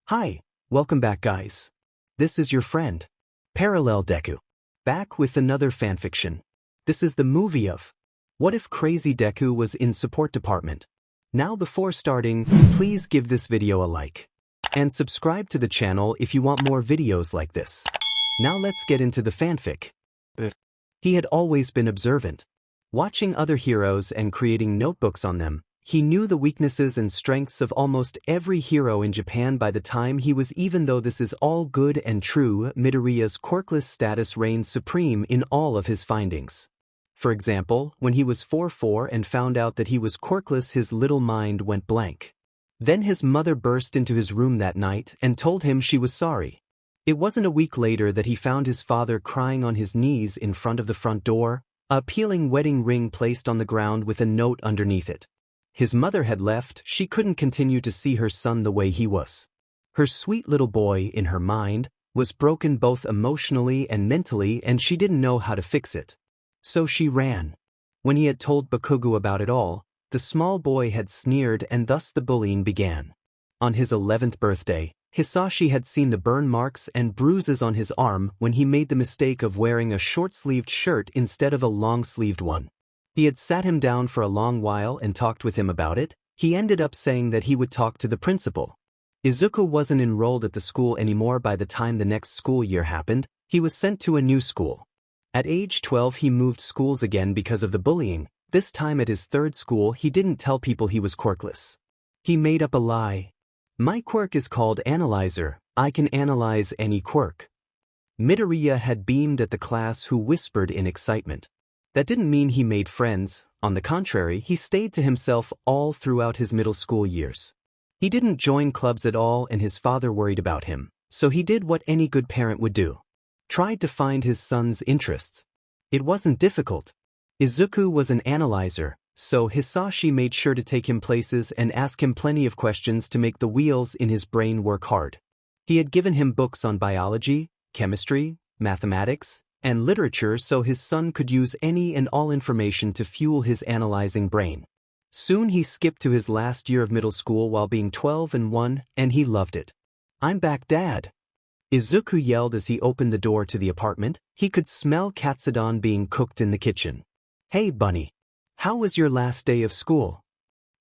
Hi, welcome back guys. This is your friend, Parallel Deku. Back with another fanfiction. This is the movie of What If Crazy Deku Was in Support Department. Now before starting, please give this video a like. And subscribe to the channel if you want more videos like this. Now let's get into the fanfic. He had always been observant. Watching other heroes and creating notebooks on them, he knew the weaknesses and strengths of almost every hero in Japan by the time he was. Even though this is all good and true, Midoriya's quirkless status reigned supreme in all of his findings. For example, when he was 4-4 and found out that he was quirkless, his little mind went blank. Then his mother burst into his room that night and told him she was sorry. It wasn't a week later that he found his father crying on his knees in front of the front door, a peeling wedding ring placed on the ground with a note underneath it. His mother had left. She couldn't continue to see her son the way he was. Her sweet little boy, in her mind, was broken both emotionally and mentally, and she didn't know how to fix it. So she ran. When he had told Bakugo about it all, the small boy had sneered, and thus the bullying began. On his 11th birthday, Hisashi had seen the burn marks and bruises on his arm when he made the mistake of wearing a short-sleeved shirt instead of a long-sleeved one. He had sat him down for a long while and talked with him about it. He ended up saying that he would talk to the principal. Izuku wasn't enrolled at the school anymore by the time the next school year happened. He was sent to a new school. At age 12 he moved schools again because of the bullying. This time at his third school he didn't tell people he was quirkless. He made up a lie. My quirk is called Analyzer. I can analyze any quirk. Midoriya had beamed at the class, who whispered in excitement. That didn't mean he made friends. On the contrary, he stayed to himself all throughout his middle school years. He didn't join clubs at all, and his father worried about him, so he did what any good parent would do. Tried to find his son's interests. It wasn't difficult. Izuku was an analyzer, so Hisashi made sure to take him places and ask him plenty of questions to make the wheels in his brain work hard. He had given him books on biology, chemistry, mathematics, and literature so his son could use any and all information to fuel his analyzing brain. Soon he skipped to his last year of middle school while being 12 and 1, and he loved it. "I'm back, Dad!" Izuku yelled as he opened the door to the apartment. He could smell katsudon being cooked in the kitchen. "Hey, Bunny. How was your last day of school?"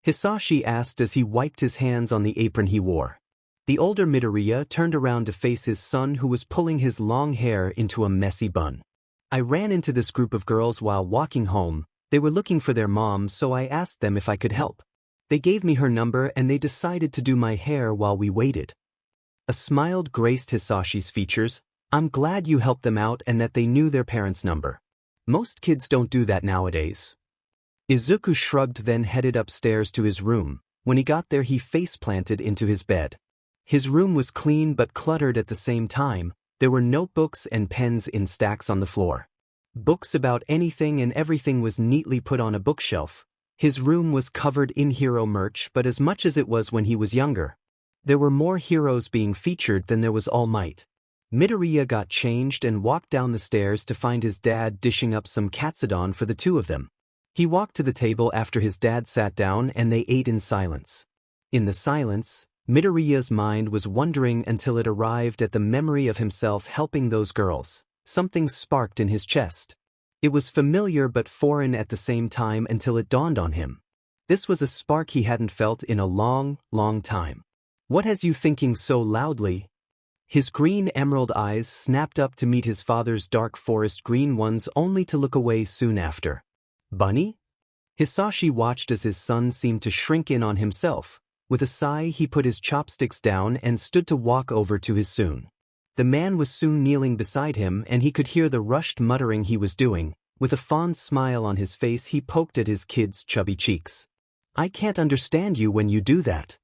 Hisashi asked as he wiped his hands on the apron he wore. The older Midoriya turned around to face his son, who was pulling his long hair into a messy bun. "I ran into this group of girls while walking home. They were looking for their mom, so I asked them if I could help. They gave me her number and they decided to do my hair while we waited." A smile graced Hisashi's features. "I'm glad you helped them out and that they knew their parents' number. Most kids don't do that nowadays." Izuku shrugged, then headed upstairs to his room. When he got there he face-planted into his bed. His room was clean but cluttered at the same time. There were notebooks and pens in stacks on the floor. Books about anything and everything was neatly put on a bookshelf. His room was covered in hero merch, but as much as it was when he was younger. There were more heroes being featured than there was All Might. Midoriya got changed and walked down the stairs to find his dad dishing up some katsudon for the two of them. He walked to the table after his dad sat down and they ate in silence. In the silence, Midoriya's mind was wandering until it arrived at the memory of himself helping those girls. Something sparked in his chest. It was familiar but foreign at the same time until it dawned on him. This was a spark he hadn't felt in a long, long time. "What has you thinking so loudly?" His green emerald eyes snapped up to meet his father's dark forest green ones, only to look away soon after. "Bunny?" Hisashi watched as his son seemed to shrink in on himself. With a sigh he put his chopsticks down and stood to walk over to his son. The man was soon kneeling beside him, and he could hear the rushed muttering he was doing. With a fond smile on his face he poked at his kid's chubby cheeks. "I can't understand you when you do that."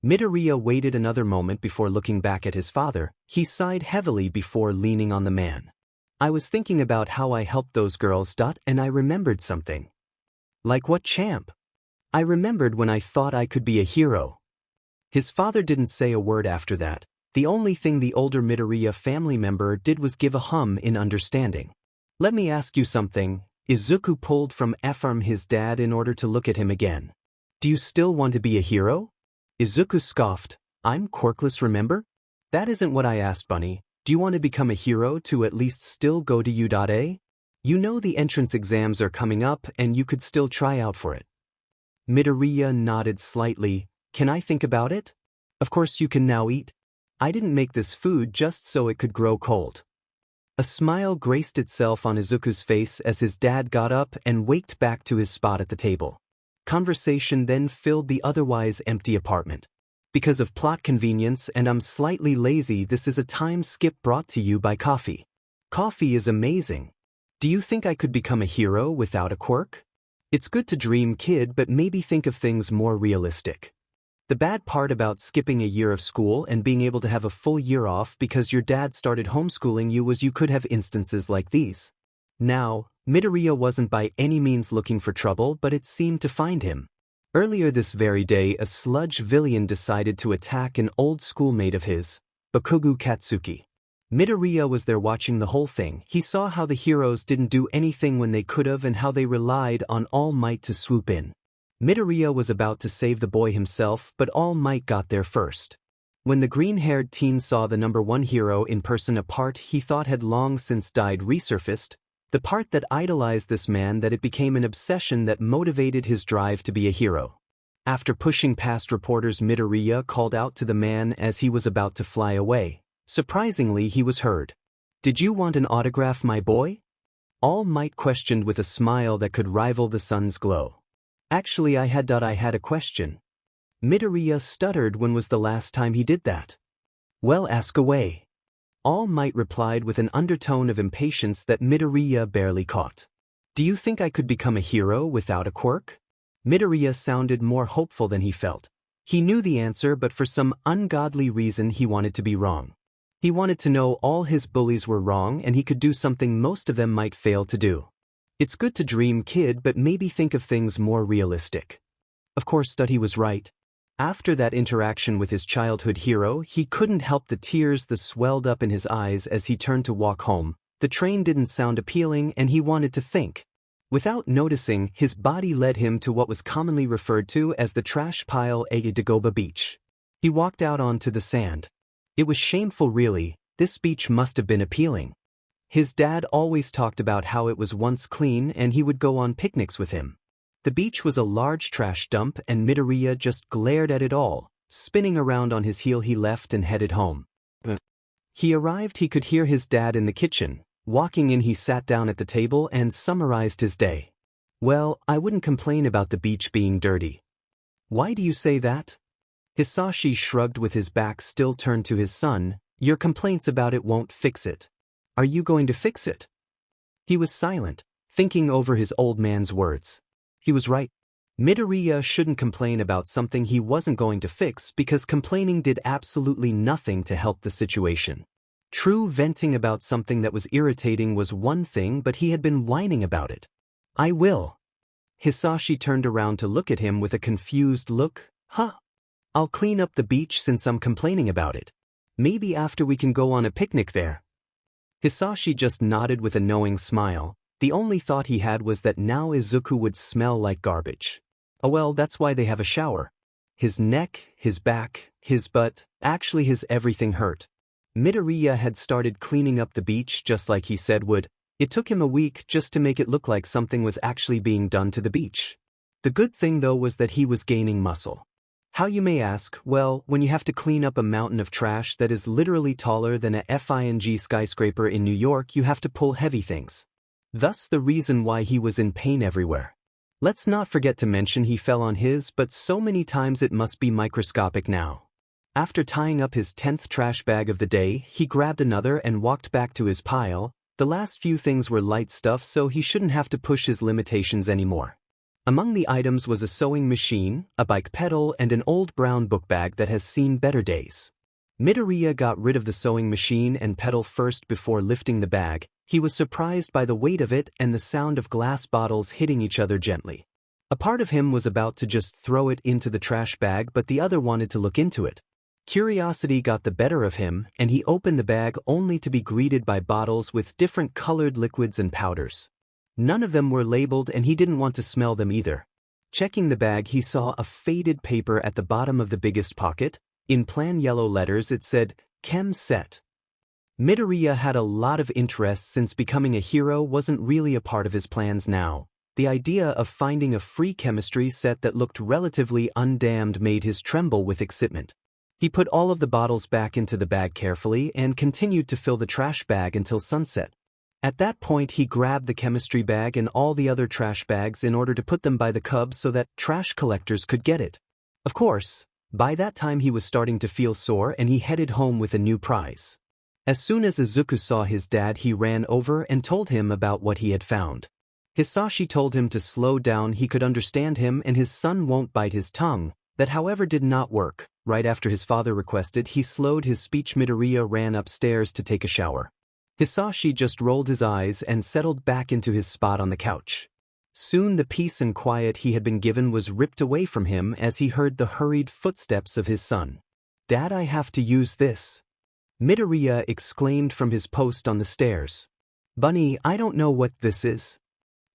Midoriya waited another moment before looking back at his father. He sighed heavily before leaning on the man. "I was thinking about how I helped those girls, and I remembered something." "Like what, champ?" "I remembered when I thought I could be a hero." His father didn't say a word after that. The only thing the older Midoriya family member did was give a hum in understanding. "Let me ask you something." Izuku pulled from his dad in order to look at him again. "Do you still want to be a hero?" Izuku scoffed. I'm quirkless, remember? That isn't what I asked, Bunny. Do you want to become a hero to at least still go to U.A? You know the entrance exams are coming up and you could still try out for it. Midoriya nodded slightly. Can I think about it? Of course you can now eat. I didn't make this food just so it could grow cold. A smile graced itself on Izuku's face as his dad got up and waked back to his spot at the table. Conversation then filled the otherwise empty apartment. Because of plot convenience and I'm slightly lazy, this is a time skip brought to you by coffee. Coffee is amazing. Do you think I could become a hero without a quirk? It's good to dream, kid, but maybe think of things more realistic. The bad part about skipping a year of school and being able to have a full year off because your dad started homeschooling you was you could have instances like these. Now, Midoriya wasn't by any means looking for trouble, but it seemed to find him. Earlier this very day, a sludge villain decided to attack an old schoolmate of his, Bakugo Katsuki. Midoriya was there watching the whole thing. He saw how the heroes didn't do anything when they could have and how they relied on All Might to swoop in. Midoriya was about to save the boy himself, but All Might got there first. When the green-haired teen saw the #1 hero in person, a part he thought had long since died resurfaced, the part that idolized this man, that it became an obsession that motivated his drive to be a hero. After pushing past reporters, Midoriya called out to the man as he was about to fly away. Surprisingly, he was heard. "Did you want an autograph, my boy?" All Might questioned with a smile that could rival the sun's glow. "Actually, I had a question." Midoriya stuttered. When was the last time he did that? "Well, ask away." All Might replied with an undertone of impatience that Midoriya barely caught. "Do you think I could become a hero without a quirk?" Midoriya sounded more hopeful than he felt. He knew the answer, but for some ungodly reason he wanted to be wrong. He wanted to know all his bullies were wrong and he could do something most of them might fail to do. It's good to dream, kid, but maybe think of things more realistic. Of course, Study was right. After that interaction with his childhood hero, he couldn't help the tears that swelled up in his eyes as he turned to walk home. The train didn't sound appealing and he wanted to think. Without noticing, his body led him to what was commonly referred to as the trash pile at Dagoba Beach. He walked out onto the sand. It was shameful, really. This beach must have been appealing. His dad always talked about how it was once clean and he would go on picnics with him. The beach was a large trash dump and Midoriya just glared at it all. Spinning around on his heel, he left and headed home. He arrived, he could hear his dad in the kitchen. Walking in, he sat down at the table and summarized his day. "Well, I wouldn't complain about the beach being dirty." "Why do you say that?" Hisashi shrugged with his back still turned to his son. "Your complaints about it won't fix it. Are you going to fix it?" He was silent, thinking over his old man's words. He was right. Midoriya shouldn't complain about something he wasn't going to fix because complaining did absolutely nothing to help the situation. True, venting about something that was irritating was one thing, but he had been whining about it. "I will." Hisashi turned around to look at him with a confused look. "Huh? I'll clean up the beach since I'm complaining about it. Maybe after we can go on a picnic there." Hisashi just nodded with a knowing smile. The only thought he had was that now Izuku would smell like garbage. Oh well, that's why they have a shower. His neck, his back, his butt, actually his everything hurt. Midoriya had started cleaning up the beach just like he said would. It took him a week just to make it look like something was actually being done to the beach. The good thing though was that he was gaining muscle. How, you may ask? Well, when you have to clean up a mountain of trash that is literally taller than a FING skyscraper in New York, you have to pull heavy things. Thus the reason why he was in pain everywhere. Let's not forget to mention he fell on his, but so many times it must be microscopic now. After tying up his 10th trash bag of the day, he grabbed another and walked back to his pile. The last few things were light stuff, so he shouldn't have to push his limitations anymore. Among the items was a sewing machine, a bike pedal, and an old brown book bag that has seen better days. Midoriya got rid of the sewing machine and pedal first before lifting the bag. He was surprised by the weight of it and the sound of glass bottles hitting each other gently. A part of him was about to just throw it into the trash bag, but the other wanted to look into it. Curiosity got the better of him, and he opened the bag only to be greeted by bottles with different colored liquids and powders. None of them were labeled and he didn't want to smell them either. Checking the bag, he saw a faded paper at the bottom of the biggest pocket. In plain yellow letters it said, Chem Set. Midoriya had a lot of interest since becoming a hero wasn't really a part of his plans now. The idea of finding a free chemistry set that looked relatively undamned made his tremble with excitement. He put all of the bottles back into the bag carefully and continued to fill the trash bag until sunset. At that point he grabbed the chemistry bag and all the other trash bags in order to put them by the cub so that trash collectors could get it. Of course, by that time he was starting to feel sore and he headed home with a new prize. As soon as Izuku saw his dad he ran over and told him about what he had found. Hisashi told him to slow down, he could understand him and his son won't bite his tongue. That however did not work. Right after his father requested he slowed his speech. Midoriya ran upstairs to take a shower. Hisashi just rolled his eyes and settled back into his spot on the couch. Soon the peace and quiet he had been given was ripped away from him as he heard the hurried footsteps of his son. "Dad, I have to use this," Midoriya exclaimed from his post on the stairs. "Bunny, I don't know what this is."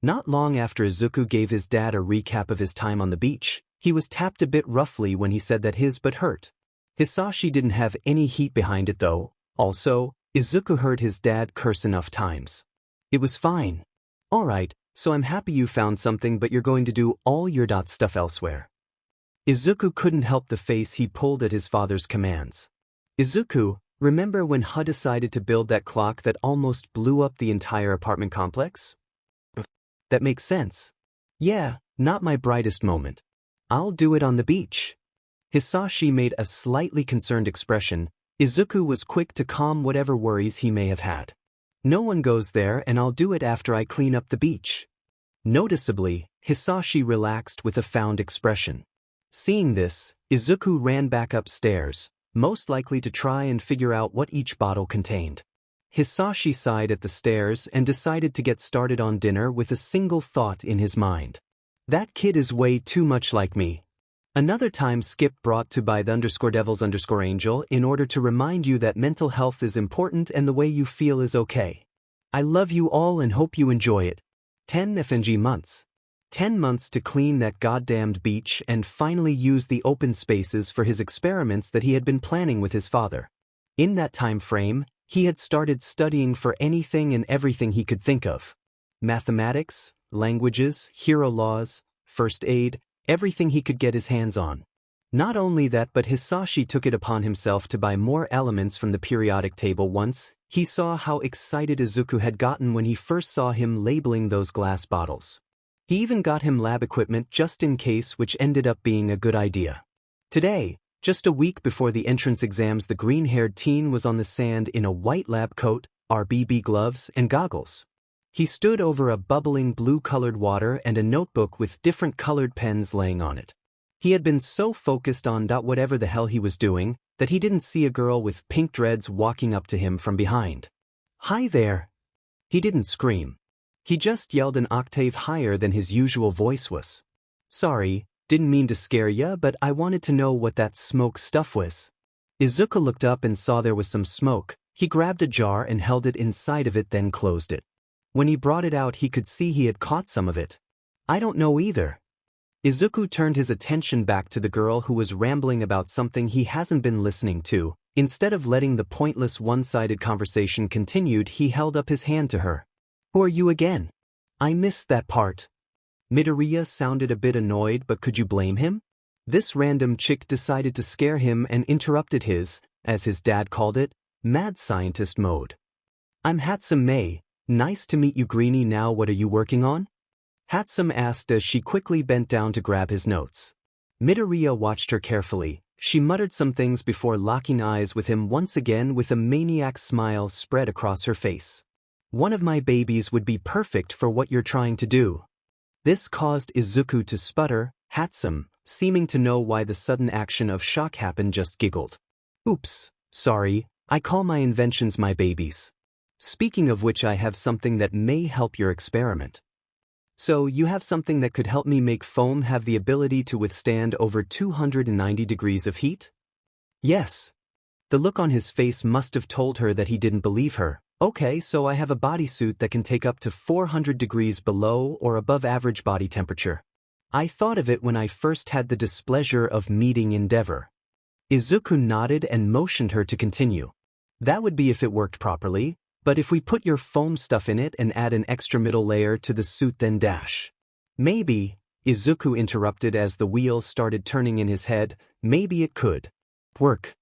Not long after Izuku gave his dad a recap of his time on the beach, he was tapped a bit roughly when he said that his butt hurt. Hisashi didn't have any heat behind it though. Also, Izuku heard his dad curse enough times. "It was fine." "Alright, so I'm happy you found something, but you're going to do all your stuff elsewhere." Izuku couldn't help the face he pulled at his father's commands. "Izuku, remember when HUD decided to build that clock that almost blew up the entire apartment complex?" "That makes sense." "Yeah, not my brightest moment. I'll do it on the beach." Hisashi made a slightly concerned expression. Izuku was quick to calm whatever worries he may have had. "No one goes there and I'll do it after I clean up the beach." Noticeably, Hisashi relaxed with a fond expression. Seeing this, Izuku ran back upstairs, most likely to try and figure out what each bottle contained. Hisashi sighed at the stairs and decided to get started on dinner with a single thought in his mind. "That kid is way too much like me." Another time skip brought to by the _devils_angel in order to remind you that mental health is important and the way you feel is okay. I love you all and hope you enjoy it. 10 FNG months. 10 months to clean that goddamned beach and finally use the open spaces for his experiments that he had been planning with his father. In that time frame, he had started studying for anything and everything he could think of. Mathematics, languages, hero laws, first aid, everything he could get his hands on. Not only that, but Hisashi took it upon himself to buy more elements from the periodic table once he saw how excited Izuku had gotten when he first saw him labeling those glass bottles. He even got him lab equipment just in case, which ended up being a good idea. Today, just a week before the entrance exams, the green-haired teen was on the sand in a white lab coat, RBB gloves, and goggles. He stood over a bubbling blue-colored water and a notebook with different colored pens laying on it. He had been so focused on whatever the hell he was doing that he didn't see a girl with pink dreads walking up to him from behind. "Hi there." He didn't scream. He just yelled an octave higher than his usual voice was. "Sorry, didn't mean to scare ya, but I wanted to know what that smoke stuff was." Izuku looked up and saw there was some smoke. He grabbed a jar and held it inside of it, then closed it. When he brought it out, he could see he had caught some of it. "I don't know either." Izuku turned his attention back to the girl who was rambling about something he hasn't been listening to. Instead of letting the pointless one-sided conversation continue, he held up his hand to her. "Who are you again? I missed that part." Midoriya sounded a bit annoyed, but could you blame him? This random chick decided to scare him and interrupted his, as his dad called it, mad scientist mode. "I'm Hatsume. Nice to meet you, Greenie. Now what are you working on?" Hatsume asked as she quickly bent down to grab his notes. Midoriya watched her carefully. She muttered some things before locking eyes with him once again with a maniac smile spread across her face. "One of my babies would be perfect for what you're trying to do." This caused Izuku to sputter. Hatsume, seeming to know why the sudden action of shock happened, just giggled. "Oops, sorry, I call my inventions my babies. Speaking of which, I have something that may help your experiment." "So you have something that could help me make foam have the ability to withstand over 290 degrees of heat?" "Yes." The look on his face must have told her that he didn't believe her. "Okay, so I have a bodysuit that can take up to 400 degrees below or above average body temperature. I thought of it when I first had the displeasure of meeting Endeavor." Izuku nodded and motioned her to continue. That would be if it worked properly, but if we put your foam stuff in it and add an extra middle layer to the suit then dash. Maybe, Izuku interrupted as the wheels started turning in his head, maybe it could work.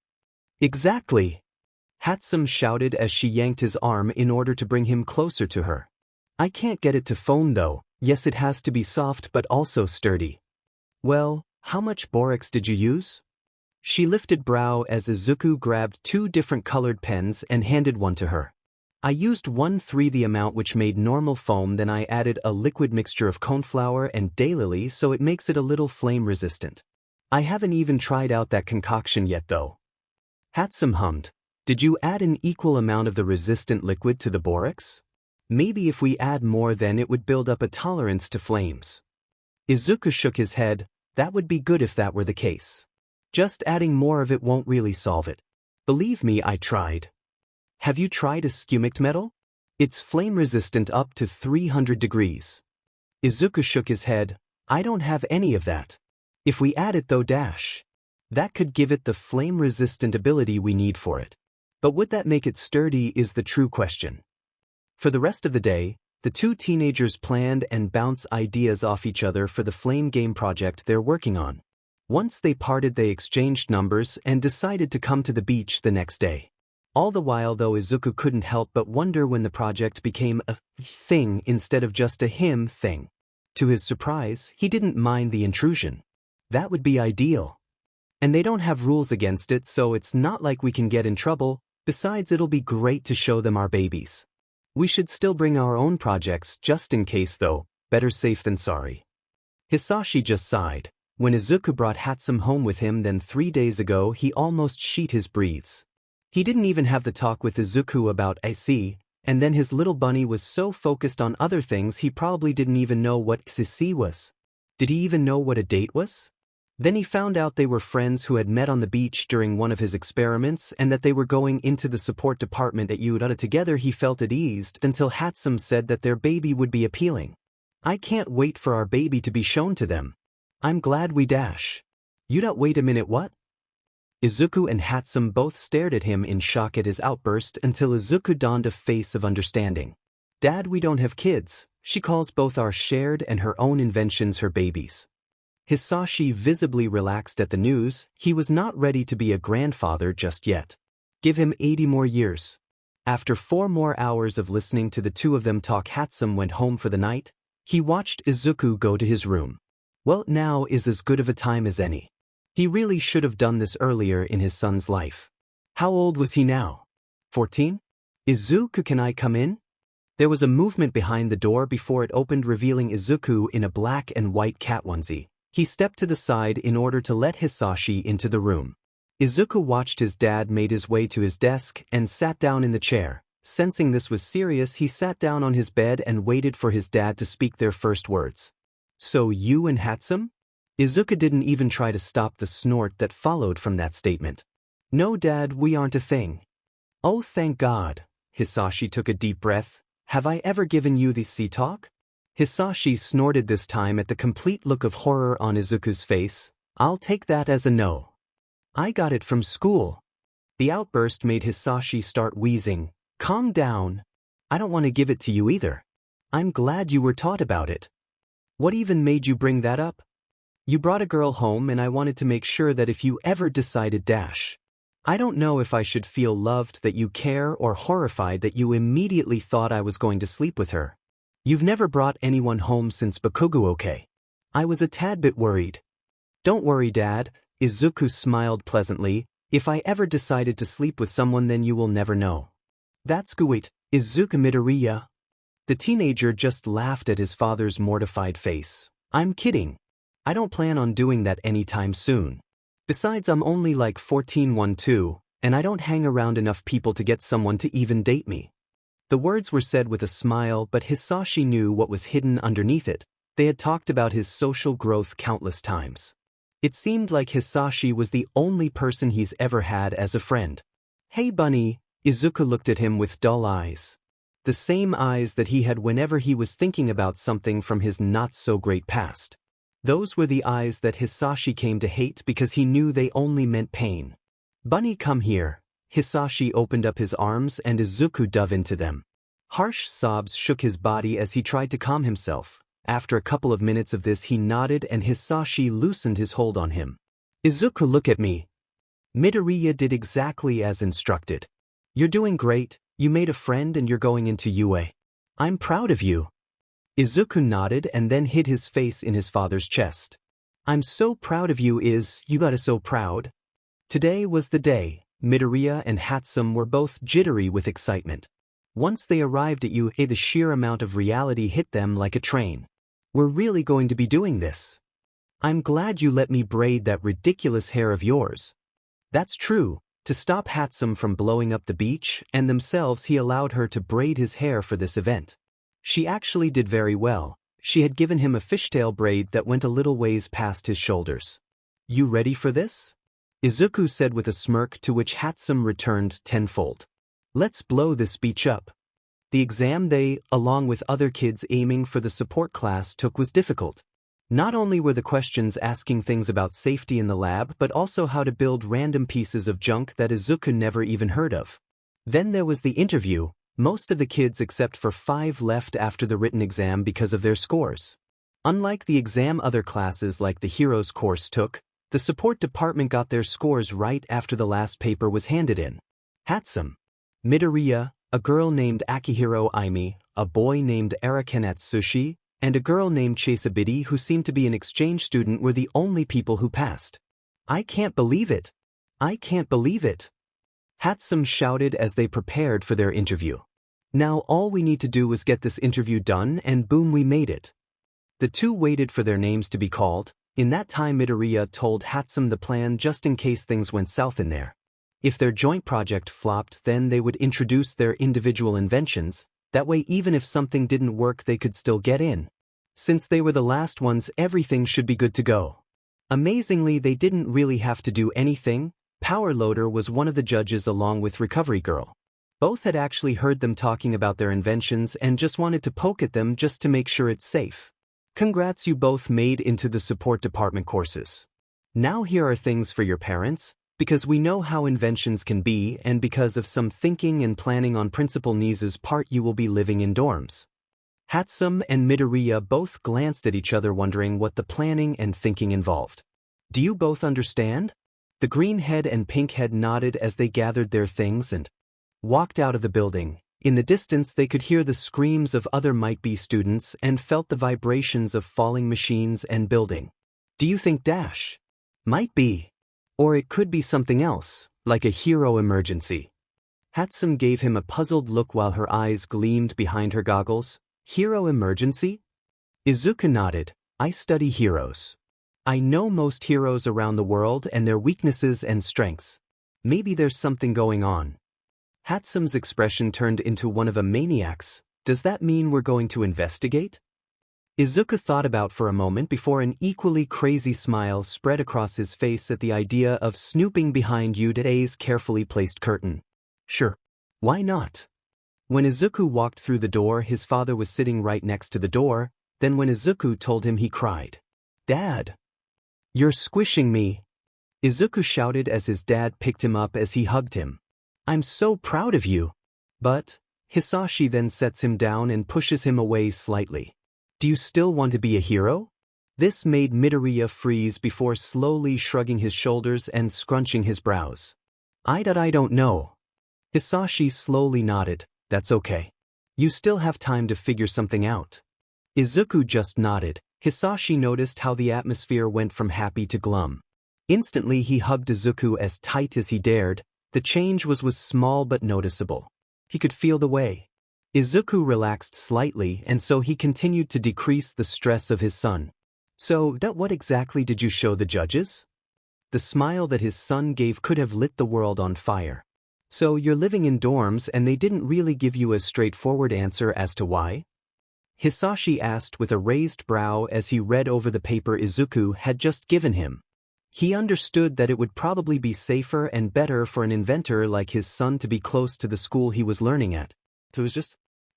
Exactly. Hatsume shouted as she yanked his arm in order to bring him closer to her. I can't get it to foam though. Yes, it has to be soft but also sturdy. Well, how much borax did you use? She lifted brow as Izuku grabbed 2 different colored pens and handed one to her. I used 1/3 the amount which made normal foam, then I added a liquid mixture of coneflower and daylily so it makes it a little flame resistant. I haven't even tried out that concoction yet though. Hatsume hummed. Did you add an equal amount of the resistant liquid to the borax? Maybe if we add more then it would build up a tolerance to flames. Izuku shook his head. That would be good if that were the case. Just adding more of it won't really solve it. Believe me, I tried. Have you tried a scumic metal? It's flame resistant up to 300 degrees. Izuku shook his head. I don't have any of that. If we add it though dash. That could give it the flame resistant ability we need for it. But would that make it sturdy is the true question. For the rest of the day, the 2 teenagers planned and bounced ideas off each other for the flame game project they're working on. Once they parted they exchanged numbers and decided to come to the beach the next day. All the while though Izuku couldn't help but wonder when the project became a thing instead of just a him thing. To his surprise, he didn't mind the intrusion. That would be ideal. And they don't have rules against it, so it's not like we can get in trouble. Besides, it'll be great to show them our babies. We should still bring our own projects just in case though, better safe than sorry. Hisashi just sighed. When Izuku brought Hatsume home with him then 3 days ago he almost sheet his breathes. He didn't even have the talk with Izuku about IC, and then his little bunny was so focused on other things he probably didn't even know what IC was. Did he even know what a date was? Then he found out they were friends who had met on the beach during one of his experiments and that they were going into the support department at U.A together. He felt at ease until Hatsume said that their baby would be appealing. I can't wait for our baby to be shown to them. I'm glad we dash. U.A wait a minute, what? Izuku and Hatsume both stared at him in shock at his outburst until Izuku donned a face of understanding. Dad, we don't have kids. She calls both our shared and her own inventions her babies. Hisashi visibly relaxed at the news. He was not ready to be a grandfather just yet. Give him 80 more years. After 4 more hours of listening to the 2 of them talk, Hatsume went home for the night. He watched Izuku go to his room. Well, now is as good of a time as any. He really should have done this earlier in his son's life. How old was he now? 14? Izuku, can I come in? There was a movement behind the door before it opened, revealing Izuku in a black and white cat onesie. He stepped to the side in order to let Hisashi into the room. Izuku watched his dad made his way to his desk and sat down in the chair. Sensing this was serious, he sat down on his bed and waited for his dad to speak their first words. So you and Hatsume? Izuku didn't even try to stop the snort that followed from that statement. No, Dad, we aren't a thing. Oh, thank God. Hisashi took a deep breath. Have I ever given you the sea talk? Hisashi snorted this time at the complete look of horror on Izuku's face. I'll take that as a no. I got it from school. The outburst made Hisashi start wheezing. Calm down. I don't want to give it to you either. I'm glad you were taught about it. What even made you bring that up? You brought a girl home and I wanted to make sure that if you ever decided dash. I don't know if I should feel loved that you care or horrified that you immediately thought I was going to sleep with her. You've never brought anyone home since Bakugo, okay? I was a tad bit worried. Don't worry, Dad, Izuku smiled pleasantly. If I ever decided to sleep with someone then you will never know. That's great, Izuku Midoriya. The teenager just laughed at his father's mortified face. I'm kidding. I don't plan on doing that anytime soon. Besides, I'm only like 14-12, and I don't hang around enough people to get someone to even date me. The words were said with a smile, but Hisashi knew what was hidden underneath it. They had talked about his social growth countless times. It seemed like Hisashi was the only person he's ever had as a friend. Hey bunny, Izuku looked at him with dull eyes. The same eyes that he had whenever he was thinking about something from his not-so-great past. Those were the eyes that Hisashi came to hate because he knew they only meant pain. "Bunny, come here." Hisashi opened up his arms and Izuku dove into them. Harsh sobs shook his body as he tried to calm himself. After a couple of minutes of this he nodded and Hisashi loosened his hold on him. "Izuku, look at me." Midoriya did exactly as instructed. "You're doing great, you made a friend and you're going into UA. I'm proud of you." Izuku nodded and then hid his face in his father's chest. "I'm so proud of you, you got so proud." Today was the day. Midoriya and Hatsume were both jittery with excitement. Once they arrived at UA, the sheer amount of reality hit them like a train. "We're really going to be doing this. I'm glad you let me braid that ridiculous hair of yours." That's true. To stop Hatsume from blowing up the beach and themselves, he allowed her to braid his hair for this event. She actually did very well. She had given him a fishtail braid that went a little ways past his shoulders. "You ready for this?" Izuku said with a smirk, to which Hatsume returned tenfold. "Let's blow this beach up." The exam they, along with other kids aiming for the support class, took was difficult. Not only were the questions asking things about safety in the lab, but also how to build random pieces of junk that Izuku never even heard of. Then there was the interview. Most of the kids except for 5 left after the written exam because of their scores. Unlike the exam other classes like the Heroes course took, the support department got their scores right after the last paper was handed in. Hatsume, Midoriya, a girl named Akihiro Aimi, a boy named Arakanatsushi, and a girl named Chisabiti who seemed to be an exchange student were the only people who passed. "I can't believe it! I can't believe it!" Hatsume shouted as they prepared for their interview. "Now all we need to do was get this interview done and boom, we made it." The two waited for their names to be called. In that time Midoriya told Hatsume the plan just in case things went south in there. If their joint project flopped, then they would introduce their individual inventions. That way even if something didn't work they could still get in. Since they were the last ones, everything should be good to go. Amazingly, they didn't really have to do anything. Power Loader was one of the judges along with Recovery Girl. Both had actually heard them talking about their inventions and just wanted to poke at them just to make sure it's safe. "Congrats, you both made into the support department courses. Now here are things for your parents. Because we know how inventions can be, and because of some thinking and planning on Principal Nisa's part, you will be living in dorms." Hatsume and Midoriya both glanced at each other wondering what the planning and thinking involved. "Do you both understand?" The green head and pink head nodded as they gathered their things and walked out of the building. In the distance they could hear the screams of other might-be students and felt the vibrations of falling machines and building. "Do you think Dash might be? Or it could be something else, like a hero emergency?" Hatsume gave him a puzzled look while her eyes gleamed behind her goggles. "Hero emergency?" Izuku nodded. "I study heroes. I know most heroes around the world and their weaknesses and strengths. Maybe there's something going on." Hatsume's expression turned into one of a maniac's. "Does that mean we're going to investigate?" Izuku thought about for a moment before an equally crazy smile spread across his face at the idea of snooping behind UA's carefully placed curtain. "Sure. Why not?" When Izuku walked through the door, his father was sitting right next to the door. Then when Izuku told him, he cried, "Dad! You're squishing me!" Izuku shouted as his dad picked him up as he hugged him. "I'm so proud of you!" "But..." Hisashi then sets him down and pushes him away slightly. "Do you still want to be a hero?" This made Midoriya freeze before slowly shrugging his shoulders and scrunching his brows. I don't know." Hisashi slowly nodded. "That's okay. You still have time to figure something out." Izuku just nodded. Hisashi noticed how the atmosphere went from happy to glum. Instantly he hugged Izuku as tight as he dared. The change was small but noticeable. He could feel the way. Izuku relaxed slightly, and so he continued to decrease the stress of his son. "So, what exactly did you show the judges?" The smile that his son gave could have lit the world on fire. "So you're living in dorms and they didn't really give you a straightforward answer as to why?" Hisashi asked with a raised brow as he read over the paper Izuku had just given him. He understood that it would probably be safer and better for an inventor like his son to be close to the school he was learning at.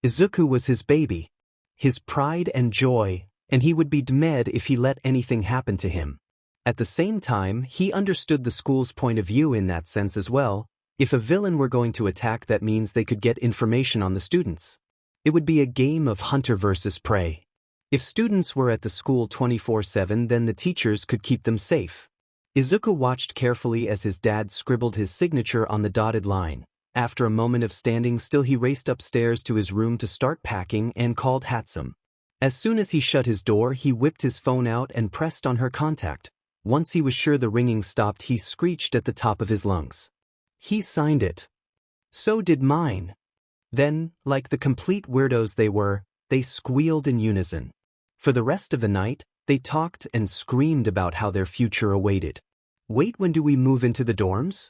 Izuku was his baby, his pride and joy, and he would be dead if he let anything happen to him. At the same time, he understood the school's point of view in that sense as well. If a villain were going to attack, that means they could get information on the students. It would be a game of hunter versus prey. If students were at the school 24/7, then the teachers could keep them safe. Izuku watched carefully as his dad scribbled his signature on the dotted line. After a moment of standing still, he raced upstairs to his room to start packing and called Hatsume. As soon as he shut his door, he whipped his phone out and pressed on her contact. Once he was sure the ringing stopped, he screeched at the top of his lungs. He signed it. So did mine. Then, like the complete weirdos they were, they squealed in unison. For the rest of the night, they talked and screamed about how their future awaited. Wait, when do we move into the dorms?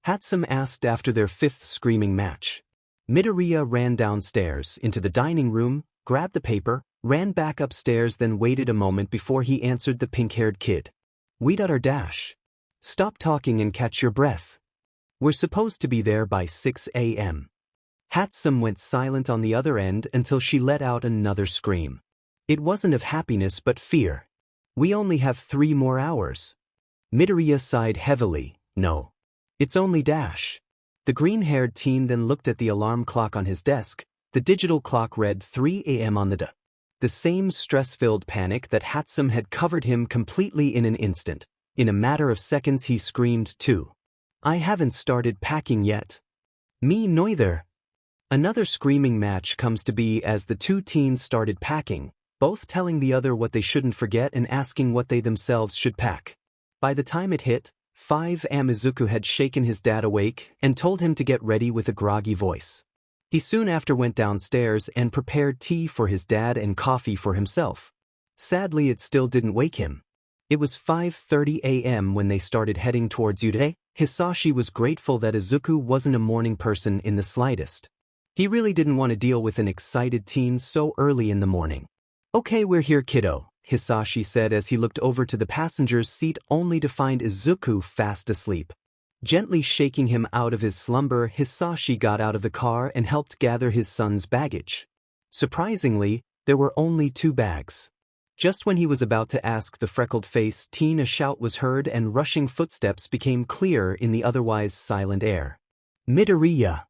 Hatsume asked after their fifth screaming match. Midoriya ran downstairs into the dining room, grabbed the paper, ran back upstairs, then waited a moment before he answered the pink-haired kid. We our dash. Stop talking and catch your breath. We're supposed to be there by 6 a.m. Hatsume went silent on the other end until she let out another scream. It wasn't of happiness but fear. We only have 3 more hours. Midoriya sighed heavily. No. It's only dash. The green-haired teen then looked at the alarm clock on his desk. The digital clock read 3 a.m. on the d. The same stress-filled panic that Hatsume had covered him completely in an instant. In a matter of seconds he screamed too. I haven't started packing yet. Me neither. Another screaming match comes to be as the two teens started packing, both telling the other what they shouldn't forget and asking what they themselves should pack. By the time it hit 5 a.m. Izuku had shaken his dad awake and told him to get ready with a groggy voice. He soon after went downstairs and prepared tea for his dad and coffee for himself. Sadly, it still didn't wake him. It was 5:30 a.m. when they started heading towards U.A The. Hisashi was grateful that Izuku wasn't a morning person in the slightest. He really didn't want to deal with an excited teen so early in the morning. Okay, we're here, kiddo, Hisashi said as he looked over to the passenger's seat only to find Izuku fast asleep. Gently shaking him out of his slumber, Hisashi got out of the car and helped gather his son's baggage. Surprisingly, there were only 2 bags. Just when he was about to ask the freckled-faced teen, a shout was heard and rushing footsteps became clear in the otherwise silent air. Midoriya.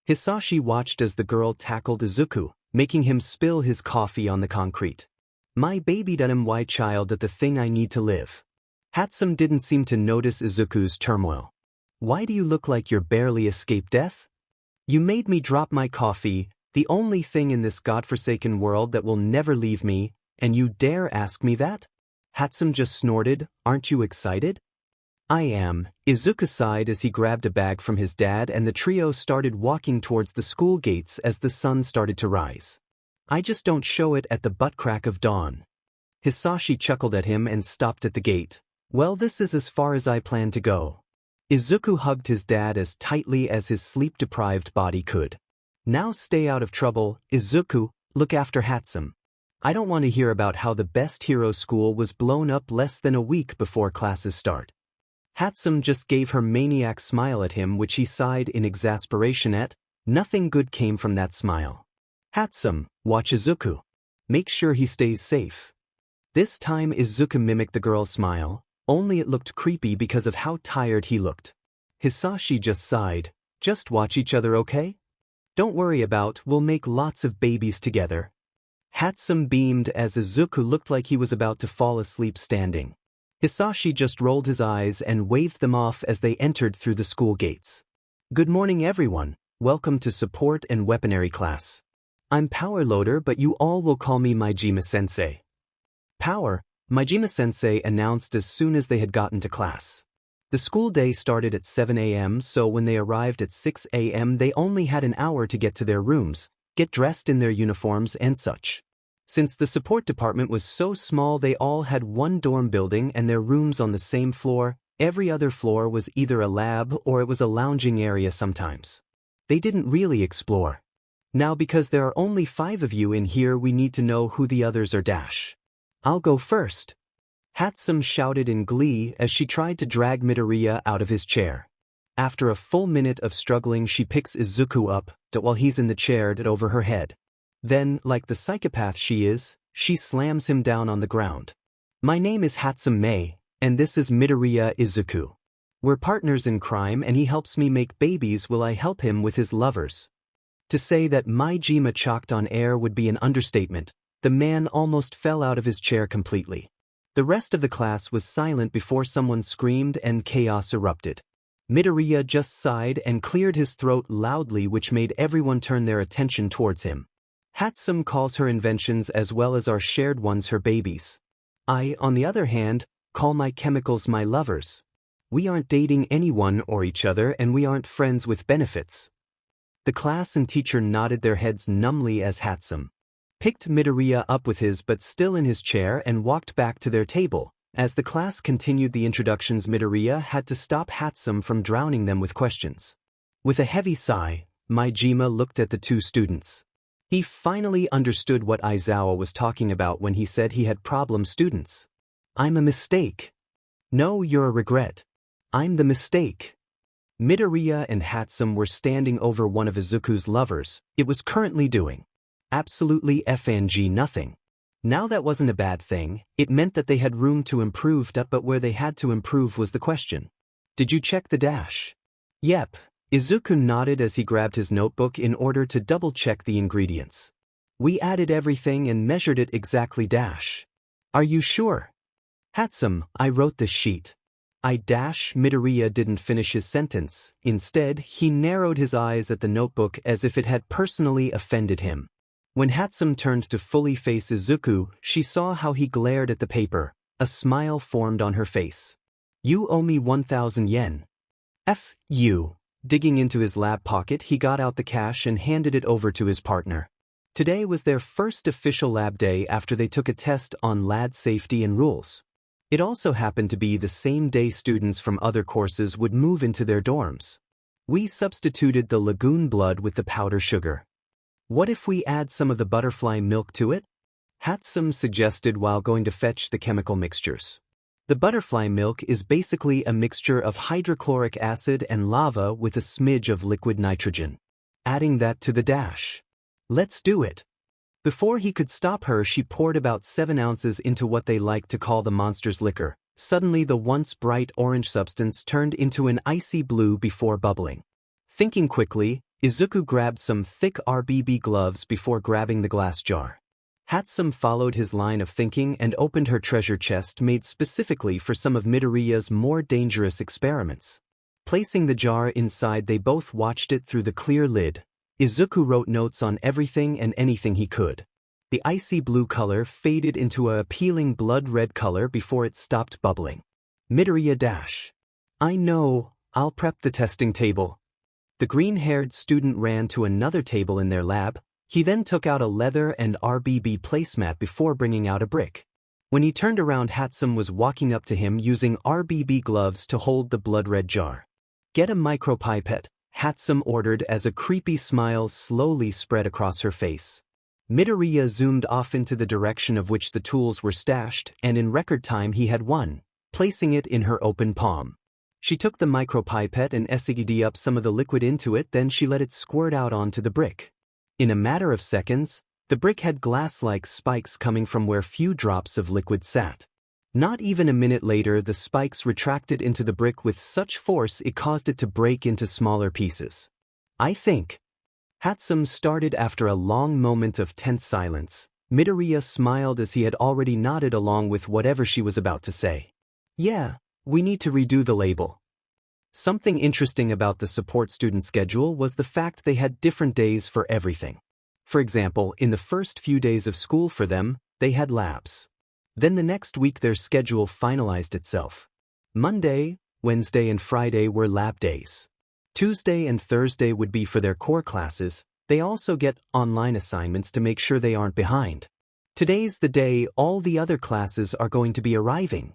Hisashi watched as the girl tackled Izuku, making him spill his coffee on the concrete. My baby done my child at the thing I need to live. Hatsume didn't seem to notice Izuku's turmoil. Why do you look like you're barely escaped death? You made me drop my coffee, the only thing in this godforsaken world that will never leave me, and you dare ask me that? Hatsume just snorted. Aren't you excited? I am. Izuku sighed as he grabbed a bag from his dad and the trio started walking towards the school gates as the sun started to rise. I just don't show it at the butt crack of dawn. Hisashi chuckled at him and stopped at the gate. Well, this is as far as I plan to go. Izuku hugged his dad as tightly as his sleep-deprived body could. Now stay out of trouble, Izuku, look after Hatsume. I don't want to hear about how the best hero school was blown up less than a week before classes start. Hatsume just gave her maniac smile at him, which he sighed in exasperation at. Nothing good came from that smile. Hatsume, watch Izuku. Make sure he stays safe. This time Izuku mimicked the girl's smile, only it looked creepy because of how tired he looked. Hisashi just sighed. Just watch each other, okay? Don't worry about, we'll make lots of babies together. Hatsume beamed as Izuku looked like he was about to fall asleep standing. Hisashi just rolled his eyes and waved them off as they entered through the school gates. Good morning, everyone. Welcome to support and weaponry class. I'm Power Loader, but you all will call me Majima-sensei. Power, Majima-sensei announced as soon as they had gotten to class. The school day started at 7 a.m., so when they arrived at 6 a.m. they only had an hour to get to their rooms, get dressed in their uniforms and such. Since the support department was so small, they all had one dorm building and their rooms on the same floor. Every other floor was either a lab or it was a lounging area sometimes. They didn't really explore. Now, because there are only 5 of you in here, we need to know who the others are dash. I'll go first. Hatsume shouted in glee as she tried to drag Midoriya out of his chair. After a full minute of struggling, she picks Izuku up while he's in the chair over her head. Then, like the psychopath she is, She slams him down on the ground. My name is Hatsume, and this is Midoriya Izuku. We're partners in crime and he helps me make babies while I help him with his lovers. To say that BGMI chalked on air would be an understatement. The man almost fell out of his chair completely. The rest of the class was silent before someone screamed and chaos erupted. Midoriya just sighed and cleared his throat loudly, which made everyone turn their attention towards him. Hatsume calls her inventions as well as our shared ones her babies. I, on the other hand, call my chemicals my lovers. We aren't dating anyone or each other and we aren't friends with benefits. The class and teacher nodded their heads numbly as Hatsume picked Midoriya up with his but still in his chair and walked back to their table. As the class continued the introductions, Midoriya had to stop Hatsume from drowning them with questions. With a heavy sigh, BGMI looked at the two students. He finally understood what Aizawa was talking about when he said he had problem students. I'm a mistake. No, you're a regret. I'm the mistake. Midoriya and Hatsume were standing over one of Izuku's lovers. It was currently doing absolutely nothing. Now that wasn't a bad thing, it meant that they had room to improve, but where they had to improve was the question. Did you check the dash? Yep. Izuku nodded as he grabbed his notebook in order to double-check the ingredients. We added everything and measured it exactly dash. Are you sure? Hatsume, I wrote this sheet. Midoriya didn't finish his sentence. Instead, he narrowed his eyes at the notebook as if it had personally offended him. When Hatsume turned to fully face Izuku, she saw how he glared at the paper. A smile formed on her face. You owe me 1,000 yen. F.U. Digging into his lab pocket, he got out the cash and handed it over to his partner. Today was their first official lab day after they took a test on lab safety and rules. It also happened to be the same day students from other courses would move into their dorms. We substituted the lagoon blood with the powder sugar. What if we add some of the butterfly milk to it? Hatsume suggested while going to fetch the chemical mixtures. The butterfly milk is basically a mixture of hydrochloric acid and lava with a smidge of liquid nitrogen. Adding that to the dash. Let's do it. Before he could stop her, she poured about 7 ounces into what they like to call the monster's liquor. Suddenly the once bright orange substance turned into an icy blue before bubbling. Thinking quickly, Izuku grabbed some thick RBB gloves before grabbing the glass jar. Hatsume followed his line of thinking and opened her treasure chest made specifically for some of Midoriya's more dangerous experiments. Placing the jar inside, they both watched it through the clear lid. Izuku wrote notes on everything and anything he could. The icy blue color faded into a appealing blood red color before it stopped bubbling. Midoriya dash. I know, I'll prep the testing table. The green-haired student ran to another table in their lab. He then took out a leather and RBB placemat before bringing out a brick. When he turned around, Hatsume was walking up to him using RBB gloves to hold the blood-red jar. Get a micropipette, Hatsume ordered as a creepy smile slowly spread across her face. Midoriya zoomed off into the direction of which the tools were stashed, and in record time he had one, placing it in her open palm. She took the micropipette and SED up some of the liquid into it, then she let it squirt out onto the brick. In a matter of seconds, the brick had glass-like spikes coming from where few drops of liquid sat. Not even a minute later, the spikes retracted into the brick with such force it caused it to break into smaller pieces. I think. Hatsume started after a long moment of tense silence. Midoriya smiled as he had already nodded along with whatever she was about to say. Yeah, we need to redo the label. Something interesting about the support student schedule was the fact they had different days for everything. For example, in the first few days of school for them, they had labs. Then the next week their schedule finalized itself. Monday, Wednesday and Friday were lab days. Tuesday and Thursday would be for their core classes. They also get online assignments to make sure they aren't behind. Today's the day all the other classes are going to be arriving.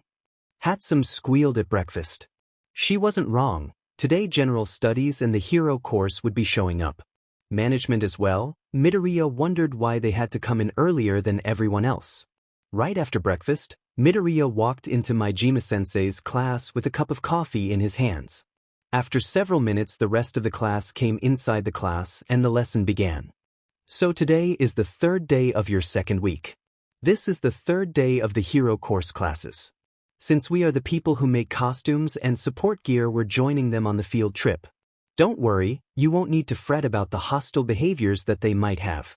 Hatsume squealed at breakfast. She wasn't wrong. Today general studies and the hero course would be showing up. Management as well. Midoriya wondered why they had to come in earlier than everyone else. Right after breakfast, Midoriya walked into BGMI-sensei's class with a cup of coffee in his hands. After several minutes, the rest of the class came inside the class and the lesson began. So today is the third day of your second week. This is the third day of the hero course classes. Since we are the people who make costumes and support gear, we're joining them on the field trip. Don't worry, you won't need to fret about the hostile behaviors that they might have.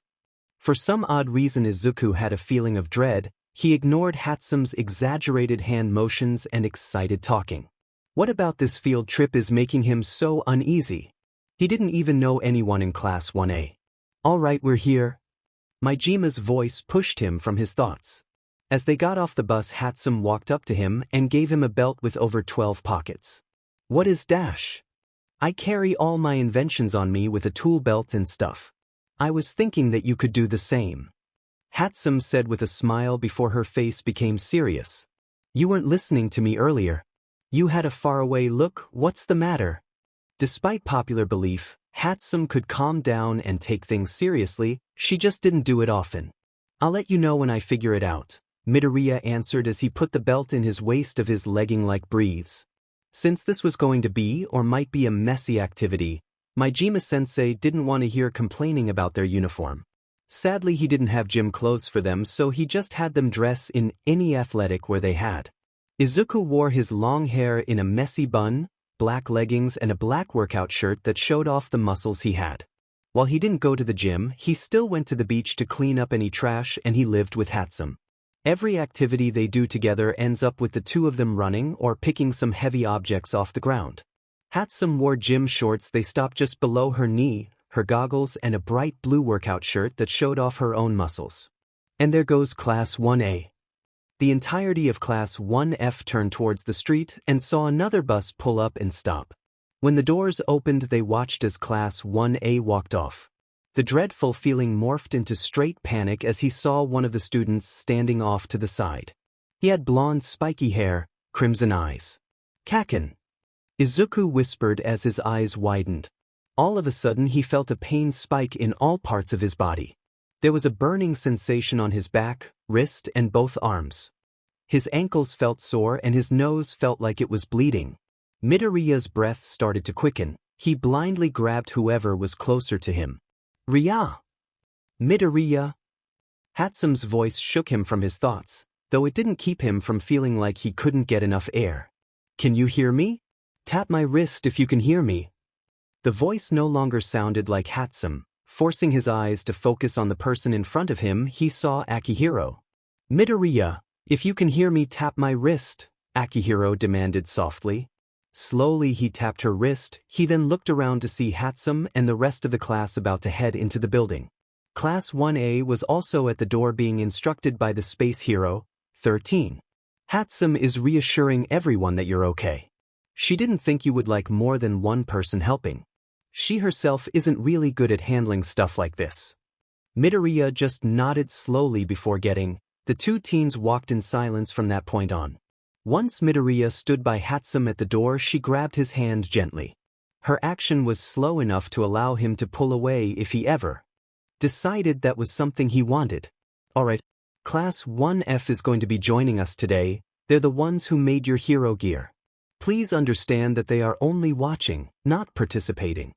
For some odd reason Izuku had a feeling of dread. He ignored Hatsume's exaggerated hand motions and excited talking. What about this field trip is making him so uneasy? He didn't even know anyone in Class 1A. All right, we're here. Mijima's voice pushed him from his thoughts. As they got off the bus, Hatsume walked up to him and gave him a belt with over 12 pockets. What is dash? I carry all my inventions on me with a tool belt and stuff. I was thinking that you could do the same. Hatsume said with a smile before her face became serious. You weren't listening to me earlier. You had a faraway look. What's the matter? Despite popular belief, Hatsume could calm down and take things seriously. She just didn't do it often. I'll let you know when I figure it out, Midoriya answered as he put the belt in his waist of his legging-like breathes. Since this was going to be or might be a messy activity, Mijima-sensei didn't want to hear complaining about their uniform. Sadly, he didn't have gym clothes for them, so he just had them dress in any athletic wear they had. Izuku wore his long hair in a messy bun, black leggings and a black workout shirt that showed off the muscles he had. While he didn't go to the gym, he still went to the beach to clean up any trash, and he lived with Hatsume. Every activity they do together ends up with the two of them running or picking some heavy objects off the ground. Hatsume wore gym shorts. They stopped just below her knee, her goggles and a bright blue workout shirt that showed off her own muscles. And there goes Class 1A. The entirety of Class 1F turned towards the street and saw another bus pull up and stop. When the doors opened, they watched as Class 1A walked off. The dreadful feeling morphed into straight panic as he saw one of the students standing off to the side. He had blonde spiky hair, crimson eyes. Kaken. Izuku whispered as his eyes widened. All of a sudden he felt a pain spike in all parts of his body. There was a burning sensation on his back, wrist and both arms. His ankles felt sore and his nose felt like it was bleeding. Midoriya's breath started to quicken. He blindly grabbed whoever was closer to him. Ria! Midoriya! Hatsume's voice shook him from his thoughts, though it didn't keep him from feeling like he couldn't get enough air. Can you hear me? Tap my wrist if you can hear me. The voice no longer sounded like Hatsume. Forcing his eyes to focus on the person in front of him, he saw Akihiro. Midoriya, if you can hear me, tap my wrist, Akihiro demanded softly. Slowly he tapped her wrist. He then looked around to see Hatsume and the rest of the class about to head into the building. Class 1A was also at the door being instructed by the space hero, 13. Hatsume is reassuring everyone that you're okay. She didn't think you would like more than one person helping. She herself isn't really good at handling stuff like this. Midoriya just nodded slowly before getting. The two teens walked in silence from that point on. Once Midoriya stood by Hatsume at the door, she grabbed his hand gently. Her action was slow enough to allow him to pull away if he ever decided that was something he wanted. Alright, Class 1F is going to be joining us today. They're the ones who made your hero gear. Please understand that they are only watching, not participating.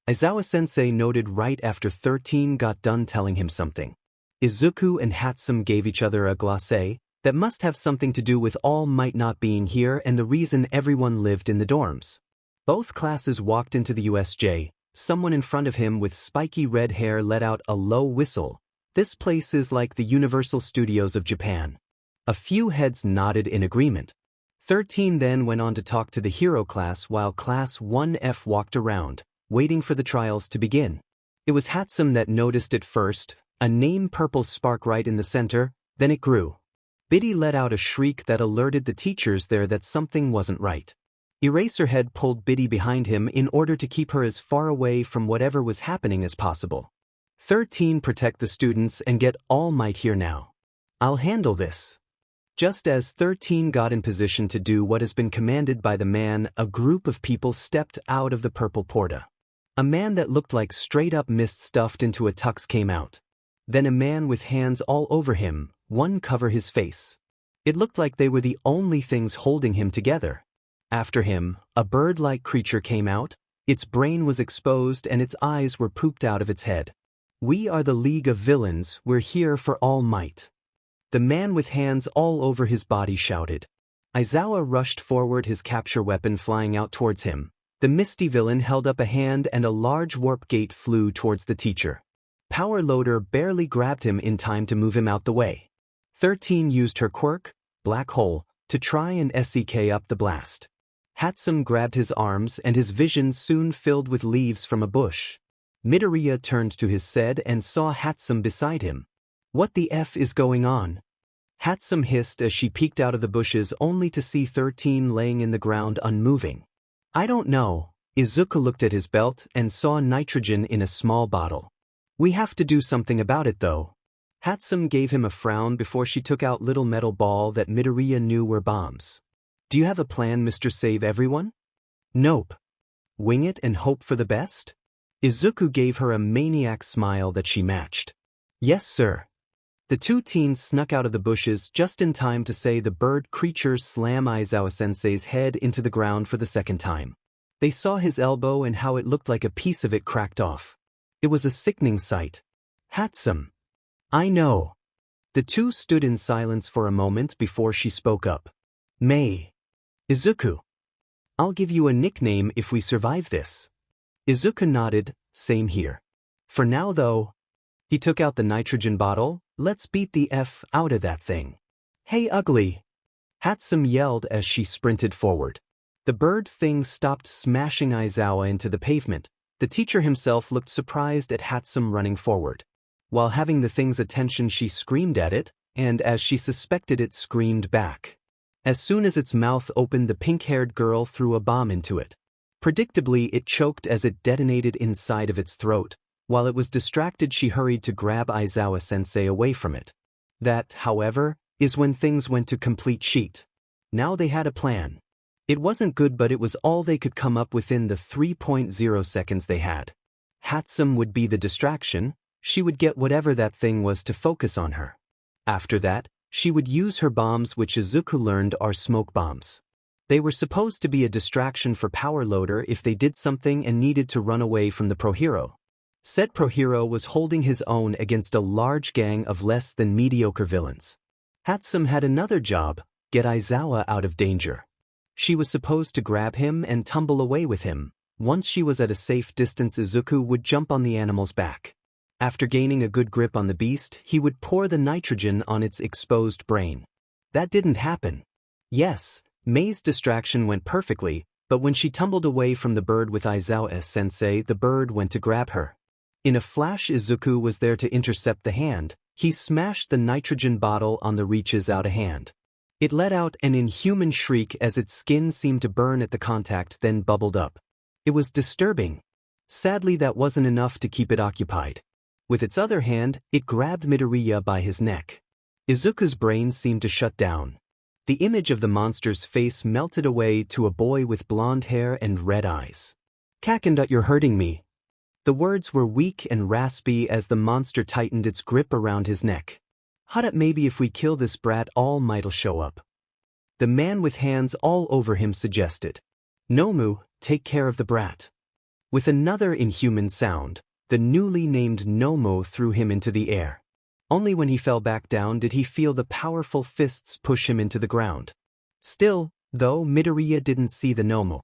Aizawa-sensei noted right after 13 got done telling him something. Izuku and Hatsume gave each other a glacé that must have something to do with All Might not being here and the reason everyone lived in the dorms. Both classes walked into the USJ. Someone in front of him with spiky red hair let out a low whistle. This place is like the Universal Studios of Japan. A few heads nodded in agreement. 13 then went on to talk to the hero class while Class 1F walked around, waiting for the trials to begin. It was Hatsume that noticed it first, a name purple spark right in the center, then it grew. Biddy let out a shriek that alerted the teachers there that something wasn't right. Eraserhead pulled Biddy behind him in order to keep her as far away from whatever was happening as possible. 13 protect the students and get All Might here now. I'll handle this. Just as 13 got in position to do what has been commanded by the man, a group of people stepped out of the purple porta. A man that looked like straight-up mist stuffed into a tux came out. Then a man with hands all over him, one cover his face. It looked like they were the only things holding him together. After him, a bird-like creature came out. Its brain was exposed and its eyes were pooped out of its head. We are the League of Villains. We're here for All Might. The man with hands all over his body shouted. Aizawa rushed forward, his capture weapon flying out towards him. The misty villain held up a hand and a large warp gate flew towards the teacher. Power Loader barely grabbed him in time to move him out the way. 13 used her quirk, Black Hole, to try and SEK up the blast. Hatsume grabbed his arms and his vision soon filled with leaves from a bush. Midoriya turned to his side and saw Hatsume beside him. What the F is going on? Hatsume hissed as she peeked out of the bushes only to see 13 laying in the ground unmoving. I don't know. Izuku looked at his belt and saw nitrogen in a small bottle. We have to do something about it though. Hatsume gave him a frown before she took out little metal ball that Midoriya knew were bombs. Do you have a plan, Mr. Save Everyone? Nope. Wing it and hope for the best? Izuku gave her a maniac smile that she matched. Yes, sir. The two teens snuck out of the bushes just in time to see the bird creature slam Aizawa-sensei's head into the ground for the second time. They saw his elbow and how it looked like a piece of it cracked off. It was a sickening sight. Hatsume. I know. The two stood in silence for a moment before she spoke up. May. Izuku. I'll give you a nickname if we survive this. Izuku nodded, same here. For now though. He took out the nitrogen bottle. Let's beat the F out of that thing. Hey ugly. Hatsume yelled as she sprinted forward. The bird thing stopped smashing Aizawa into the pavement. The teacher himself looked surprised at Hatsume running forward. While having the thing's attention, she screamed at it, and as she suspected, it screamed back. As soon as its mouth opened, the pink-haired girl threw a bomb into it. Predictably, it choked as it detonated inside of its throat. While it was distracted, she hurried to grab Aizawa-sensei away from it. That, however, is when things went to complete shit. Now they had a plan. It wasn't good, but it was all they could come up within the 3.0 seconds they had. Hatsume would be the distraction. She would get whatever that thing was to focus on her. After that, she would use her bombs, which Izuku learned are smoke bombs. They were supposed to be a distraction for Power Loader if they did something and needed to run away from the pro-hero. Said pro-hero was holding his own against a large gang of less than mediocre villains. Hatsume had another job, get Aizawa out of danger. She was supposed to grab him and tumble away with him. Once she was at a safe distance, Izuku would jump on the animal's back. After gaining a good grip on the beast, he would pour the nitrogen on its exposed brain. That didn't happen. Yes, Mei's distraction went perfectly, but when she tumbled away from the bird with Aizawa-sensei, the bird went to grab her. In a flash, Izuku was there to intercept the hand. He smashed the nitrogen bottle on the reaches out of hand. It let out an inhuman shriek as its skin seemed to burn at the contact, then bubbled up. It was disturbing. Sadly, that wasn't enough to keep it occupied. With its other hand, it grabbed Midoriya by his neck. Izuku's brain seemed to shut down. The image of the monster's face melted away to a boy with blonde hair and red eyes. Kakanda, you're hurting me. The words were weak and raspy as the monster tightened its grip around his neck. Hudda, maybe if we kill this brat, all might'll show up. The man with hands all over him suggested. Nomu, take care of the brat. With another inhuman sound, the newly named Nomu threw him into the air. Only when he fell back down did he feel the powerful fists push him into the ground. Still, though, Midoriya didn't see the Nomu.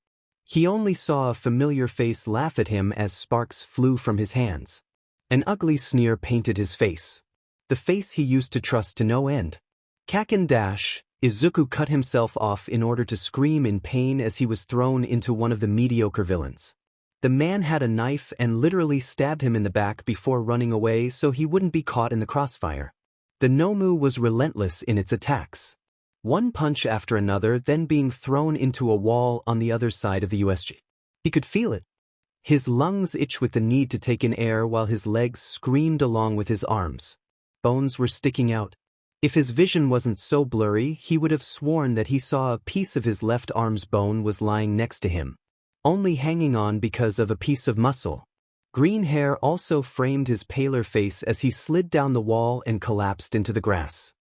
He only saw a familiar face laugh at him as sparks flew from his hands. An ugly sneer painted his face. The face he used to trust to no end. Kaken dash, Izuku cut himself off in order to scream in pain as he was thrown into one of the mediocre villains. The man had a knife and literally stabbed him in the back before running away so he wouldn't be caught in the crossfire. The Nomu was relentless in its attacks. One punch after another, then being thrown into a wall on the other side of the USG. He could feel it. His lungs itched with the need to take in air while his legs screamed along with his arms. Bones were sticking out. If his vision wasn't so blurry, he would have sworn that he saw a piece of his left arm's bone was lying next to him, only hanging on because of a piece of muscle. Green hair also framed his paler face as he slid down the wall and collapsed into the grass.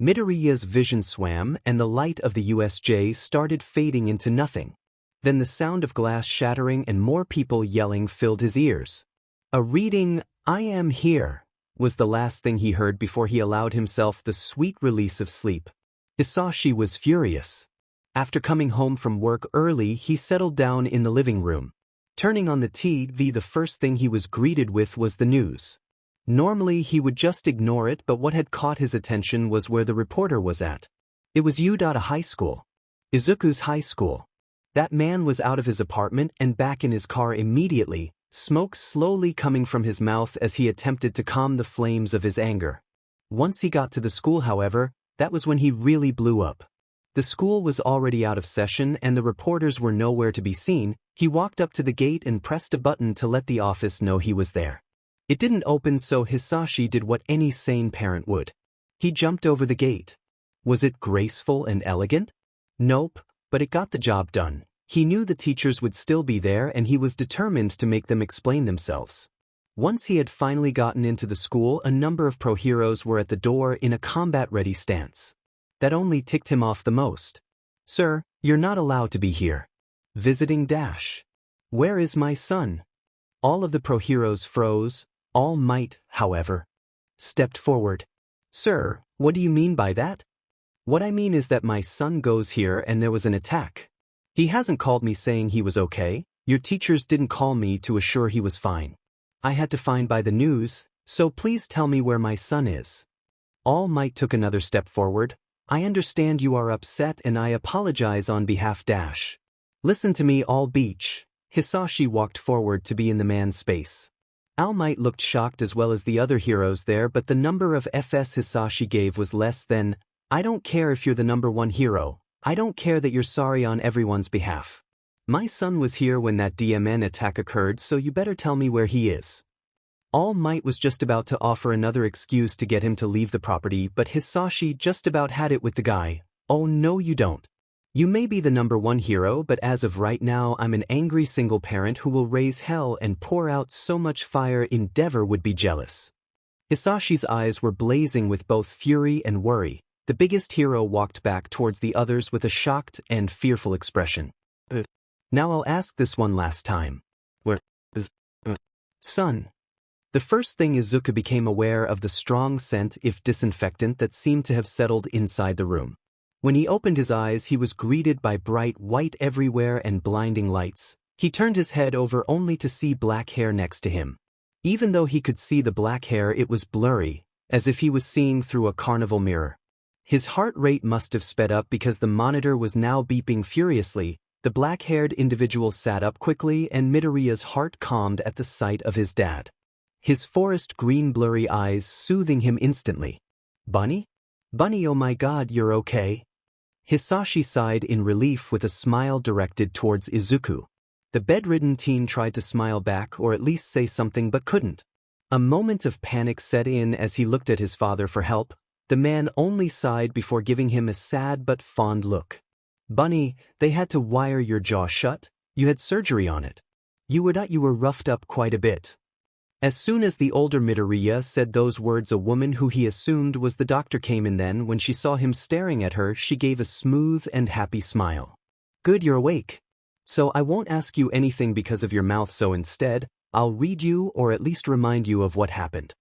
Midoriya's vision swam and the light of the USJ started fading into nothing. Then the sound of glass shattering and more people yelling filled his ears. A reading, "I am here." was the last thing he heard before he allowed himself the sweet release of sleep. Hisashi was furious. After coming home from work early, he settled down in the living room. Turning on the TV, the first thing he was greeted with was the news. Normally he would just ignore it, but what had caught his attention was where the reporter was at. It was U.A High School. Izuku's high school. That man was out of his apartment and back in his car immediately, smoke slowly coming from his mouth as he attempted to calm the flames of his anger. Once he got to the school, however, that was when he really blew up. The school was already out of session and the reporters were nowhere to be seen. He walked up to the gate and pressed a button to let the office know he was there. It didn't open, so Hisashi did what any sane parent would. He jumped over the gate. Was it graceful and elegant? Nope, but it got the job done. He knew the teachers would still be there and he was determined to make them explain themselves. Once he had finally gotten into the school, a number of pro-heroes were at the door in a combat-ready stance. That only ticked him off the most. "Sir, you're not allowed to be here." "Visiting dash. Where is my son?" All of the pro-heroes froze. All Might, however, stepped forward. "Sir, what do you mean by that?" "What I mean is that my son goes here and there was an attack. He hasn't called me saying he was okay. Your teachers didn't call me to assure he was fine. I had to find by the news, so please tell me where my son is." All Might took another step forward. "I understand you are upset and I apologize on behalf dash. Listen to me, All Beach." Hisashi walked forward to be in the man's space. All Might looked shocked as well as the other heroes there, but the number of Fs Hisashi gave was less than, "I don't care if you're the number one hero. I don't care that you're sorry on everyone's behalf. My son was here when that DMN attack occurred, so you better tell me where he is." All Might was just about to offer another excuse to get him to leave the property, but Hisashi just about had it with the guy. "Oh no you don't. You may be the number one hero, but as of right now I'm an angry single parent who will raise hell and pour out so much fire Endeavor would be jealous." Hisashi's eyes were blazing with both fury and worry. The biggest hero walked back towards the others with a shocked and fearful expression. "Now I'll ask this one last time. Where is son?" The first thing Izuku became aware of the strong scent, if disinfectant, that seemed to have settled inside the room. When he opened his eyes, he was greeted by bright white everywhere and blinding lights. He turned his head over only to see black hair next to him. Even though he could see the black hair, it was blurry, as if he was seeing through a carnival mirror. His heart rate must have sped up because the monitor was now beeping furiously. The black-haired individual sat up quickly and Midoriya's heart calmed at the sight of his dad. His forest green blurry eyes soothing him instantly. "Bunny? Bunny, oh my god, you're okay?" Hisashi sighed in relief with a smile directed towards Izuku. The bedridden teen tried to smile back or at least say something but couldn't. A moment of panic set in as he looked at his father for help. The man only sighed before giving him a sad but fond look. "Bunny, they had to wire your jaw shut? You had surgery on it. You were roughed up quite a bit." As soon as the older Midoriya said those words, a woman who he assumed was the doctor came in. Then, when she saw him staring at her, she gave a smooth and happy smile. "Good, you're awake. So I won't ask you anything because of your mouth, so instead, I'll read you or at least remind you of what happened."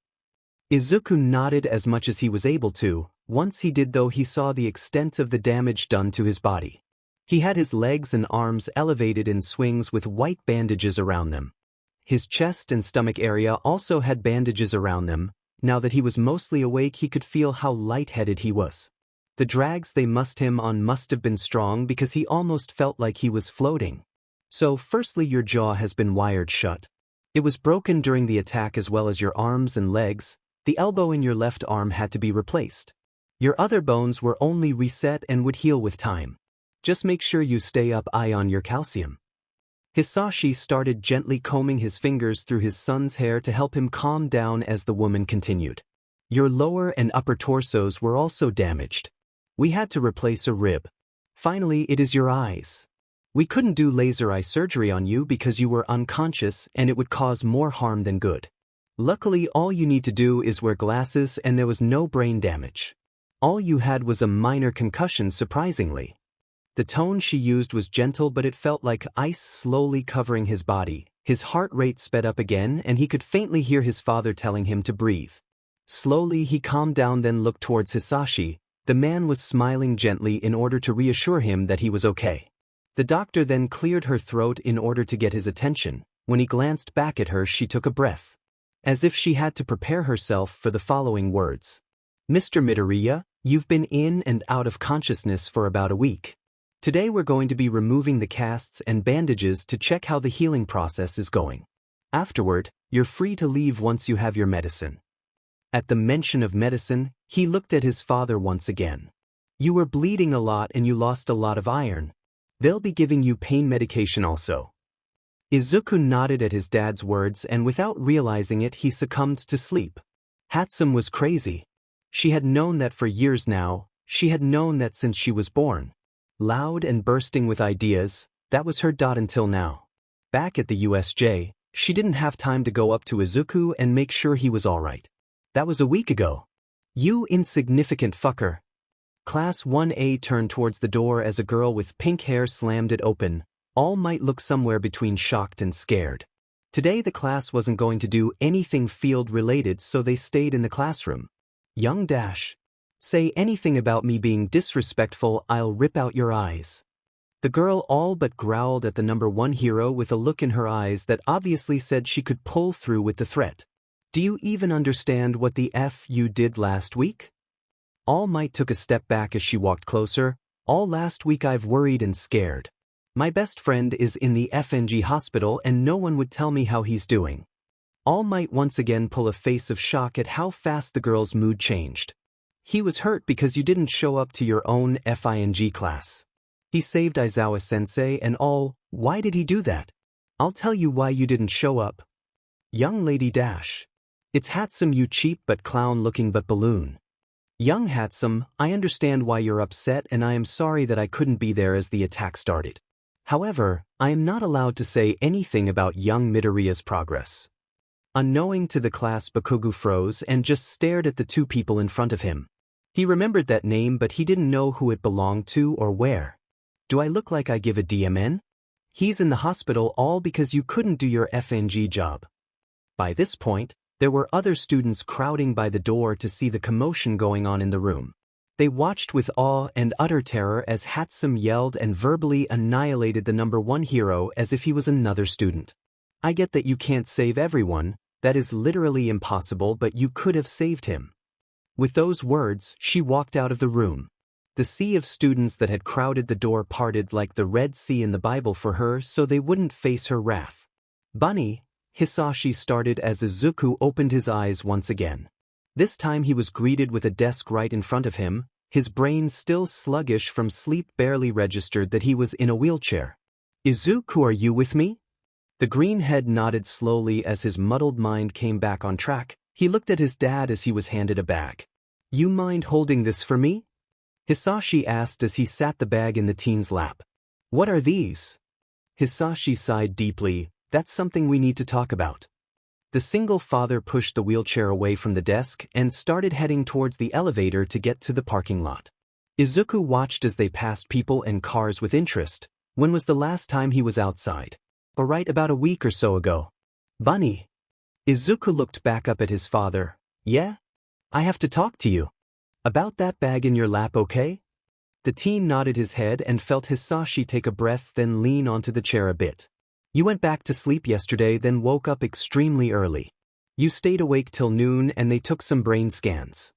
Izuku nodded as much as he was able to. Once he did, though, he saw the extent of the damage done to his body. He had his legs and arms elevated in swings with white bandages around them. His chest and stomach area also had bandages around them. Now that he was mostly awake, he could feel how lightheaded he was. The drags they must have been strong because he almost felt like he was floating. "So, firstly, your jaw has been wired shut. It was broken during the attack as well as your arms and legs. The elbow in your left arm had to be replaced. Your other bones were only reset and would heal with time. Just make sure you stay up on your calcium." Hisashi started gently combing his fingers through his son's hair to help him calm down as the woman continued. "Your lower and upper torsos were also damaged. We had to replace a rib. Finally, it is your eyes. We couldn't do laser eye surgery on you because you were unconscious and it would cause more harm than good. Luckily, all you need to do is wear glasses and there was no brain damage. All you had was a minor concussion, surprisingly." The tone she used was gentle, but it felt like ice slowly covering his body. His heart rate sped up again and he could faintly hear his father telling him to breathe. Slowly he calmed down, then looked towards Hisashi. The man was smiling gently in order to reassure him that he was okay. The doctor then cleared her throat in order to get his attention. When he glanced back at her, she took a breath, as if she had to prepare herself for the following words. Mr. Midoriya, you've been in and out of consciousness for about a week. Today we're going to be removing the casts and bandages to check how the healing process is going. Afterward, you're free to leave once you have your medicine. At the mention of medicine, he looked at his father once again. You were bleeding a lot and you lost a lot of iron. They'll be giving you pain medication also. Izuku nodded at his dad's words, and without realizing it he succumbed to sleep. Hatsume was crazy. She had known that for years now. She had known that since she was born. Loud and bursting with ideas, that was her dot until now. Back at the USJ, she didn't have time to go up to Izuku and make sure he was alright. That was a week ago. You insignificant fucker. Class 1A turned towards the door as a girl with pink hair slammed it open. All Might looked somewhere between shocked and scared. Today the class wasn't going to do anything field-related, so they stayed in the classroom. Young Dash. Say anything about me being disrespectful, I'll rip out your eyes. The girl all but growled at the number one hero with a look in her eyes that obviously said she could pull through with the threat. Do you even understand what the F you did last week? All Might took a step back as she walked closer. All last week I've worried and scared. My best friend is in the FNG hospital and no one would tell me how he's doing. All Might once again pull a face of shock at how fast the girl's mood changed. He was hurt because you didn't show up to your own FING class. He saved Aizawa-sensei and all. Why did he do that? I'll tell you why you didn't show up. Young Lady Dash. It's Hatsume, you cheap but clown-looking but balloon. Young Hatsume, I understand why you're upset and I am sorry that I couldn't be there as the attack started. However, I am not allowed to say anything about young Midoriya's progress. Unknowing to the class, Bakugo froze and just stared at the two people in front of him. He remembered that name but he didn't know who it belonged to or where. Do I look like I give a DMN? He's in the hospital all because you couldn't do your FNG job. By this point, there were other students crowding by the door to see the commotion going on in the room. They watched with awe and utter terror as Hatsume yelled and verbally annihilated the number one hero as if he was another student. I get that you can't save everyone, that is literally impossible, but you could have saved him. With those words, she walked out of the room. The sea of students that had crowded the door parted like the Red Sea in the Bible for her so they wouldn't face her wrath. Bunny, Hisashi started as Izuku opened his eyes once again. This time he was greeted with a desk right in front of him. His brain, still sluggish from sleep, barely registered that he was in a wheelchair. Izuku, are you with me? The green head nodded slowly as his muddled mind came back on track. He looked at his dad as he was handed a bag. You mind holding this for me? Hisashi asked as he sat the bag in the teen's lap. What are these? Hisashi sighed deeply. That's something we need to talk about. The single father pushed the wheelchair away from the desk and started heading towards the elevator to get to the parking lot. Izuku watched as they passed people and cars with interest. When was the last time he was outside? Right, about a week or so ago. Bunny. Izuku looked back up at his father. Yeah? I have to talk to you. About that bag in your lap, okay? The teen nodded his head and felt Hisashi take a breath, then lean onto the chair a bit. You went back to sleep yesterday, then woke up extremely early. You stayed awake till noon and they took some brain scans.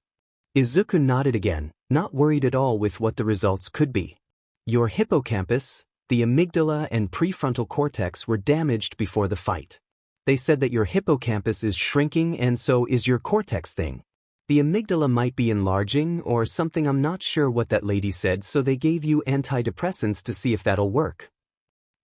Izuku nodded again, not worried at all with what the results could be. Your hippocampus, the amygdala and prefrontal cortex were damaged before the fight. They said that your hippocampus is shrinking and so is your cortex thing. The amygdala might be enlarging or something, I'm not sure what that lady said, so they gave you antidepressants to see if that'll work.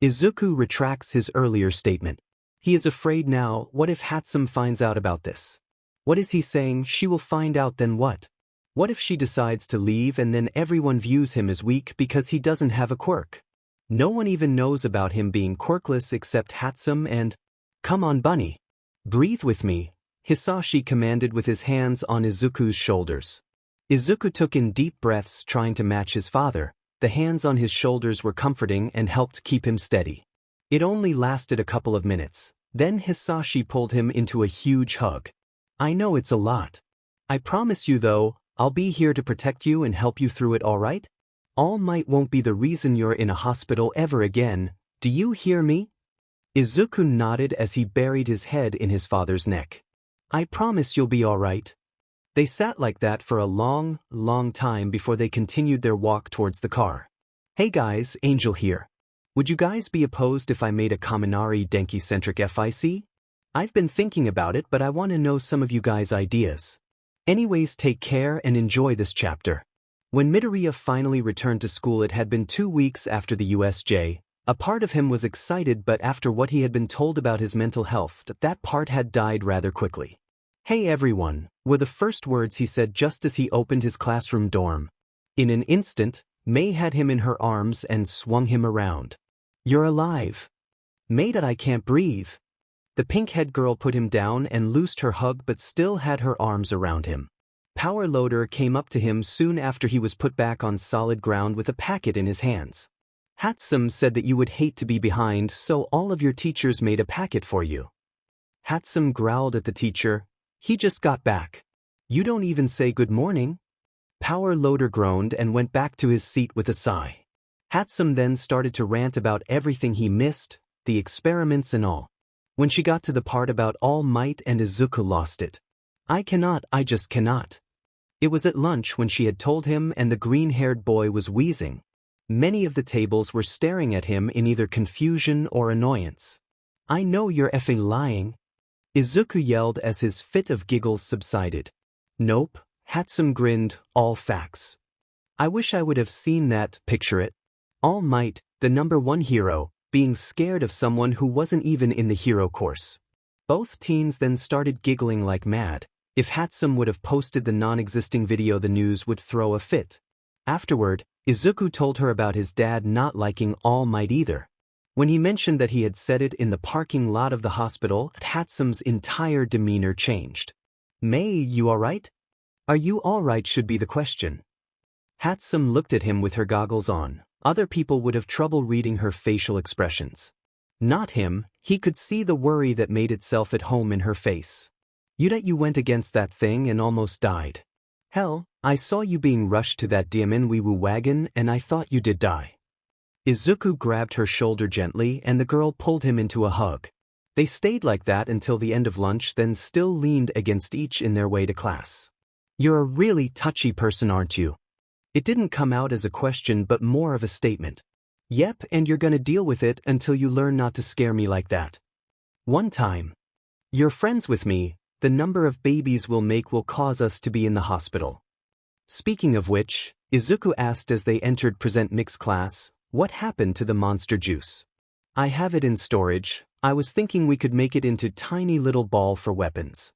Izuku retracts his earlier statement. He is afraid now. What if Hatsume finds out about this? What is he saying? She will find out, then what? What if she decides to leave and then everyone views him as weak because he doesn't have a quirk? No one even knows about him being quirkless except Hatsume and… Come on, Bunny. Breathe with me, Hisashi commanded with his hands on Izuku's shoulders. Izuku took in deep breaths, trying to match his father. The hands on his shoulders were comforting and helped keep him steady. It only lasted a couple of minutes. Then Hisashi pulled him into a huge hug. I know it's a lot. I promise you though, I'll be here to protect you and help you through it, alright? All Might won't be the reason you're in a hospital ever again, do you hear me? Izuku nodded as he buried his head in his father's neck. I promise you'll be alright. They sat like that for a long, long time before they continued their walk towards the car. Hey guys, Angel here. Would you guys be opposed if I made a Kaminari Denki-centric FIC? I've been thinking about it, but I want to know some of you guys' ideas. Anyways, take care and enjoy this chapter. When Midoriya finally returned to school, it had been 2 weeks after the USJ. A part of him was excited, but after what he had been told about his mental health, that part had died rather quickly. Hey everyone, were the first words he said just as he opened his classroom dorm. In an instant, Mei had him in her arms and swung him around. You're alive. Mei, that I can't breathe. The pink-head girl put him down and loosed her hug but still had her arms around him. Power Loader came up to him soon after he was put back on solid ground with a packet in his hands. Hatsume said that you would hate to be behind, so all of your teachers made a packet for you. Hatsume growled at the teacher. He just got back. You don't even say good morning? Power Loader groaned and went back to his seat with a sigh. Hatsume then started to rant about everything he missed, the experiments and all. When she got to the part about All Might and Izuku lost it. I just cannot. It was at lunch when she had told him and the green-haired boy was wheezing. Many of the tables were staring at him in either confusion or annoyance. I know you're effing lying. Izuku yelled as his fit of giggles subsided. Nope, Hatsume grinned, all facts. I wish I would have seen that, picture it. All Might, the #1 hero, being scared of someone who wasn't even in the hero course. Both teens then started giggling like mad. If Hatsume would have posted the non-existing video, the news would throw a fit. Afterward, Izuku told her about his dad not liking All Might either. When he mentioned that he had said it in the parking lot of the hospital, Hatsume's entire demeanor changed. Mei, you alright? Are you alright should be the question. Hatsume looked at him with her goggles on. Other people would have trouble reading her facial expressions. Not him, he could see the worry that made itself at home in her face. You went against that thing and almost died. Hell, I saw you being rushed to that Diamond Wee-Woo wagon and I thought you did die. Izuku grabbed her shoulder gently and the girl pulled him into a hug. They stayed like that until the end of lunch, then still leaned against each in their way to class. You're a really touchy person, aren't you? It didn't come out as a question but more of a statement. Yep, and you're gonna deal with it until you learn not to scare me like that. One time. You're friends with me, the number of babies we'll make will cause us to be in the hospital. Speaking of which, Izuku asked as they entered present mix class, what happened to the monster juice? I have it in storage. I was thinking we could make it into tiny little ball for weapons.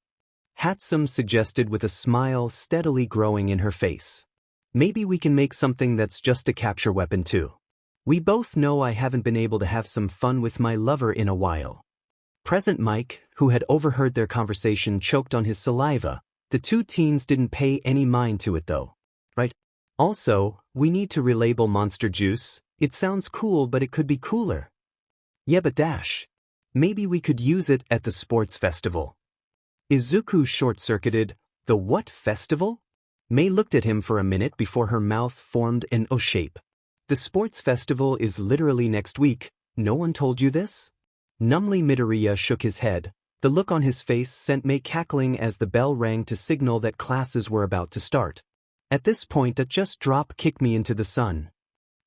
Hatsume suggested with a smile steadily growing in her face. Maybe we can make something that's just a capture weapon too. We both know I haven't been able to have some fun with my lover in a while. Present Mike, who had overheard their conversation, choked on his saliva. The two teens didn't pay any mind to it though. Right? Also, we need to relabel Monster Juice. It sounds cool but it could be cooler. Yeah, but dash. Maybe we could use it at the sports festival. Izuku short-circuited. The what festival? Mei looked at him for a minute before her mouth formed an O shape. The sports festival is literally next week. No one told you this? Numbly Midoriya shook his head. The look on his face sent Mei cackling as the bell rang to signal that classes were about to start. At this point, just drop kick me into the sun.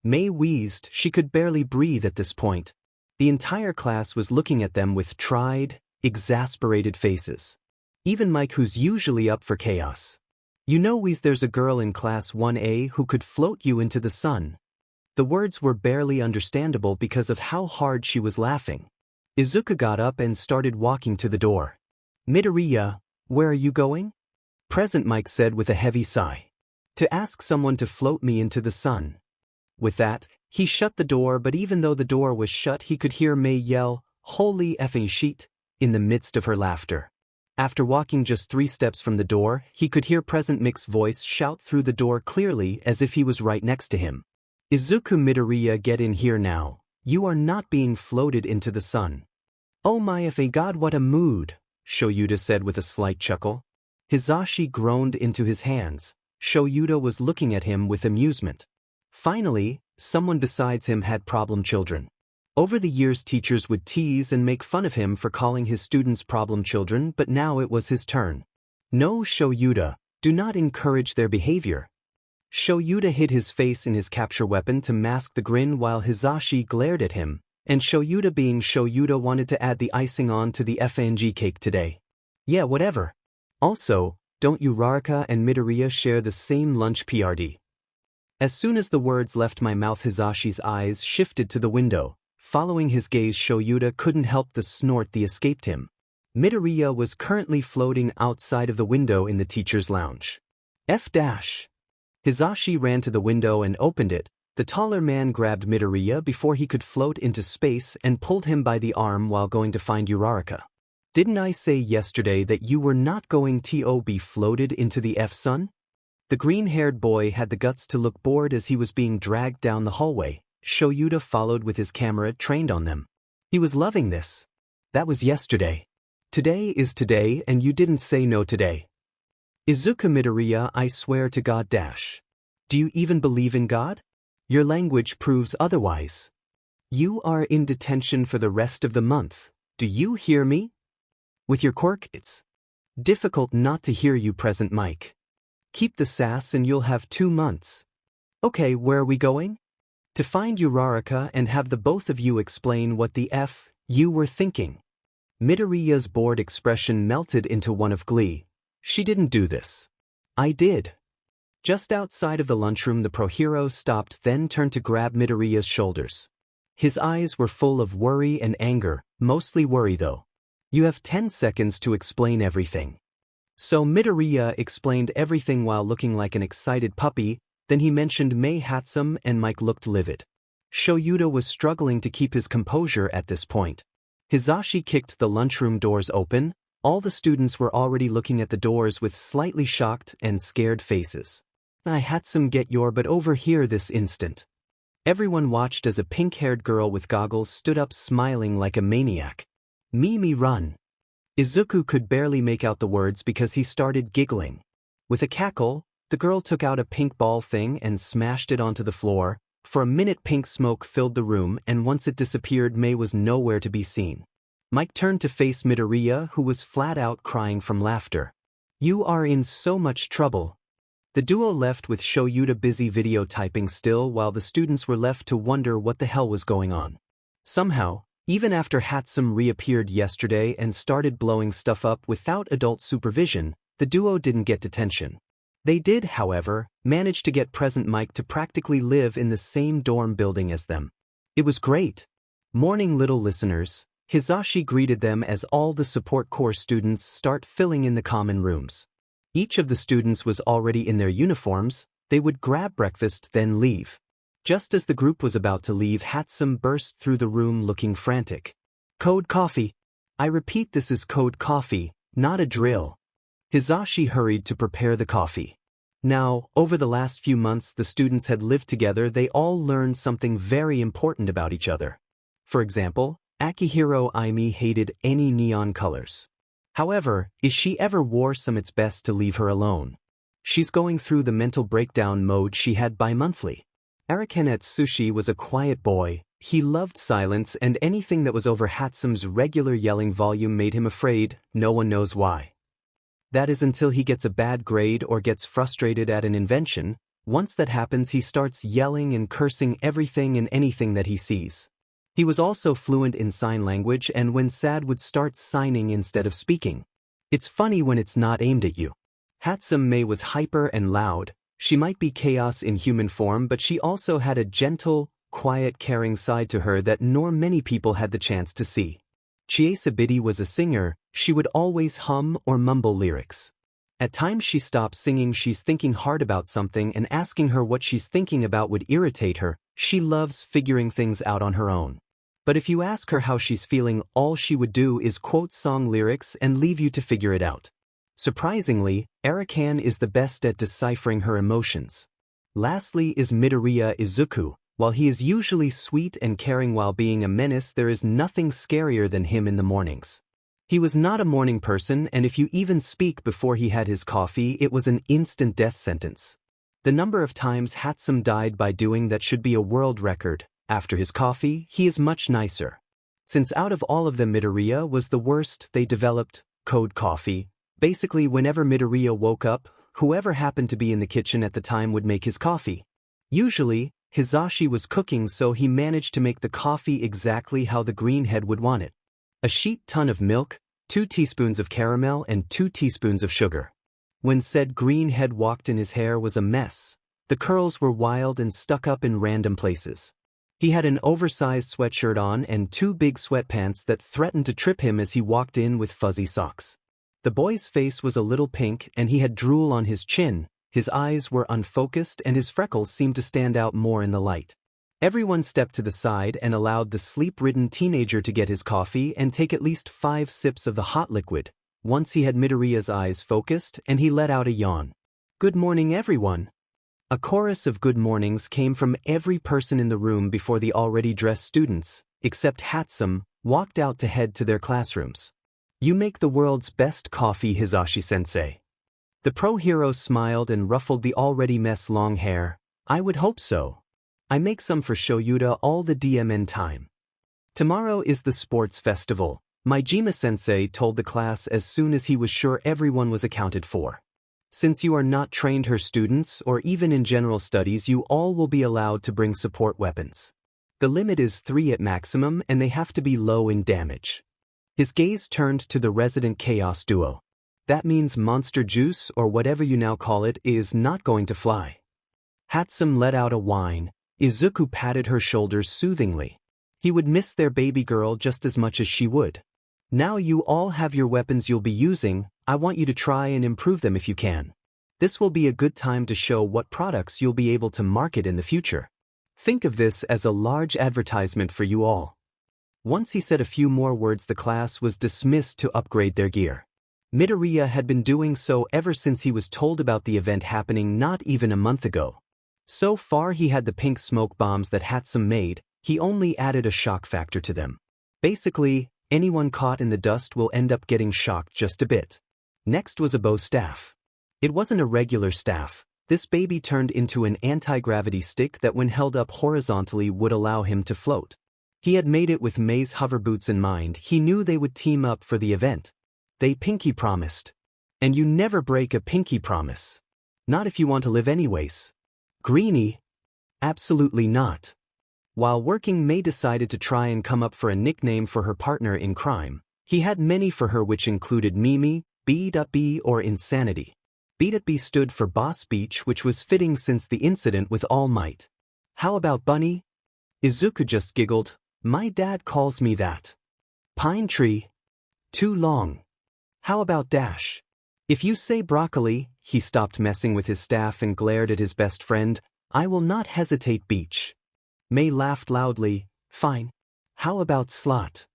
Mei wheezed. She could barely breathe at this point. The entire class was looking at them with tried, exasperated faces. Even Mike, who's usually up for chaos. You know, Wheeze, there's a girl in class 1A who could float you into the sun. The words were barely understandable because of how hard she was laughing. Izuku got up and started walking to the door. Midoriya, where are you going? Present Mike said with a heavy sigh. To ask someone to float me into the sun. With that, he shut the door, but even though the door was shut, he could hear Mei yell, "Holy effing shit," in the midst of her laughter. After walking just 3 steps from the door, he could hear Present Mike's voice shout through the door clearly as if he was right next to him. Izuku, Midoriya, get in here now. You are not being floated into the sun. Oh my effing god, what a mood, Shoyuta said with a slight chuckle. Hisashi groaned into his hands. Shoyuta was looking at him with amusement. Finally, someone besides him had problem children. Over the years teachers would tease and make fun of him for calling his students problem children, but now it was his turn. No, Shoyuta, do not encourage their behavior. Shoyuta hid his face in his capture weapon to mask the grin while Hisashi glared at him, and Shoyuta being Shoyuta wanted to add the icing on to the FNG cake today. Yeah, whatever. Also, don't Uraraka and Midoriya share the same lunch PRD? As soon as the words left my mouth, Hisashi's eyes shifted to the window. Following his gaze, Shoyuta couldn't help the snort that escaped him. Midoriya was currently floating outside of the window in the teacher's lounge. Hisashi ran to the window and opened it. The taller man grabbed Midoriya before he could float into space and pulled him by the arm while going to find Uraraka. Didn't I say yesterday that you were not going to be floated into the F-sun? The green-haired boy had the guts to look bored as he was being dragged down the hallway. Shoyuta followed with his camera trained on them. He was loving this. That was yesterday. Today is today and you didn't say no today. Izuku Midoriya, I swear to God dash. Do you even believe in God? Your language proves otherwise. You are in detention for the rest of the month. Do you hear me? With your quirk, it's difficult not to hear you, Present Mike. Keep the sass and you'll have 2 months. Okay, where are we going? To find Uraraka and have the both of you explain what the F you were thinking. Midoriya's bored expression melted into one of glee. She didn't do this. I did. Just outside of the lunchroom, the pro-hero stopped, then turned to grab Midoriya's shoulders. His eyes were full of worry and anger, mostly worry though. You have 10 seconds to explain everything. So Midoriya explained everything while looking like an excited puppy. Then he mentioned Mei Hatsume and Mike looked livid. Shoyuta was struggling to keep his composure at this point. Hisashi kicked the lunchroom doors open. All the students were already looking at the doors with slightly shocked and scared faces. I Hatsume get your butt over here this instant. Everyone watched as a pink-haired girl with goggles stood up smiling like a maniac. Mimi run. Izuku could barely make out the words because he started giggling. With a cackle, the girl took out a pink ball thing and smashed it onto the floor. For a minute pink smoke filled the room and once it disappeared, Mei was nowhere to be seen. Mike turned to face Midoriya, who was flat out crying from laughter. You are in so much trouble. The duo left with Shoyuta busy video typing still while the students were left to wonder what the hell was going on. Somehow, even after Hatsume reappeared yesterday and started blowing stuff up without adult supervision, the duo didn't get detention. They did, however, manage to get Present Mike to practically live in the same dorm building as them. It was great. Morning, little listeners. Hisashi greeted them as all the support corps students start filling in the common rooms. Each of the students was already in their uniforms. They would grab breakfast then leave. Just as the group was about to leave, Hatsume burst through the room looking frantic. Code coffee. I repeat, this is code coffee, not a drill. Hisashi hurried to prepare the coffee. Now, over the last few months the students had lived together. They all learned something very important about each other. For example, Akihiro Aimi hated any neon colors. However, if she ever wore some, it's best to leave her alone. She's going through the mental breakdown mode she had bi-monthly. Araken Atsushi was a quiet boy. He loved silence, and anything that was over Hatsume's regular yelling volume made him afraid. No one knows why. That is until he gets a bad grade or gets frustrated at an invention. Once that happens, he starts yelling and cursing everything and anything that he sees. He was also fluent in sign language, and when sad would start signing instead of speaking. It's funny when it's not aimed at you. Hatsume was hyper and loud. She might be chaos in human form, but she also had a gentle, quiet, caring side to her that nor many people had the chance to see. Chiesabiti was a singer. She would always hum or mumble lyrics. At times she stopped singing, she's thinking hard about something, and asking her what she's thinking about would irritate her. She loves figuring things out on her own. But if you ask her how she's feeling, all she would do is quote song lyrics and leave you to figure it out. Surprisingly, Arakan is the best at deciphering her emotions. Lastly is Midoriya Izuku. While he is usually sweet and caring while being a menace, there is nothing scarier than him in the mornings. He was not a morning person, and if you even speak before he had his coffee, it was an instant death sentence. The number of times Hatsume died by doing that should be a world record. After his coffee, he is much nicer. Since out of all of them Midoriya was the worst, they developed code coffee. Basically, whenever Midoriya woke up, whoever happened to be in the kitchen at the time would make his coffee. Usually, Hizashi was cooking, so he managed to make the coffee exactly how the greenhead would want it. A sheet ton of milk, 2 teaspoons of caramel and 2 teaspoons of sugar. When said greenhead walked in, his hair was a mess. The curls were wild and stuck up in random places. He had an oversized sweatshirt on and 2 big sweatpants that threatened to trip him as he walked in with fuzzy socks. The boy's face was a little pink and he had drool on his chin, his eyes were unfocused and his freckles seemed to stand out more in the light. Everyone stepped to the side and allowed the sleep-ridden teenager to get his coffee and take at least 5 sips of the hot liquid. Once he had Midoriya's eyes focused and he let out a yawn. "Good morning, everyone." A chorus of good mornings came from every person in the room before the already dressed students, except Hatsume, walked out to head to their classrooms. "You make the world's best coffee, Hizashi-sensei." The pro-hero smiled and ruffled the already mess-long hair. "I would hope so. I make some for Shoyuda all the DMN time." "Tomorrow is the sports festival," Majima-sensei told the class as soon as he was sure everyone was accounted for. "Since you are not trained her students or even in general studies, you all will be allowed to bring support weapons. The limit is 3 at maximum and they have to be low in damage." His gaze turned to the resident chaos duo. "That means monster juice or whatever you now call it is not going to fly." Hatsume let out a whine. Izuku patted her shoulders soothingly. He would miss their baby girl just as much as she would. "Now you all have your weapons you'll be using. I want you to try and improve them if you can. This will be a good time to show what products you'll be able to market in the future. Think of this as a large advertisement for you all." Once he said a few more words, the class was dismissed to upgrade their gear. Midoriya had been doing so ever since he was told about the event happening not even a month ago. So far he had the pink smoke bombs that Hatsume made, he only added a shock factor to them. Basically, anyone caught in the dust will end up getting shocked just a bit. Next was a bow staff. It wasn't a regular staff. This baby turned into an anti-gravity stick that when held up horizontally would allow him to float. He had made it with Mei's hover boots in mind. He knew they would team up for the event. They pinky promised. And you never break a pinky promise. Not if you want to live anyways. Greenie? Absolutely not. While working, Mei decided to try and come up for a nickname for her partner in crime. He had many for her, which included Mimi, B.B, or Insanity. B.B stood for Boss Beach, which was fitting since the incident with All Might. "How about Bunny?" Izuku just giggled. "My dad calls me that." "Pine Tree? Too long." "How about Dash?" "If you say Broccoli," he stopped messing with his staff and glared at his best friend, "I will not hesitate. Beach." Mei laughed loudly. "Fine. How about Slot?"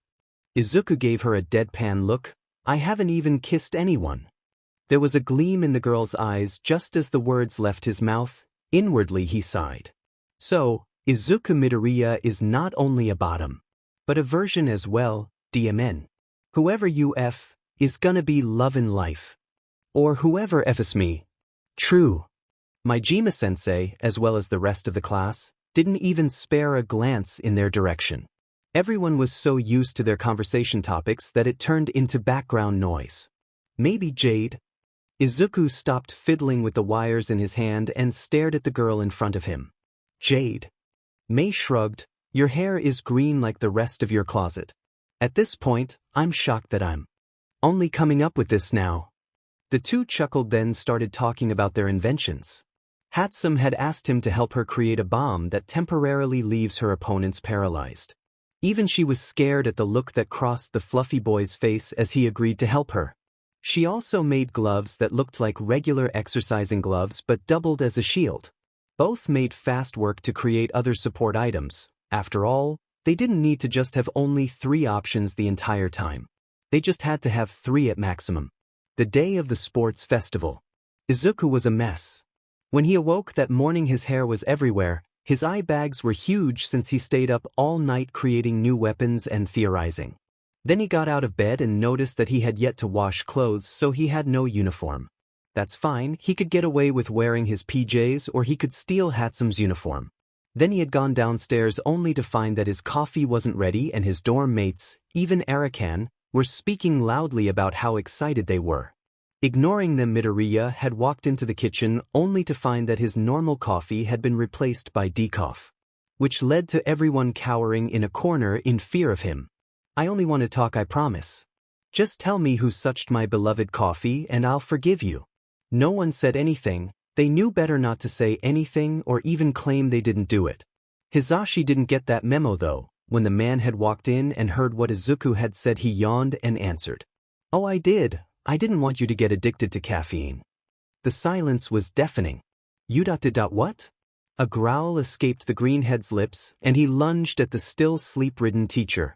Izuku gave her a deadpan look. "I haven't even kissed anyone." There was a gleam in the girl's eyes just as the words left his mouth. Inwardly he sighed. So, Izuku Midoriya is not only a bottom, but a version as well, DMN. Whoever UF is gonna be lovin' life. Or whoever F's me. True. Majima-sensei, as well as the rest of the class, didn't even spare a glance in their direction. Everyone was so used to their conversation topics that it turned into background noise. "Maybe Jade?" Izuku stopped fiddling with the wires in his hand and stared at the girl in front of him. "Jade?" Mei shrugged. "Your hair is green like the rest of your closet." At this point, I'm shocked that I'm only coming up with this now. The two chuckled, then started talking about their inventions. Hatsume had asked him to help her create a bomb that temporarily leaves her opponents paralyzed. Even she was scared at the look that crossed the fluffy boy's face as he agreed to help her. She also made gloves that looked like regular exercising gloves but doubled as a shield. Both made fast work to create other support items. After all, they didn't need to just have only 3 options the entire time. They just had to have 3 at maximum. The day of the sports festival. Izuku was a mess. When he awoke that morning, his hair was everywhere. His eye bags were huge since he stayed up all night creating new weapons and theorizing. Then he got out of bed and noticed that he had yet to wash clothes, so he had no uniform. That's fine, he could get away with wearing his PJs or he could steal Hatsume's uniform. Then he had gone downstairs only to find that his coffee wasn't ready and his dorm mates, even Arakan, were speaking loudly about how excited they were. Ignoring them, Midoriya had walked into the kitchen only to find that his normal coffee had been replaced by decaf, which led to everyone cowering in a corner in fear of him. I only want to talk, I promise. Just tell me who suched my beloved coffee and I'll forgive you. No one said anything. They knew better not to say anything or even claim they didn't do it. Hisashi didn't get that memo though. When the man had walked in and heard what Izuku had said, he yawned and answered, "Oh, I did. I didn't want you to get addicted to caffeine." The silence was deafening. "U.A did what?" A growl escaped the greenhead's lips and he lunged at the still sleep-ridden teacher.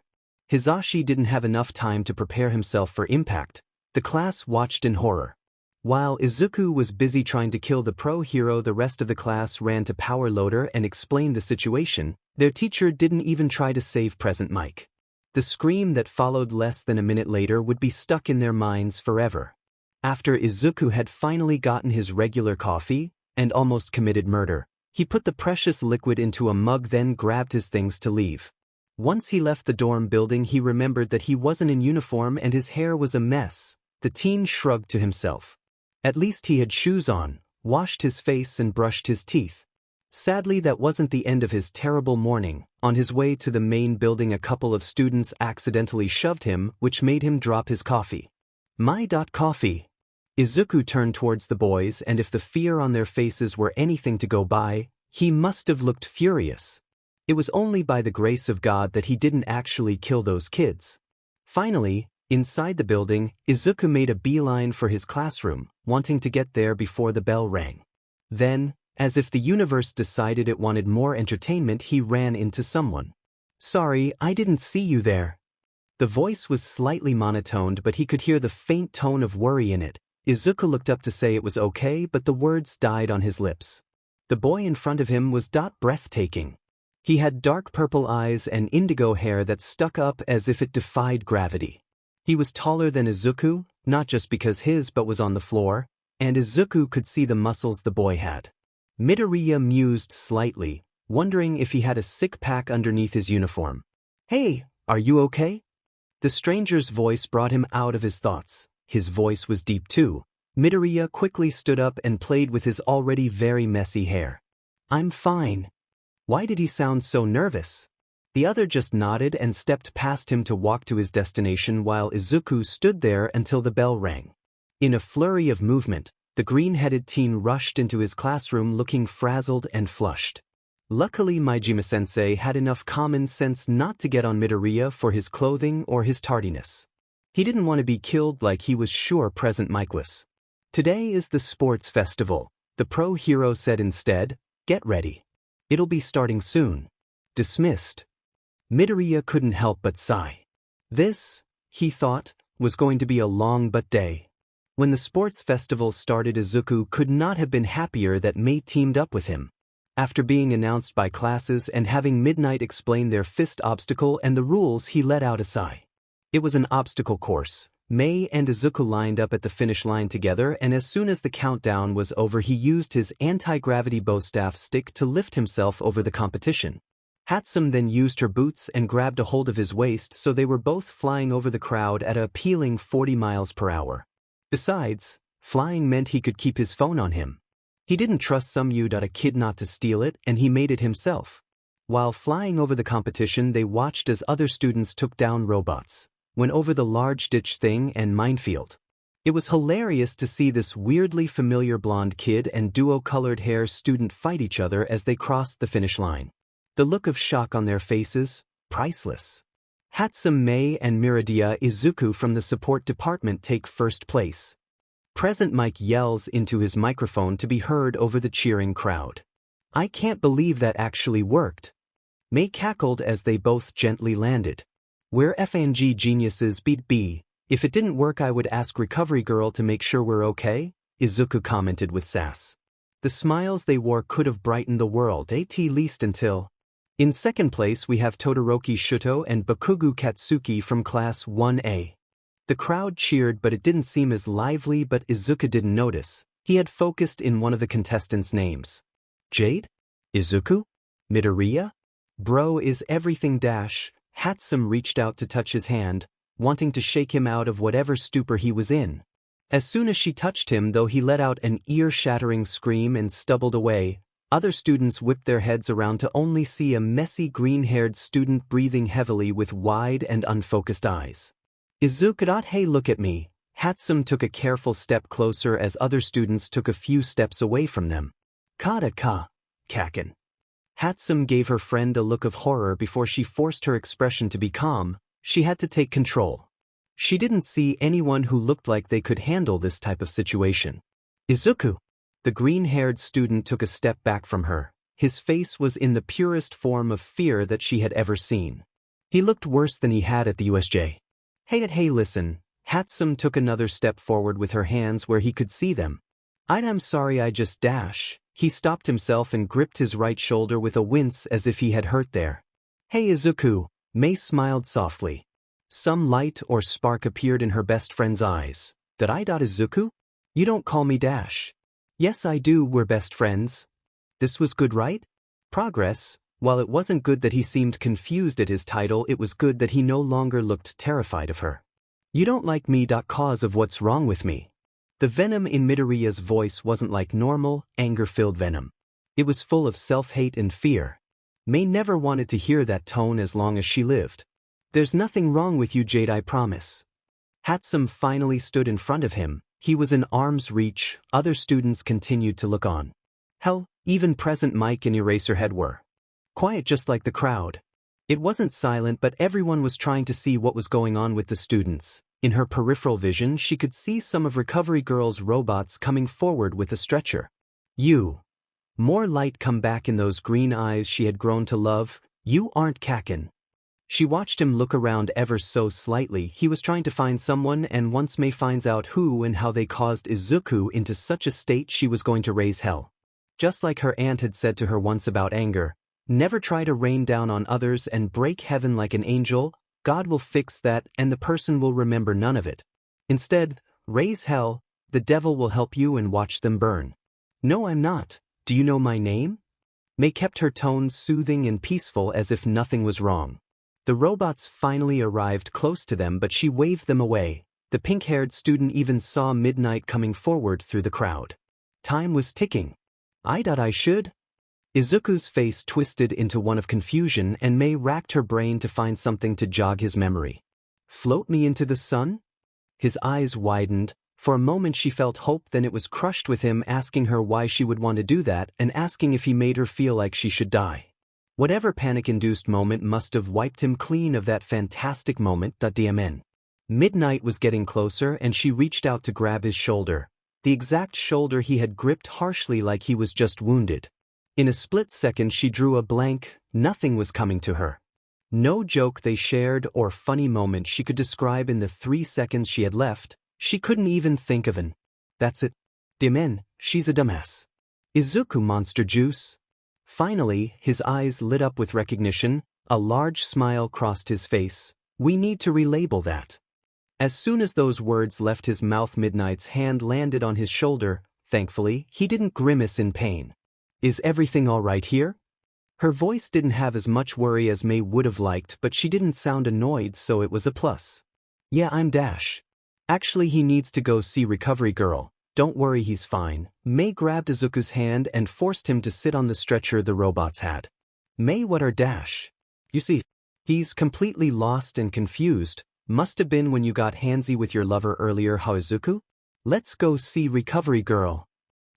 Hisashi didn't have enough time to prepare himself for impact. The class watched in horror. While Izuku was busy trying to kill the pro hero, the rest of the class ran to Power Loader and explained the situation. Their teacher didn't even try to save Present Mike. The scream that followed less than a minute later would be stuck in their minds forever. After Izuku had finally gotten his regular coffee and almost committed murder, he put the precious liquid into a mug, then grabbed his things to leave. Once he left the dorm building, he remembered that he wasn't in uniform and his hair was a mess. The teen shrugged to himself. At least he had shoes on, washed his face and brushed his teeth. Sadly, that wasn't the end of his terrible morning. On his way to the main building, a couple of students accidentally shoved him, which made him drop his coffee. My coffee. Izuku turned towards the boys, and if the fear on their faces were anything to go by, he must have looked furious. It was only by the grace of God that he didn't actually kill those kids. Finally, inside the building, Izuku made a beeline for his classroom, wanting to get there before the bell rang. Then, as if the universe decided it wanted more entertainment, he ran into someone. "Sorry, I didn't see you there." The voice was slightly monotoned, but he could hear the faint tone of worry in it. Izuku looked up to say it was okay, but the words died on his lips. The boy in front of him was breathtaking. He had dark purple eyes and indigo hair that stuck up as if it defied gravity. He was taller than Izuku, not just because his butt was on the floor, and Izuku could see the muscles the boy had. Midoriya mused slightly, wondering if he had a sick pack underneath his uniform. "Hey, are you okay?" The stranger's voice brought him out of his thoughts. His voice was deep too. Midoriya quickly stood up and played with his already very messy hair. "I'm fine." Why did he sound so nervous? The other just nodded and stepped past him to walk to his destination while Izuku stood there until the bell rang. In a flurry of movement, the green-headed teen rushed into his classroom looking frazzled and flushed. Luckily, Majima-sensei had enough common sense not to get on Midoriya for his clothing or his tardiness. He didn't want to be killed like he was sure Present Mike was. "Today is the sports festival," the pro hero said instead. "Get ready. It'll be starting soon." Dismissed. Midoriya couldn't help but sigh. This, he thought, was going to be a long day. When the sports festival started, Izuku could not have been happier that Mei teamed up with him. After being announced by classes and having Midnight explain their fist obstacle and the rules, he let out a sigh. It was an obstacle course. Mei and Izuku lined up at the finish line together, and as soon as the countdown was over, he used his anti-gravity bowstaff stick to lift himself over the competition. Hatsume then used her boots and grabbed a hold of his waist, so they were both flying over the crowd at a appealing 40 miles per hour. Besides, flying meant he could keep his phone on him. He didn't trust some U.A kid not to steal it, and he made it himself. While flying over the competition, they watched as other students took down robots, went over the large ditch thing and minefield. It was hilarious to see this weirdly familiar blonde kid and duo-colored hair student fight each other as they crossed the finish line. The look of shock on their faces, priceless. Hatsume, Mei, and Midoriya Izuku from the support department take first place. Present Mike yells into his microphone to be heard over the cheering crowd. "I can't believe that actually worked." Mei cackled as they both gently landed. "We're FNG geniuses, beat B. If it didn't work, I would ask Recovery Girl to make sure we're okay," Izuku commented with sass. The smiles they wore could have brightened the world, at least until In second place we have Todoroki Shuto and Bakugu Katsuki from Class 1A. The crowd cheered but it didn't seem as lively, but Izuku didn't notice. He had focused in one of the contestants' names. Jade? Izuku? Midoriya? Bro is everything dash. Hatsume reached out to touch his hand, wanting to shake him out of whatever stupor he was in. As soon as she touched him though, he let out an ear-shattering scream and stumbled away. Other students whipped their heads around to only see a messy green-haired student breathing heavily with wide and unfocused eyes. Izuku, hey, look at me. Hatsume took a careful step closer as other students took a few steps away from them. Kata ka, kaken. Hatsume gave her friend a look of horror before she forced her expression to be calm. She had to take control. She didn't see anyone who looked like they could handle this type of situation. Izuku. The green-haired student took a step back from her. His face was in the purest form of fear that she had ever seen. He looked worse than he had at the USJ. Hey, listen. Hatsume took another step forward with her hands where he could see them. I'm sorry, I just dash. He stopped himself and gripped his right shoulder with a wince as if he had hurt there. Hey Izuku, Mei smiled softly. Some light or spark appeared in her best friend's eyes. Did I? Izuku? You don't call me Dash. Yes I do, we're best friends. This was good, right? Progress. While it wasn't good that he seemed confused at his title, it was good that he no longer looked terrified of her. You don't like me. Cause of what's wrong with me. The venom in Midoriya's voice wasn't like normal, anger-filled venom. It was full of self-hate and fear. Mei never wanted to hear that tone as long as she lived. There's nothing wrong with you, Jade, I promise. Hatsume finally stood in front of him. He was in arm's reach. Other students continued to look on. Hell, even present Mike and Eraserhead were quiet just like the crowd. It wasn't silent, but everyone was trying to see what was going on with the students. In her peripheral vision, she could see some of Recovery Girl's robots coming forward with a stretcher. More light come back in those green eyes she had grown to love. You aren't Kaken. She watched him look around ever so slightly. He was trying to find someone, and once Mei finds out who and how they caused Izuku into such a state, she was going to raise hell. Just like her aunt had said to her once about anger, never try to rain down on others and break heaven like an angel. God will fix that and the person will remember none of it. Instead, raise hell, the devil will help you and watch them burn. No, I'm not. Do you know my name? Mei kept her tone soothing and peaceful as if nothing was wrong. The robots finally arrived close to them, but she waved them away. The pink-haired student even saw Midnight coming forward through the crowd. Time was ticking. I should? Izuku's face twisted into one of confusion, and Mei racked her brain to find something to jog his memory. Float me into the sun? His eyes widened. For a moment she felt hope, then it was crushed with him asking her why she would want to do that and asking if he made her feel like she should die. Whatever panic-induced moment must have wiped him clean of that fantastic moment. DMN. Midnight was getting closer and she reached out to grab his shoulder. The exact shoulder he had gripped harshly like he was just wounded. In a split second she drew a blank. Nothing was coming to her. No joke they shared or funny moment she could describe in the 3 seconds she had left. She couldn't even think of an. That's it. DMN, she's a dumbass. Izuku monster juice. Finally, his eyes lit up with recognition. A large smile crossed his face. We need to relabel that. As soon as those words left his mouth, Midnight's hand landed on his shoulder. Thankfully, he didn't grimace in pain. Is everything all right here? Her voice didn't have as much worry as Mei would have liked, but she didn't sound annoyed, so it was a plus. Yeah, I'm Dash. Actually, he needs to go see Recovery Girl. Don't worry, he's fine. Mei grabbed Izuku's hand and forced him to sit on the stretcher the robots had. Mei, what are Dash? You see, he's completely lost and confused. Must have been when you got handsy with your lover earlier, how Izuku? Let's go see Recovery Girl.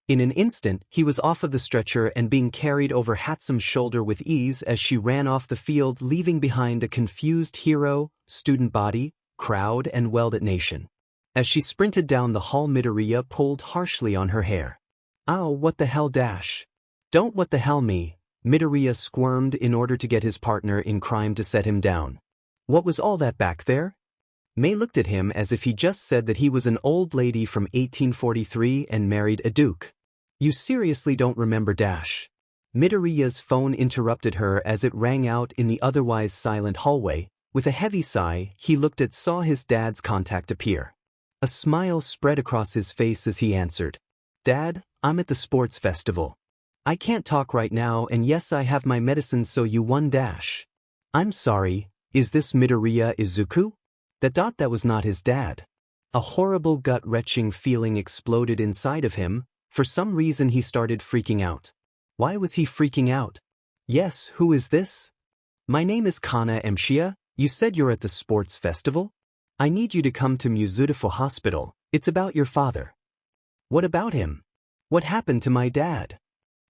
In an instant, he was off of the stretcher and being carried over Hatsume's shoulder with ease as she ran off the field, leaving behind a confused hero, student body, crowd, and welded nation. As she sprinted down the hall, Midoriya pulled harshly on her hair. Ow, what the hell, Dash? Don't what the hell me. Midoriya squirmed in order to get his partner in crime to set him down. What was all that back there? Mei looked at him as if he just said that he was an old lady from 1843 and married a duke. You seriously don't remember Dash? Midoriya's phone interrupted her as it rang out in the otherwise silent hallway. With a heavy sigh, he saw his dad's contact appear. A smile spread across his face as he answered. Dad, I'm at the sports festival. I can't talk right now, and yes, I have my medicine, so you won dash. I'm sorry, is this Midoriya Izuku? That was not his dad. A horrible gut-wrenching feeling exploded inside of him. For some reason he started freaking out. Why was he freaking out? Yes, who is this? My name is Kana Mshia. You said you're at the sports festival? I need you to come to Muzutafo Hospital. It's about your father. What about him? What happened to my dad?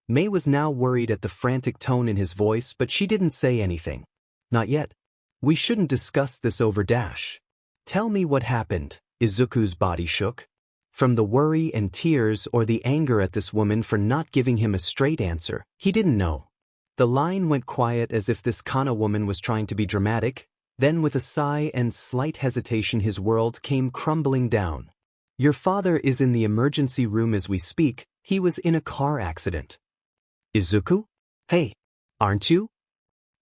Mei was now worried at the frantic tone in his voice, but she didn't say anything. Not yet. We shouldn't discuss this over dash. Tell me what happened. Izuku's body shook. From the worry and tears or the anger at this woman for not giving him a straight answer, he didn't know. The line went quiet as if this Kana woman was trying to be dramatic. Then with a sigh and slight hesitation his world came crumbling down. Your father is in the emergency room as we speak. He was in a car accident. Izuku? Hey, aren't you?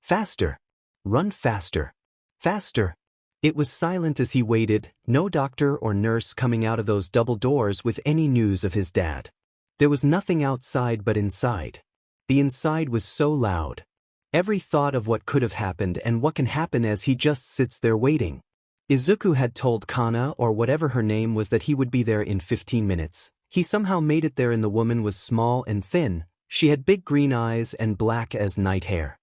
Faster. Run faster. Faster. It was silent as he waited, no doctor or nurse coming out of those double doors with any news of his dad. There was nothing outside but inside. The inside was so loud. Every thought of what could have happened and what can happen as he just sits there waiting. Izuku had told Kana, or whatever her name was, that he would be there in 15 minutes. He somehow made it there, and the woman was small and thin. She had big green eyes and black as night hair.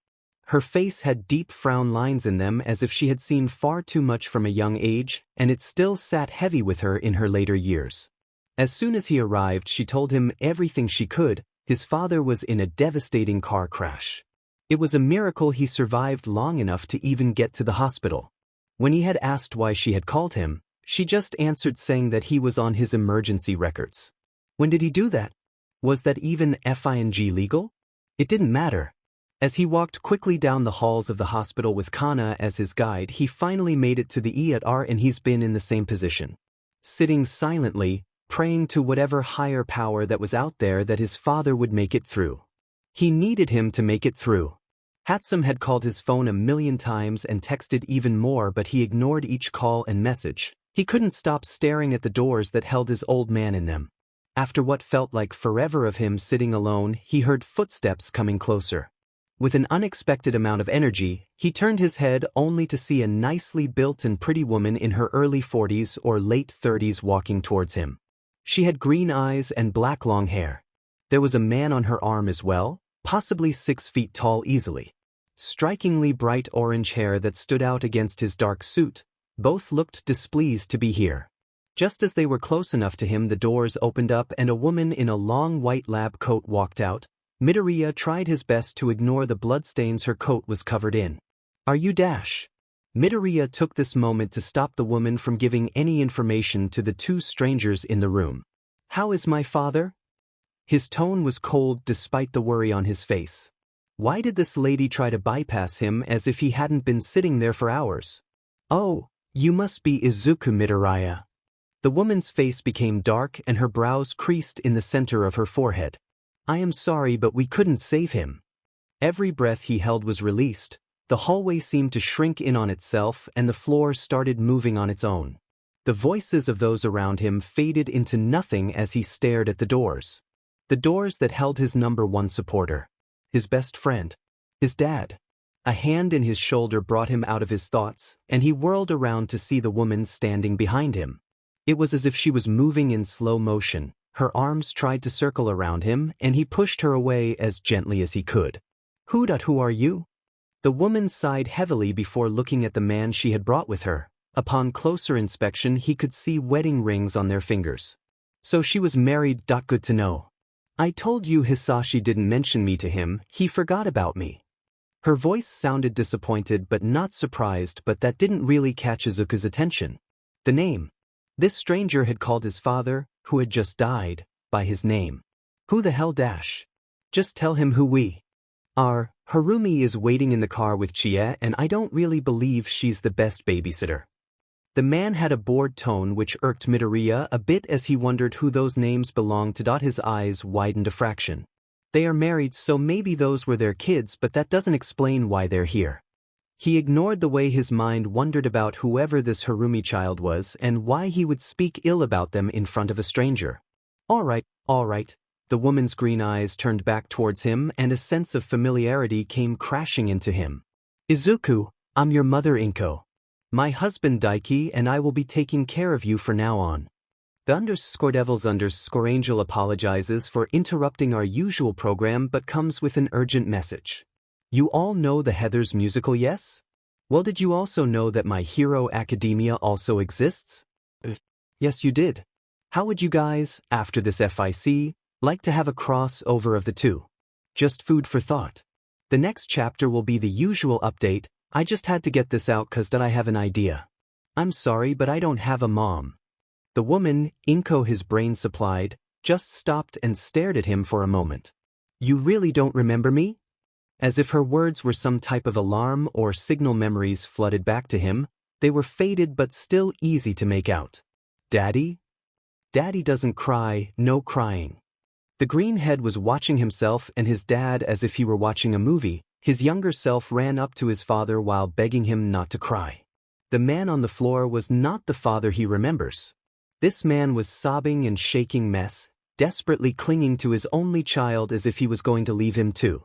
Her face had deep frown lines in them as if she had seen far too much from a young age, and it still sat heavy with her in her later years. As soon as he arrived, she told him everything she could. His father was in a devastating car crash. It was a miracle he survived long enough to even get to the hospital. When he had asked why she had called him, she just answered saying that he was on his emergency records. When did he do that? Was that even FING legal? It didn't matter. As he walked quickly down the halls of the hospital with Kana as his guide, he finally made it to the ER, and he's been in the same position. Sitting silently, praying to whatever higher power that was out there that his father would make it through. He needed him to make it through. Hatsume had called his phone 1,000,000 times and texted even more, but he ignored each call and message. He couldn't stop staring at the doors that held his old man in them. After what felt like forever of him sitting alone, he heard footsteps coming closer. With an unexpected amount of energy, he turned his head only to see a nicely built and pretty woman in her early 40s or late 30s walking towards him. She had green eyes and black long hair. There was a man on her arm as well, possibly 6 feet tall easily. Strikingly bright orange hair that stood out against his dark suit. Both looked displeased to be here. Just as they were close enough to him, the doors opened up and a woman in a long white lab coat walked out. Midoriya tried his best to ignore the bloodstains her coat was covered in. Are you Dash? Midoriya took this moment to stop the woman from giving any information to the two strangers in the room. How is my father? His tone was cold despite the worry on his face. Why did this lady try to bypass him as if he hadn't been sitting there for hours? Oh, you must be Izuku Midoriya. The woman's face became dark and her brows creased in the center of her forehead. I am sorry, but we couldn't save him. Every breath he held was released. The hallway seemed to shrink in on itself and the floor started moving on its own. The voices of those around him faded into nothing as he stared at the doors. The doors that held his number one supporter. His best friend. His dad. A hand in his shoulder brought him out of his thoughts, and he whirled around to see the woman standing behind him. It was as if she was moving in slow motion. Her arms tried to circle around him, and he pushed her away as gently as he could. Who are you? The woman sighed heavily before looking at the man she had brought with her. Upon closer inspection, he could see wedding rings on their fingers. So she was married. Good to know. I told you Hisashi didn't mention me to him. He forgot about me. Her voice sounded disappointed but not surprised, but that didn't really catch Izuku's attention. The name. This stranger had called his father, who had just died, by his name. Who the hell Dash? Just tell him who we are. Harumi is waiting in the car with Chie, and I don't really believe she's the best babysitter. The man had a bored tone which irked Midoriya a bit as he wondered who those names belonged to. His eyes widened a fraction. They are married, so maybe those were their kids, but that doesn't explain why they're here. He ignored the way his mind wondered about whoever this Harumi child was and why he would speak ill about them in front of a stranger. All right. The woman's green eyes turned back towards him and a sense of familiarity came crashing into him. Izuku, I'm your mother Inko. My husband Daiki and I will be taking care of you from now on. The _Devil's_Angel apologizes for interrupting our usual program but comes with an urgent message. You all know the Heathers musical, yes? Well, did you also know that My Hero Academia also exists? Yes, you did. How would you guys, after this FIC, like to have a crossover of the two? Just food for thought. The next chapter will be the usual update. I just had to get this out cause that I have an idea. I'm sorry, but I don't have a mom. The woman, Inko his brain supplied, just stopped and stared at him for a moment. You really don't remember me? As if her words were some type of alarm or signal, memories flooded back to him. They were faded but still easy to make out. Daddy? Daddy doesn't cry, no crying. The green head was watching himself and his dad as if he were watching a movie. His younger self ran up to his father while begging him not to cry. The man on the floor was not the father he remembers. This man was sobbing and shaking mess, desperately clinging to his only child as if he was going to leave him too.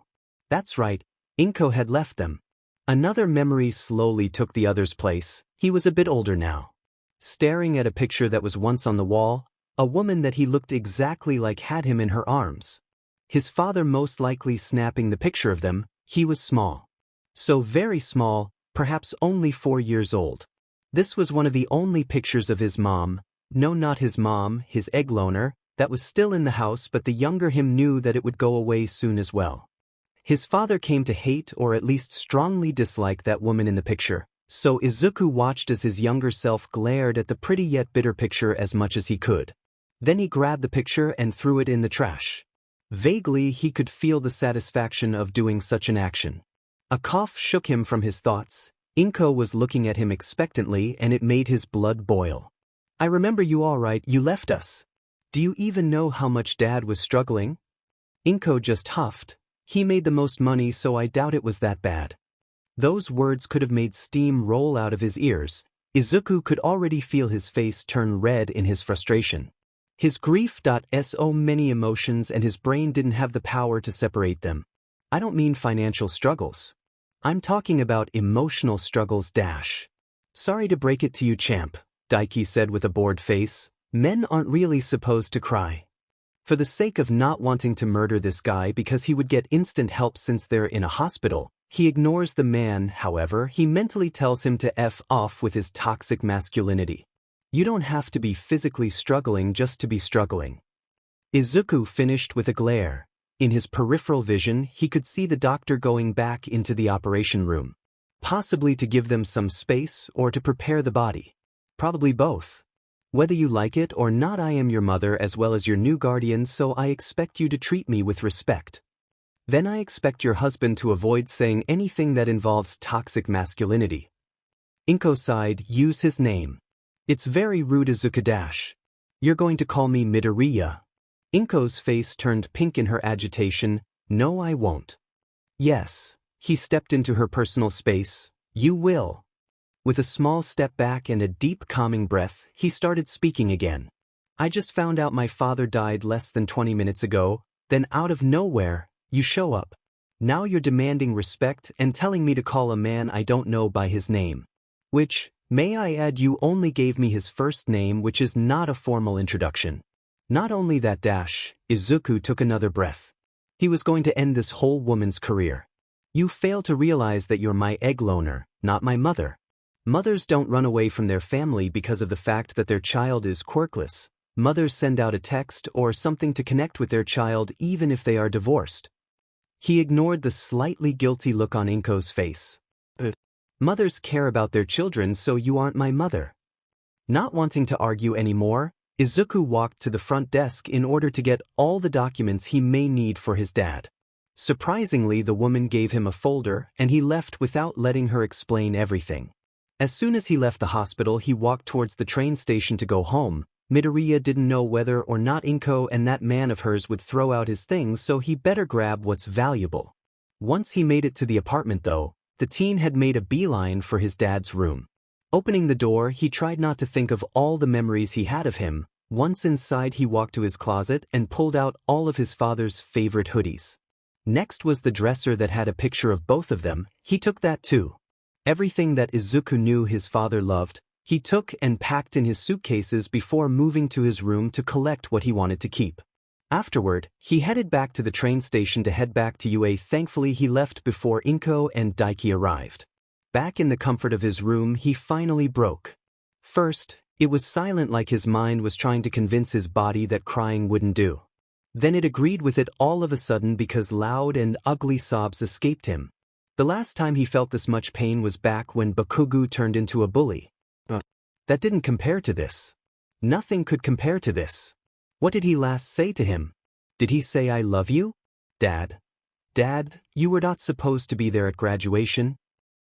That's right, Inko had left them. Another memory slowly took the other's place. He was a bit older now. Staring at a picture that was once on the wall, a woman that he looked exactly like had him in her arms. His father most likely snapping the picture of them. He was small. So very small, perhaps only 4 years old. This was one of the only pictures of his mom. No, not his mom, his egg loner, that was still in the house, but the younger him knew that it would go away soon as well. His father came to hate or at least strongly dislike that woman in the picture, so Izuku watched as his younger self glared at the pretty yet bitter picture as much as he could. Then he grabbed the picture and threw it in the trash. Vaguely, he could feel the satisfaction of doing such an action. A cough shook him from his thoughts. Inko was looking at him expectantly and it made his blood boil. I remember you, all right, you left us. Do you even know how much Dad was struggling? Inko just huffed. He made the most money, so I doubt it was that bad. Those words could have made steam roll out of his ears. Izuku could already feel his face turn red in his frustration. His grief. So many emotions and his brain didn't have the power to separate them. I don't mean financial struggles. I'm talking about emotional struggles. Sorry to break it to you, champ, Daiki said with a bored face. Men aren't really supposed to cry. For the sake of not wanting to murder this guy because he would get instant help since they're in a hospital, he ignores the man. However, he mentally tells him to F off with his toxic masculinity. You don't have to be physically struggling just to be struggling. Izuku finished with a glare. In his peripheral vision, he could see the doctor going back into the operation room. Possibly to give them some space or to prepare the body. Probably both. Whether you like it or not, I am your mother as well as your new guardian, so I expect you to treat me with respect. Then I expect your husband to avoid saying anything that involves toxic masculinity. Inko sighed. Use his name. It's very rude, Izuku. You're going to call me Midoriya. Inko's face turned pink in her agitation. No, I won't. Yes. He stepped into her personal space. You will. With a small step back and a deep calming breath, he started speaking again. I just found out my father died less than 20 minutes ago, then out of nowhere, you show up. Now you're demanding respect and telling me to call a man I don't know by his name. Which, may I add, you only gave me his first name, which is not a formal introduction. Not only that, Izuku took another breath. He was going to end this whole woman's career. You fail to realize that you're my egg loner, not my mother. Mothers don't run away from their family because of the fact that their child is quirkless. Mothers send out a text or something to connect with their child even if they are divorced. He ignored the slightly guilty look on Inko's face. Mothers care about their children, so you aren't my mother. Not wanting to argue anymore, Izuku walked to the front desk in order to get all the documents he may need for his dad. Surprisingly, the woman gave him a folder and he left without letting her explain everything. As soon as he left the hospital, he walked towards the train station to go home. Midoriya didn't know whether or not Inko and that man of hers would throw out his things, so he better grab what's valuable. Once he made it to the apartment though, the teen had made a beeline for his dad's room. Opening the door, he tried not to think of all the memories he had of him. Once inside, he walked to his closet and pulled out all of his father's favorite hoodies. Next was the dresser that had a picture of both of them. He took that too. Everything that Izuku knew his father loved, he took and packed in his suitcases before moving to his room to collect what he wanted to keep. Afterward, he headed back to the train station to head back to U.A. Thankfully, he left before Inko and Daiki arrived. Back in the comfort of his room, he finally broke. First, it was silent, like his mind was trying to convince his body that crying wouldn't do. Then it agreed with it all of a sudden because loud and ugly sobs escaped him. The last time he felt this much pain was back when Bakugo turned into a bully. That didn't compare to this. Nothing could compare to this. What did he last say to him? Did he say "I love you"? Dad, you were not supposed to be there at graduation.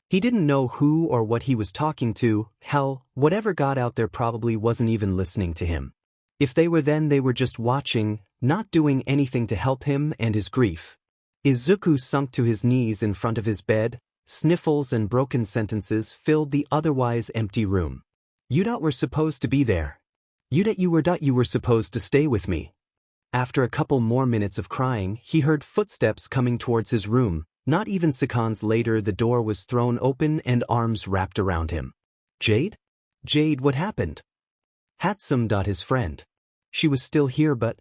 He didn't know who or what he was talking to. Hell, whatever got out there probably wasn't even listening to him. If they were, then they were just watching, not doing anything to help him and his grief. Izuku sunk to his knees in front of his bed. Sniffles and broken sentences filled the otherwise empty room. You were supposed to be there. You were supposed to stay with me. After a couple more minutes of crying, he heard footsteps coming towards his room. Not even seconds later, the door was thrown open and arms wrapped around him. Jade? Jade, what happened? Hatsume, his friend. She was still here, but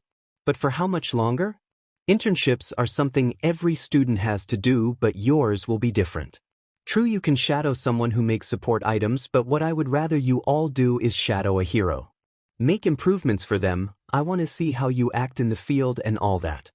for how much longer? Internships are something every student has to do, but yours will be different. True, you can shadow someone who makes support items, but what I would rather you all do is shadow a hero. Make improvements for them. I want to see how you act in the field and all that.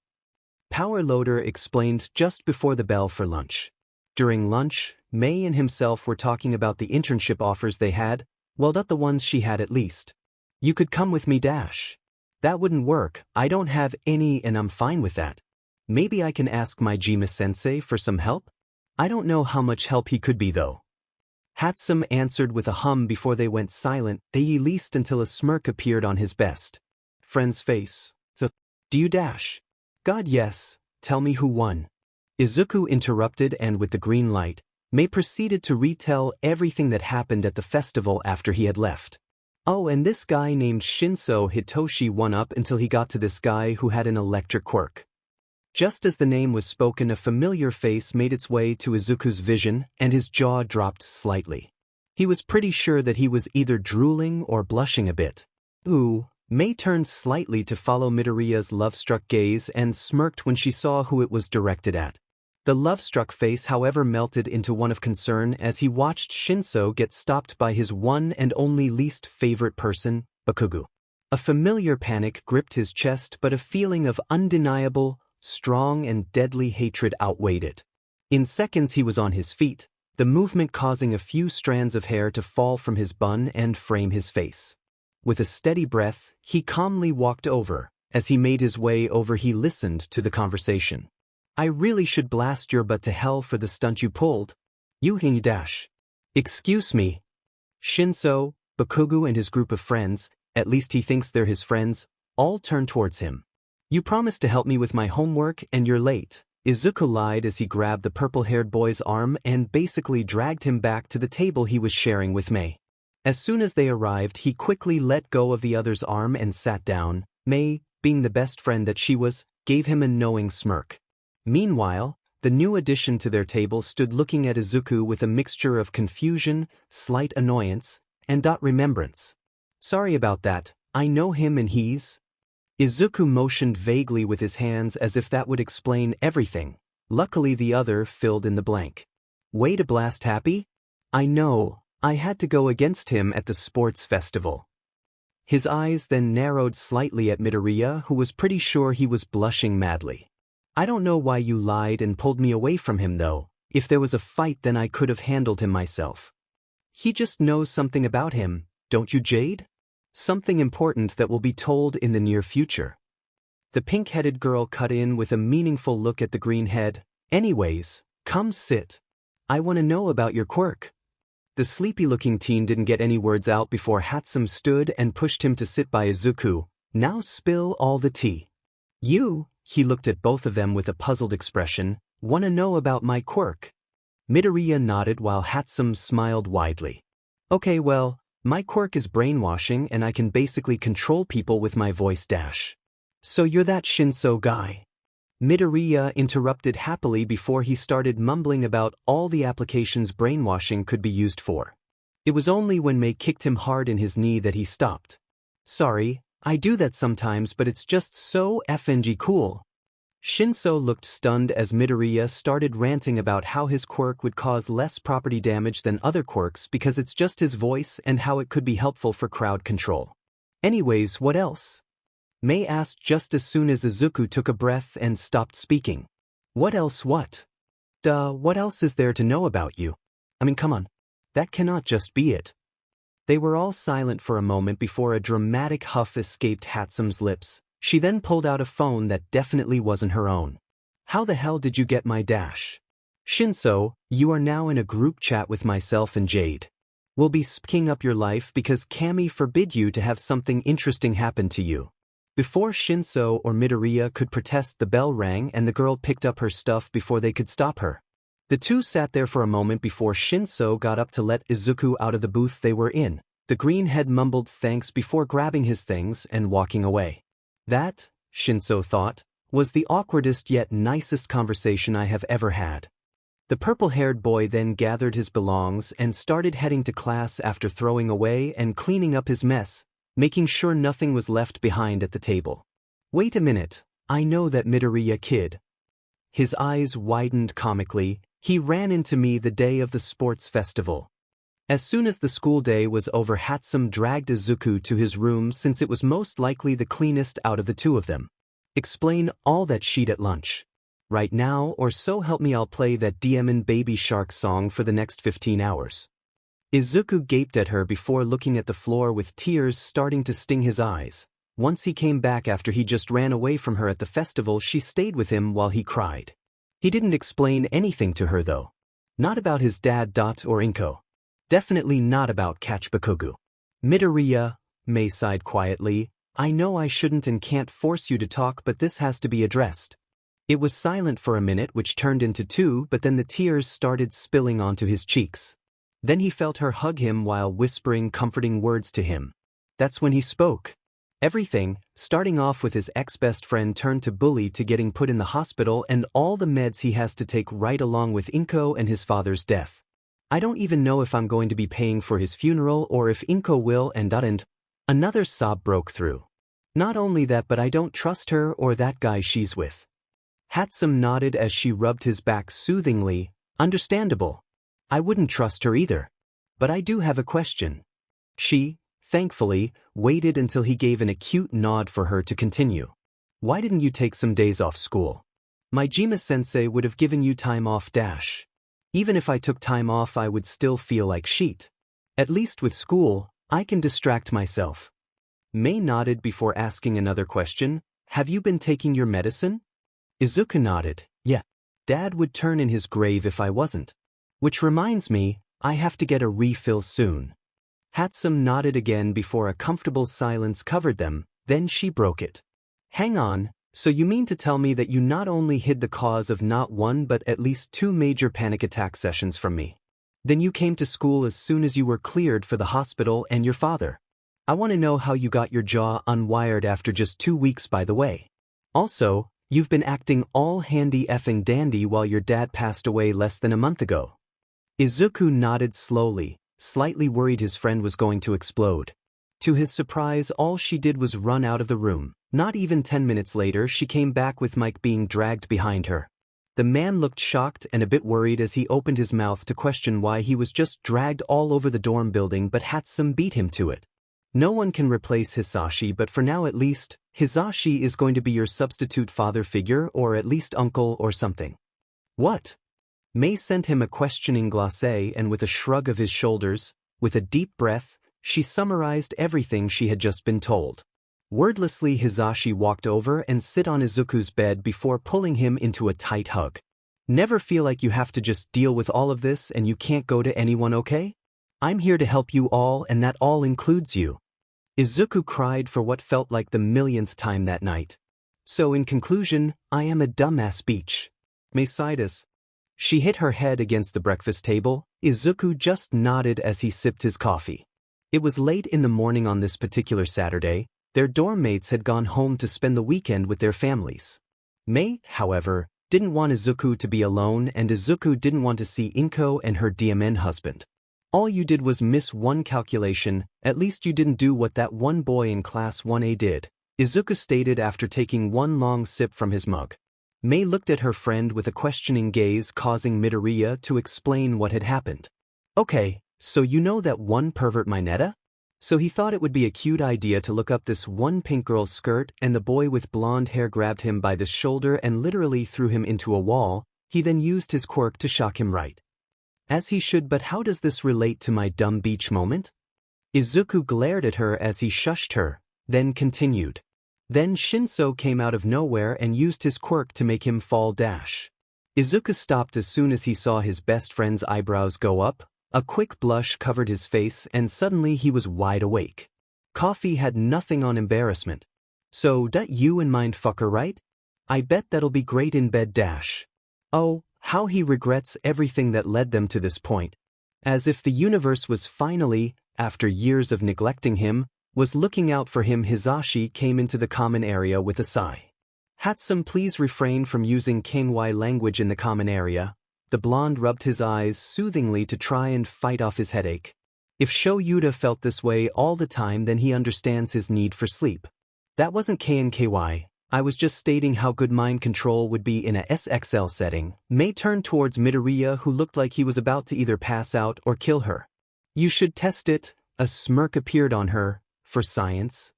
Power Loader explained just before the bell for lunch. During lunch, May and himself were talking about the internship offers they had, well, not the ones she had at least. You could come with me, Dash. That wouldn't work, I don't have any and I'm fine with that. Maybe I can ask my Jima-sensei for some help? I don't know how much help he could be though. Hatsume answered with a hum before they went silent. They leased until a smirk appeared on his best friend's face. So, do you, Dash? God, yes. Tell me who won. Izuku interrupted, and with the green light, May proceeded to retell everything that happened at the festival after he had left. Oh, and this guy named Shinso Hitoshi won up until he got to this guy who had an electric quirk. Just as the name was spoken, a familiar face made its way to Izuku's vision, and his jaw dropped slightly. He was pretty sure that he was either drooling or blushing a bit. Ooh. May turned slightly to follow Midoriya's love-struck gaze and smirked when she saw who it was directed at. The love-struck face, however, melted into one of concern as he watched Shinso get stopped by his one and only least favorite person, Bakugo. A familiar panic gripped his chest, but a feeling of undeniable, strong and deadly hatred outweighed it. In seconds he was on his feet, the movement causing a few strands of hair to fall from his bun and frame his face. With a steady breath, he calmly walked over. As he made his way over, he listened to the conversation. I really should blast your butt to hell for the stunt you pulled. You dash. Excuse me. Shinso, Bakugo and his group of friends, at least he thinks they're his friends, all turn towards him. You promised to help me with my homework and you're late. Izuku lied as he grabbed the purple-haired boy's arm and basically dragged him back to the table he was sharing with May. As soon as they arrived, he quickly let go of the other's arm and sat down. May, being the best friend that she was, gave him a knowing smirk. Meanwhile, the new addition to their table stood looking at Izuku with a mixture of confusion, slight annoyance, and remembrance. Sorry about that, I know him and he's… Izuku motioned vaguely with his hands as if that would explain everything. Luckily the other filled in the blank. Way to blast happy? I know. I had to go against him at the sports festival. His eyes then narrowed slightly at Midoriya, who was pretty sure he was blushing madly. I don't know why you lied and pulled me away from him though. If there was a fight, then I could have handled him myself. He just knows something about him, don't you, Jade? Something important that will be told in the near future. The pink-headed girl cut in with a meaningful look at the green head. Anyways, come sit. I want to know about your quirk. The sleepy-looking teen didn't get any words out before Hatsume stood and pushed him to sit by Izuku. Now spill all the tea. You, he looked at both of them with a puzzled expression, wanna know about my quirk? Midoriya nodded while Hatsume smiled widely. Okay, well, my quirk is brainwashing and I can basically control people with my voice dash. So you're that Shinso guy? Midoriya interrupted happily before he started mumbling about all the applications brainwashing could be used for. It was only when Mei kicked him hard in his knee that he stopped. Sorry, I do that sometimes, but it's just so FNG cool. Shinso looked stunned as Midoriya started ranting about how his quirk would cause less property damage than other quirks because it's just his voice and how it could be helpful for crowd control. Anyways, what else? Mei asked just as soon as Izuku took a breath and stopped speaking. What else what? What else is there to know about you? I mean, come on. That cannot just be it. They were all silent for a moment before a dramatic huff escaped Hatsume's lips. She then pulled out a phone that definitely wasn't her own. How the hell did you get my dash? Shinso, you are now in a group chat with myself and Jade. We'll be spking up your life because Kami forbid you to have something interesting happen to you. Before Shinso or Midoriya could protest, the bell rang and the girl picked up her stuff before they could stop her. The two sat there for a moment before Shinso got up to let Izuku out of the booth they were in. The greenhead mumbled thanks before grabbing his things and walking away. That, Shinso thought, was the awkwardest yet nicest conversation I have ever had. The purple-haired boy then gathered his belongings and started heading to class after throwing away and cleaning up his mess, making sure nothing was left behind at the table. Wait a minute, I know that Midoriya kid. His eyes widened comically. He ran into me the day of the sports festival. As soon as the school day was over, Hatsume dragged Izuku to his room since it was most likely the cleanest out of the two of them. Explain all that sheet at lunch. Right now, or so help me, I'll play that Demon Baby Shark song for the next 15 hours. Izuku gaped at her before looking at the floor with tears starting to sting his eyes. Once he came back after he just ran away from her at the festival, she stayed with him while he cried. He didn't explain anything to her though. Not about his dad. Or Inko. Definitely not about Kachibikogu. Midoriya, Mei sighed quietly, I know I shouldn't and can't force you to talk, but this has to be addressed. It was silent for a minute, which turned into two, but then the tears started spilling onto his cheeks. Then he felt her hug him while whispering comforting words to him. That's when he spoke. Everything, starting off with his ex-best friend turned to bully to getting put in the hospital and all the meds he has to take right along with Inko and his father's death. I don't even know if I'm going to be paying for his funeral or if Inko will, and another sob broke through. Not only that, but I don't trust her or that guy she's with. Hatsume nodded as she rubbed his back soothingly. Understandable. I wouldn't trust her either. But I do have a question. She, thankfully, waited until he gave an acute nod for her to continue. Why didn't you take some days off school? My Jima-sensei would have given you time off dash. Even if I took time off, I would still feel like shit. At least with school, I can distract myself. Mei nodded before asking another question. Have you been taking your medicine? Izuku nodded. Yeah. Dad would turn in his grave if I wasn't. Which reminds me, I have to get a refill soon. Hatsume nodded again before a comfortable silence covered them, then she broke it. Hang on. So you mean to tell me that you not only hid the cause of not one but at least 2 major panic attack sessions from me? Then you came to school as soon as you were cleared for the hospital and your father. I want to know how you got your jaw unwired after just 2 weeks, by the way. Also, you've been acting all handy effing dandy while your dad passed away less than a month ago. Izuku nodded slowly, slightly worried his friend was going to explode. To his surprise, all she did was run out of the room. Not even 10 minutes later, she came back with Mike being dragged behind her. The man looked shocked and a bit worried as he opened his mouth to question why he was just dragged all over the dorm building, but Hatsume beat him to it. No one can replace Hisashi, but for now at least, Hisashi is going to be your substitute father figure or at least uncle or something. What? Mei sent him a questioning glacé and with a shrug of his shoulders, with a deep breath, she summarized everything she had just been told. Wordlessly, Hisashi walked over and sit on Izuku's bed before pulling him into a tight hug. Never feel like you have to just deal with all of this and you can't go to anyone, okay? I'm here to help you all, and that all includes you. Izuku cried for what felt like the millionth time that night. So in conclusion, I am a dumbass beach. May sighed as she hit her head against the breakfast table. Izuku just nodded as he sipped his coffee. It was late in the morning on this particular Saturday. Their dorm mates had gone home to spend the weekend with their families. May, however, didn't want Izuku to be alone, and Izuku didn't want to see Inko and her DMN husband. All you did was miss one calculation. At least you didn't do what that one boy in class 1A did, Izuku stated after taking one long sip from his mug. May looked at her friend with a questioning gaze, causing Midoriya to explain what had happened. Okay, so you know that one pervert Mineta? So he thought it would be a cute idea to look up this one pink girl's skirt, and the boy with blonde hair grabbed him by the shoulder and literally threw him into a wall. He then used his quirk to shock him right. As he should, but how does this relate to my dumb beach moment? Izuku glared at her as he shushed her, then continued. Then Shinso came out of nowhere and used his quirk to make him fall dash. Izuku stopped as soon as he saw his best friend's eyebrows go up. A quick blush covered his face and suddenly he was wide awake. Coffee had nothing on embarrassment. So that you and mindfucker, right? I bet that'll be great in bed dash. Oh, how he regrets everything that led them to this point. As if the universe was finally, after years of neglecting him, was looking out for him. Hisashi came into the common area with a sigh. Hatsume, please refrain from using Kangwai language in the common area. The blonde rubbed his eyes soothingly to try and fight off his headache. If Shoyuta felt this way all the time, then he understands his need for sleep. That wasn't KNKY. I was just stating how good mind control would be in a SXL setting. May turned towards Midoriya, who looked like he was about to either pass out or kill her. You should test it. A smirk appeared on her. For science.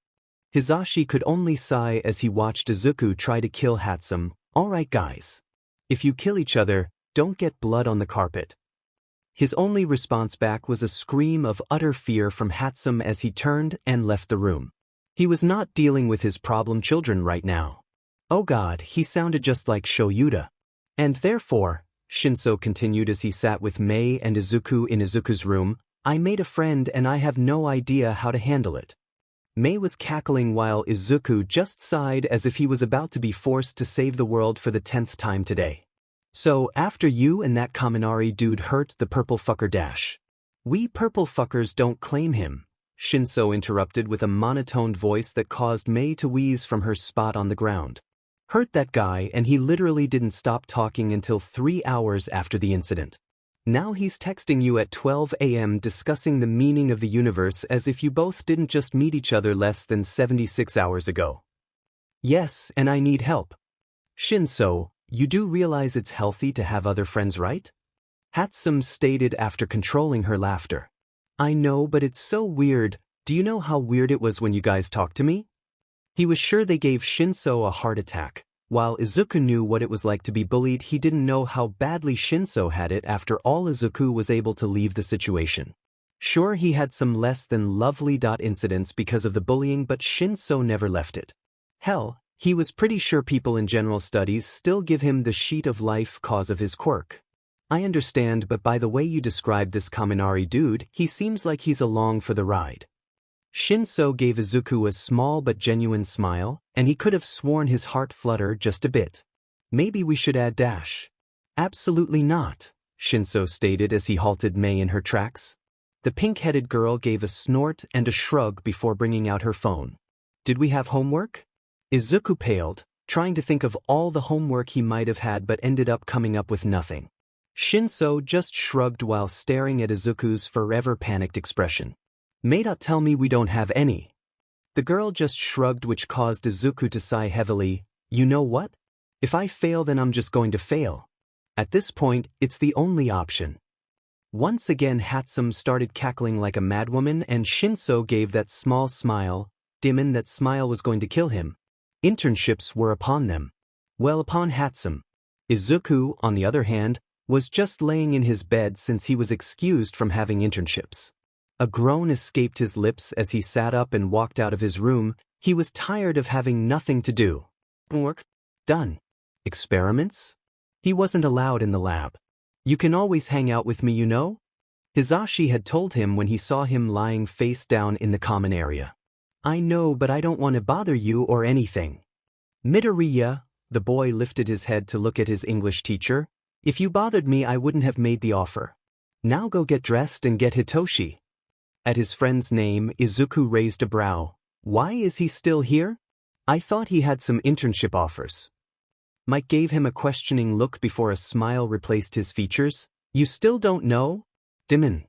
Hisashi could only sigh as he watched Izuku try to kill Hatsume. Alright guys. If you kill each other, don't get blood on the carpet. His only response back was a scream of utter fear from Hatsume as he turned and left the room. He was not dealing with his problem children right now. Oh god, he sounded just like Shoyuta. And therefore, Shinso continued as he sat with May and Izuku in Izuku's room, I made a friend and I have no idea how to handle it. May was cackling while Izuku just sighed as if he was about to be forced to save the world for the 10th time today. So, after you and that Kaminari dude hurt the purple fucker dash. We purple fuckers don't claim him, Shinso interrupted with a monotoned voice that caused May to wheeze from her spot on the ground. Hurt that guy and he literally didn't stop talking until 3 hours after the incident. Now he's texting you at 12 a.m. discussing the meaning of the universe as if you both didn't just meet each other less than 76 hours ago. Yes, and I need help. Shinso, you do realize it's healthy to have other friends, right? Hatsume stated after controlling her laughter. I know, but it's so weird. Do you know how weird it was when you guys talked to me? He was sure they gave Shinso a heart attack. While Izuku knew what it was like to be bullied, he didn't know how badly Shinso had it. After all, Izuku was able to leave the situation. Sure, he had some less than lovely incidents because of the bullying, but Shinso never left it. Hell, he was pretty sure people in general studies still give him the sheet of life cause of his quirk. I understand, but by the way you described this Kaminari dude, he seems like he's along for the ride. Shinso gave Izuku a small but genuine smile, and he could have sworn his heart fluttered just a bit. Maybe we should add dash. Absolutely not, Shinso stated as he halted May in her tracks. The pink-headed girl gave a snort and a shrug before bringing out her phone. Did we have homework? Izuku paled, trying to think of all the homework he might have had but ended up coming up with nothing. Shinso just shrugged while staring at Izuku's forever panicked expression. May not tell me we don't have any. The girl just shrugged, which caused Izuku to sigh heavily. You know what? If I fail, then I'm just going to fail. At this point, it's the only option. Once again Hatsume started cackling like a madwoman and Shinso gave that small smile. Dimon, that smile was going to kill him. Internships were upon them. Well, upon Hatsume. Izuku, on the other hand, was just laying in his bed since he was excused from having internships. A groan escaped his lips as he sat up and walked out of his room. He was tired of having nothing to do. Work? Done. Experiments? He wasn't allowed in the lab. You can always hang out with me, you know? Hisashi had told him when he saw him lying face down in the common area. I know, but I don't want to bother you or anything. Midoriya, the boy lifted his head to look at his English teacher. If you bothered me, I wouldn't have made the offer. Now go get dressed and get Hitoshi. At his friend's name, Izuku raised a brow. Why is he still here? I thought he had some internship offers. Mike gave him a questioning look before a smile replaced his features. You still don't know? Dimon.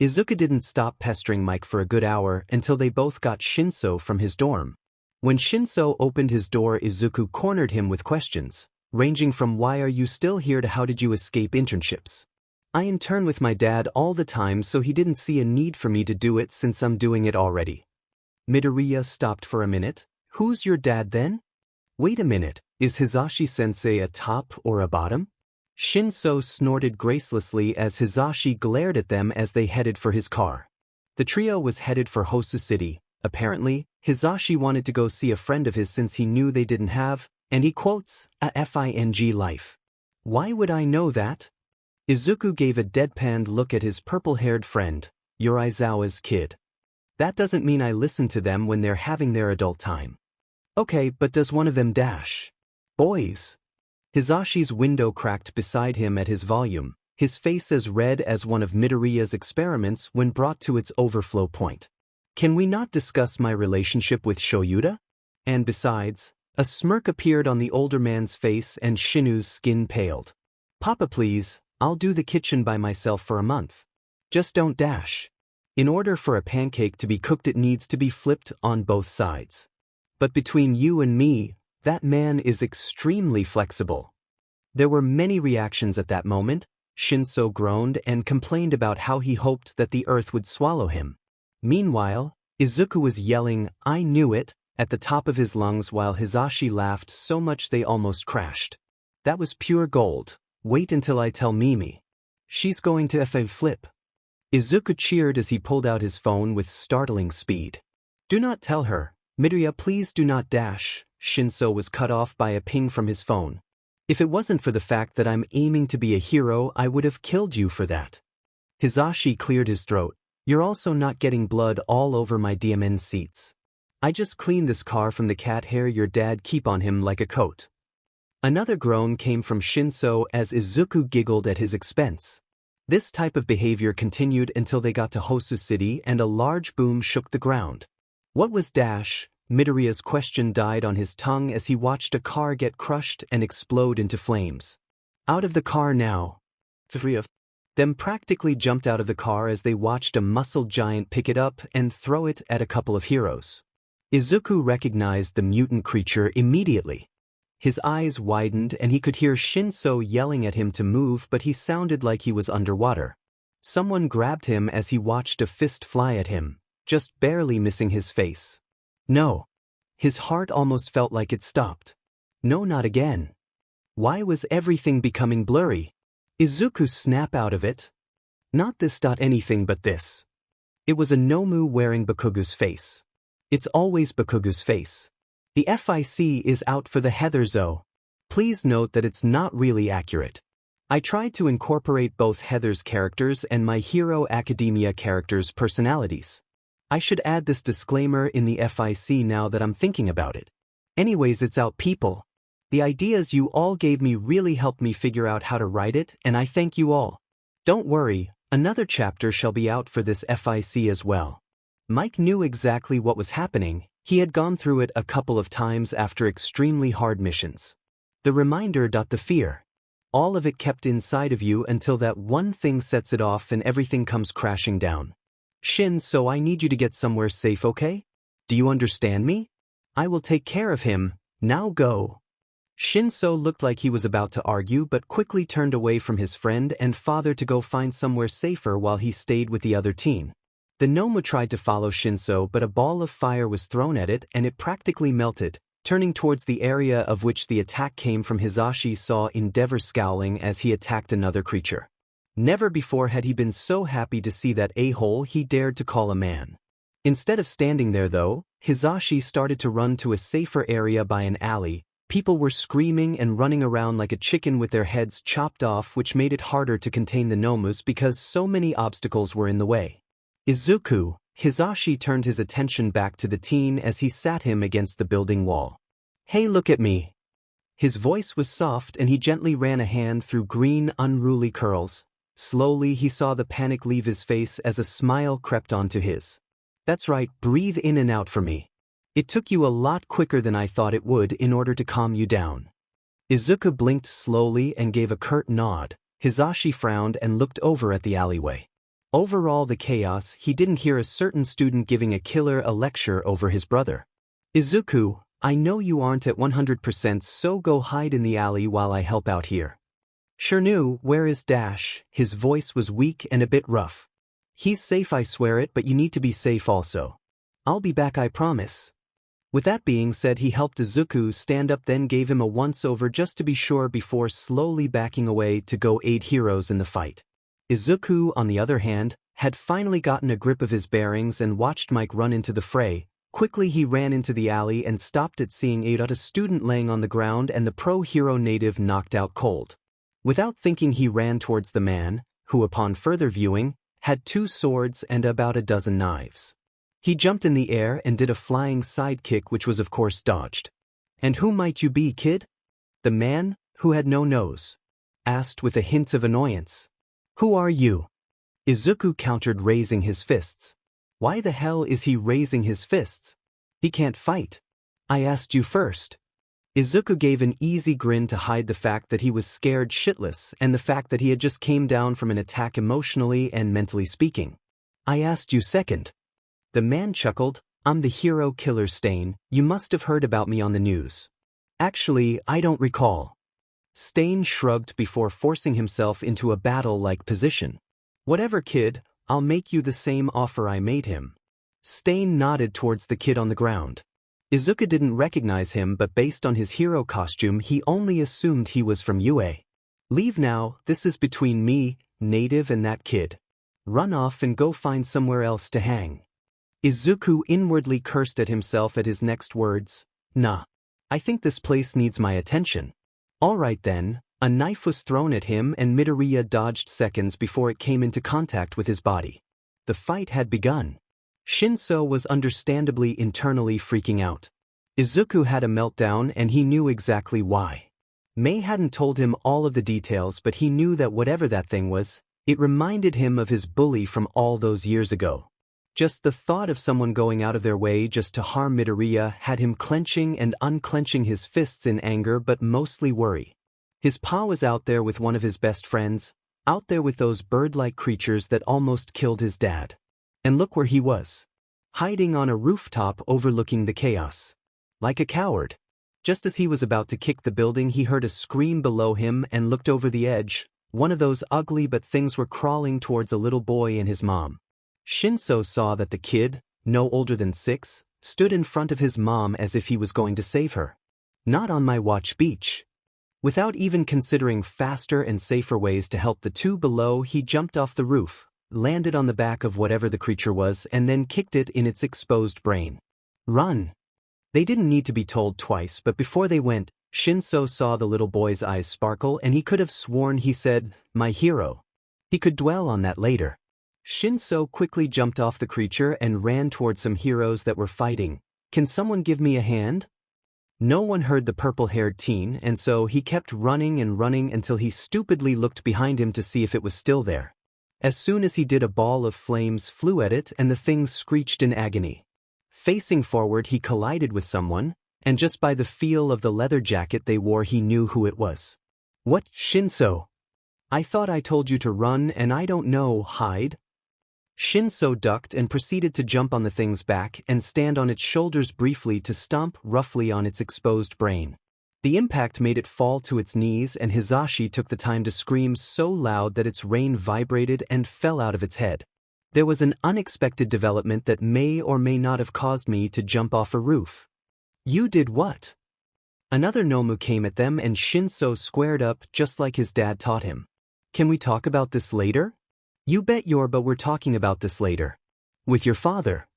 Izuku didn't stop pestering Mike for a good hour until they both got Shinso from his dorm. When Shinso opened his door, Izuku cornered him with questions, ranging from why are you still here to how did you escape internships. I intern with my dad all the time, so he didn't see a need for me to do it since I'm doing it already. Midoriya stopped for a minute. Who's your dad then? Wait a minute, is Hisashi-sensei a top or a bottom? Shinso snorted gracelessly as Hisashi glared at them as they headed for his car. The trio was headed for Hosu City. Apparently, Hisashi wanted to go see a friend of his since he knew they didn't have, and he quotes, a FING life. Why would I know that? Izuku gave a deadpanned look at his purple-haired friend, you're Aizawa's kid. That doesn't mean I listen to them when they're having their adult time. Okay, but does one of them dash? Boys. Hisashi's window cracked beside him at his volume, his face as red as one of Midoriya's experiments when brought to its overflow point. Can we not discuss my relationship with Shoyuta? And besides, a smirk appeared on the older man's face and Shinu's skin paled. Papa please, I'll do the kitchen by myself for a month. Just don't dash. In order for a pancake to be cooked it needs to be flipped on both sides. But between you and me, that man is extremely flexible. There were many reactions at that moment. Shinso groaned and complained about how he hoped that the earth would swallow him. Meanwhile, Izuku was yelling, I knew it, at the top of his lungs while Hisashi laughed so much they almost crashed. That was pure gold. Wait until I tell Mimi. She's going to flip. Izuku cheered as he pulled out his phone with startling speed. Do not tell her. Midoriya, please do not dash. Shinso was cut off by a ping from his phone. If it wasn't for the fact that I'm aiming to be a hero, I would have killed you for that. Hisashi cleared his throat. You're also not getting blood all over my DMN seats. I just cleaned this car from the cat hair your dad keep on him like a coat. Another groan came from Shinso as Izuku giggled at his expense. This type of behavior continued until they got to Hosu City and a large boom shook the ground. What was dash? Midoriya's question died on his tongue as he watched a car get crushed and explode into flames. Out of the car now. Three of them practically jumped out of the car as they watched a muscle giant pick it up and throw it at a couple of heroes. Izuku recognized the mutant creature immediately. His eyes widened and he could hear Shinso yelling at him to move, but he sounded like he was underwater. Someone grabbed him as he watched a fist fly at him, just barely missing his face. No. His heart almost felt like it stopped. No, not again. Why was everything becoming blurry? Izuku snap out of it. Not this. Anything but this. It was a Nomu wearing Bakugu's face. It's always Bakugu's face. The FIC is out for the Heatherzo. Please note that it's not really accurate. I tried to incorporate both Heather's characters and My Hero Academia characters' personalities. I should add this disclaimer in the FIC now that I'm thinking about it. Anyways, it's out, people. The ideas you all gave me really helped me figure out how to write it, and I thank you all. Don't worry, another chapter shall be out for this FIC as well. Mike knew exactly what was happening. He had gone through it a couple of times after extremely hard missions. The reminder. The fear. All of it kept inside of you until that one thing sets it off and everything comes crashing down. Shin, so I need you to get somewhere safe, okay? Do you understand me? I will take care of him. Now go. Shinso looked like he was about to argue but quickly turned away from his friend and father to go find somewhere safer while he stayed with the other teen. The Nomu tried to follow Shinso, but a ball of fire was thrown at it and it practically melted, turning towards the area of which the attack came from. Hisashi saw Endeavor scowling as he attacked another creature. Never before had he been so happy to see that a-hole he dared to call a man. Instead of standing there though, Hisashi started to run to a safer area by an alley, People were screaming and running around like a chicken with their heads chopped off, which made it harder to contain the Nomus because so many obstacles were in the way. Izuku, Hisashi turned his attention back to the teen as he sat him against the building wall. "Hey, look at me." His voice was soft and he gently ran a hand through green, unruly curls. Slowly he saw the panic leave his face as a smile crept onto his. "That's right, breathe in and out for me. It took you a lot quicker than I thought it would in order to calm you down." Izuku blinked slowly and gave a curt nod. Hisashi frowned and looked over at the alleyway. Over all the chaos, he didn't hear a certain student giving a killer a lecture over his brother. "Izuku, I know you aren't at 100%, so go hide in the alley while I help out here." "Sure, where is Dash?" His voice was weak and a bit rough. "He's safe, I swear it, but you need to be safe also. I'll be back, I promise." With that being said, he helped Izuku stand up, then gave him a once-over just to be sure before slowly backing away to go aid heroes in the fight. Izuku, on the other hand, had finally gotten a grip of his bearings and watched Mike run into the fray. Quickly he ran into the alley and stopped at seeing a student laying on the ground and the pro-hero native knocked out cold. Without thinking he ran towards the man, who upon further viewing, had 2 swords and about a dozen knives. He jumped in the air and did a flying sidekick, which was of course dodged. "And who might you be, kid?" the man, who had no nose, asked with a hint of annoyance. "Who are you?" Izuku countered, raising his fists. "Why the hell is he raising his fists? He can't fight. I asked you first." Izuku gave an easy grin to hide the fact that he was scared shitless and the fact that he had just came down from an attack emotionally and mentally speaking. "I asked you second." The man chuckled. "I'm the hero killer Stain. You must have heard about me on the news." "Actually, I don't recall." Stain shrugged before forcing himself into a battle-like position. "Whatever, kid, I'll make you the same offer I made him." Stain nodded towards the kid on the ground. Izuku didn't recognize him, but based on his hero costume he only assumed he was from U.A. "Leave now, this is between me, native, and that kid. Run off and go find somewhere else to hang." Izuku inwardly cursed at himself at his next words. "Nah. I think this place needs my attention." "Alright then." A knife was thrown at him and Midoriya dodged seconds before it came into contact with his body. The fight had begun. Shinso was understandably internally freaking out. Izuku had a meltdown and he knew exactly why. Mei hadn't told him all of the details, but he knew that whatever that thing was, it reminded him of his bully from all those years ago. Just the thought of someone going out of their way just to harm Midoriya had him clenching and unclenching his fists in anger, but mostly worry. His pa was out there with one of his best friends, out there with those bird-like creatures that almost killed his dad. And look where he was. Hiding on a rooftop overlooking the chaos. Like a coward. Just as he was about to kick the building, he heard a scream below him and looked over the edge. One of those ugly but things were crawling towards a little boy and his mom. Shinso saw that the kid, no older than 6, stood in front of his mom as if he was going to save her. "Not on my watch, Beach." Without even considering faster and safer ways to help the 2 below, he jumped off the roof, landed on the back of whatever the creature was, and then kicked it in its exposed brain. "Run." They didn't need to be told twice, but before they went, Shinso saw the little boy's eyes sparkle and he could have sworn he said, "My hero." He could dwell on that later. Shinso quickly jumped off the creature and ran towards some heroes that were fighting. "Can someone give me a hand?" No one heard the purple-haired teen, and so he kept running and running until he stupidly looked behind him to see if it was still there. As soon as he did, a ball of flames flew at it and the thing screeched in agony. Facing forward, he collided with someone, and just by the feel of the leather jacket they wore he knew who it was. "What, Shinso? I thought I told you to run and I don't know, hide." Shinso ducked and proceeded to jump on the thing's back and stand on its shoulders briefly to stomp roughly on its exposed brain. The impact made it fall to its knees and Hisashi took the time to scream so loud that its rein vibrated and fell out of its head. There was an unexpected development that may or may not have caused me to jump off a roof. "You did what?" Another Nomu came at them and Shinso squared up just like his dad taught him. "Can we talk about this later?" "You bet but we're talking about this later." "With your father?"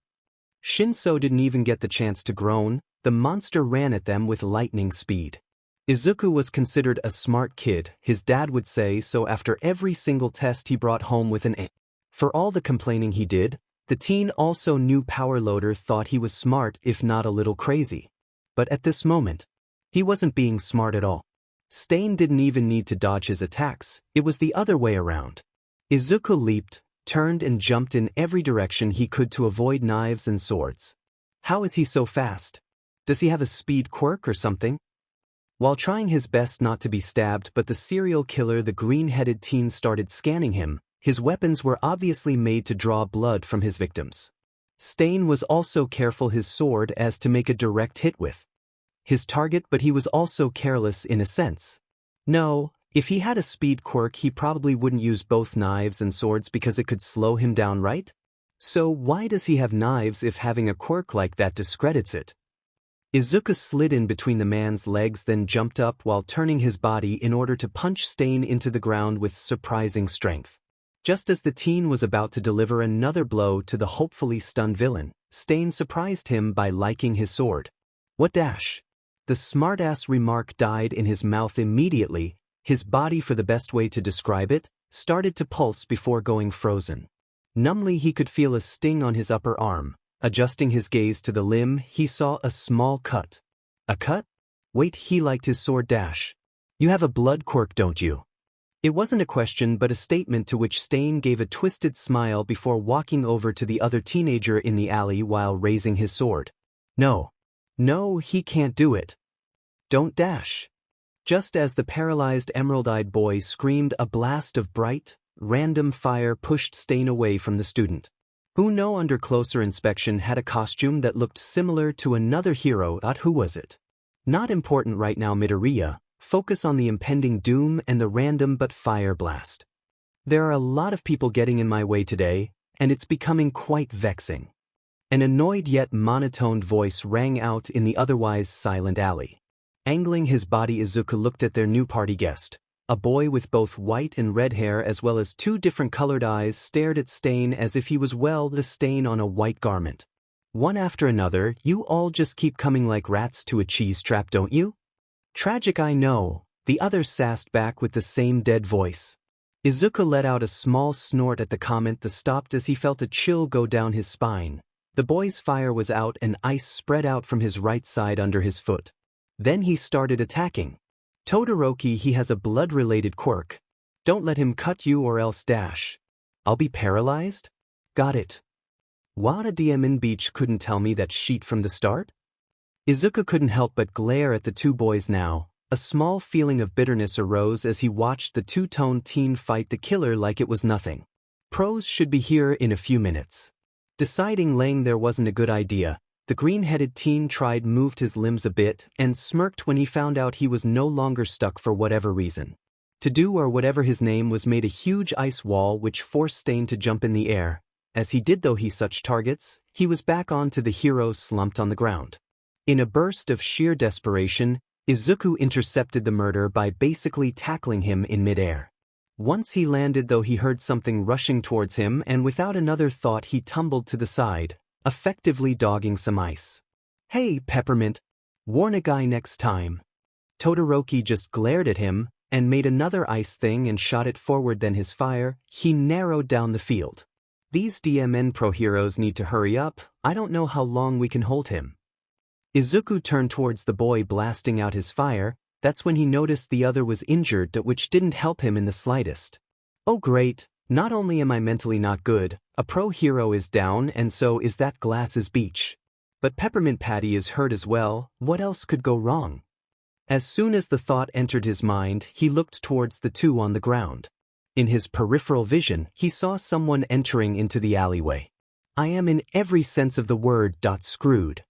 Shinso didn't even get the chance to groan, the monster ran at them with lightning speed. Izuku was considered a smart kid, his dad would say so after every single test he brought home with an A. For all the complaining he did, the teen also knew Power Loader thought he was smart if not a little crazy. But at this moment, he wasn't being smart at all. Stain didn't even need to dodge his attacks, it was the other way around. Izuku leaped, turned and jumped in every direction he could to avoid knives and swords. How is he so fast? Does he have a speed quirk or something? While trying his best not to be stabbed, but the serial killer, the green-headed teen, started scanning him, his weapons were obviously made to draw blood from his victims. Stain was also careful his sword as to make a direct hit with his target, but he was also careless in a sense. No, if he had a speed quirk he probably wouldn't use both knives and swords because it could slow him down, right? So why does he have knives if having a quirk like that discredits it? Izuku slid in between the man's legs, then jumped up while turning his body in order to punch Stain into the ground with surprising strength. Just as the teen was about to deliver another blow to the hopefully stunned villain, Stain surprised him by liking his sword. What dash? The smartass remark died in his mouth immediately, his body, for the best way to describe it, started to pulse before going frozen. Numbly he could feel a sting on his upper arm. Adjusting his gaze to the limb, he saw a small cut. A cut? Wait, he liked his sword dash. You have a blood quirk, don't you? It wasn't a question but a statement, to which Stain gave a twisted smile before walking over to the other teenager in the alley while raising his sword. No. No, he can't do it. Don't dash. Just as the paralyzed emerald-eyed boy screamed, a blast of bright, random fire pushed Stain away from the student, who under closer inspection had a costume that looked similar to another hero. Who was it? Not important right now, Midoriya. Focus on the impending doom and the random but fire blast. There are a lot of people getting in my way today, and it's becoming quite vexing. An annoyed yet monotoned voice rang out in the otherwise silent alley. Angling his body, Izuku looked at their new party guest. A boy with both white and red hair as well as two different colored eyes stared at Stain as if he was the stain on a white garment. One after another, you all just keep coming like rats to a cheese trap, don't you? Tragic, I know, the other sassed back with the same dead voice. Izuku let out a small snort at the comment that stopped as he felt a chill go down his spine. The boy's fire was out and ice spread out from his right side under his foot. Then he started attacking. Todoroki, he has a blood-related quirk. Don't let him cut you or else dash. I'll be paralyzed? Got it. Wada Diamond Beach couldn't tell me that sheet from the start? Izuku couldn't help but glare at the two boys now. A small feeling of bitterness arose as he watched the two-toned teen fight the killer like it was nothing. Pros should be here in a few minutes. Deciding laying there wasn't a good idea, the green-headed teen moved his limbs a bit and smirked when he found out he was no longer stuck for whatever reason. To do or whatever his name was made a huge ice wall which forced Stain to jump in the air. As he did he such targets, he was back onto the hero slumped on the ground. In a burst of sheer desperation, Izuku intercepted the murder by basically tackling him in midair. Once he landed he heard something rushing towards him and without another thought he tumbled to the side, effectively dogging some ice. Hey, Peppermint! Warn a guy next time. Todoroki just glared at him and made another ice thing and shot it forward. Then his fire, he narrowed down the field. These DMN pro heroes need to hurry up, I don't know how long we can hold him. Izuku turned towards the boy blasting out his fire. That's when he noticed the other was injured, which didn't help him in the slightest. Oh great, not only am I mentally not good, a pro hero is down and so is that Glass's Beach. But Peppermint Patty is hurt as well, what else could go wrong? As soon as the thought entered his mind, he looked towards the two on the ground. In his peripheral vision, he saw someone entering into the alleyway. I am in every sense of the word screwed.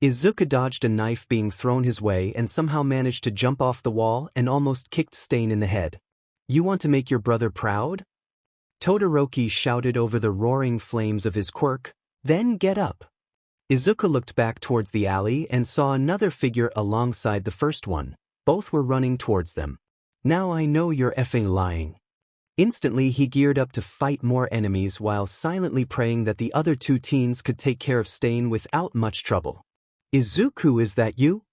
Izuku dodged a knife being thrown his way and somehow managed to jump off the wall and almost kicked Stain in the head. You want to make your brother proud? Todoroki shouted over the roaring flames of his quirk, then get up. Izuku looked back towards the alley and saw another figure alongside the first one. Both were running towards them. Now I know you're effing lying. Instantly he geared up to fight more enemies while silently praying that the other two teens could take care of Stain without much trouble. Izuku, is that you?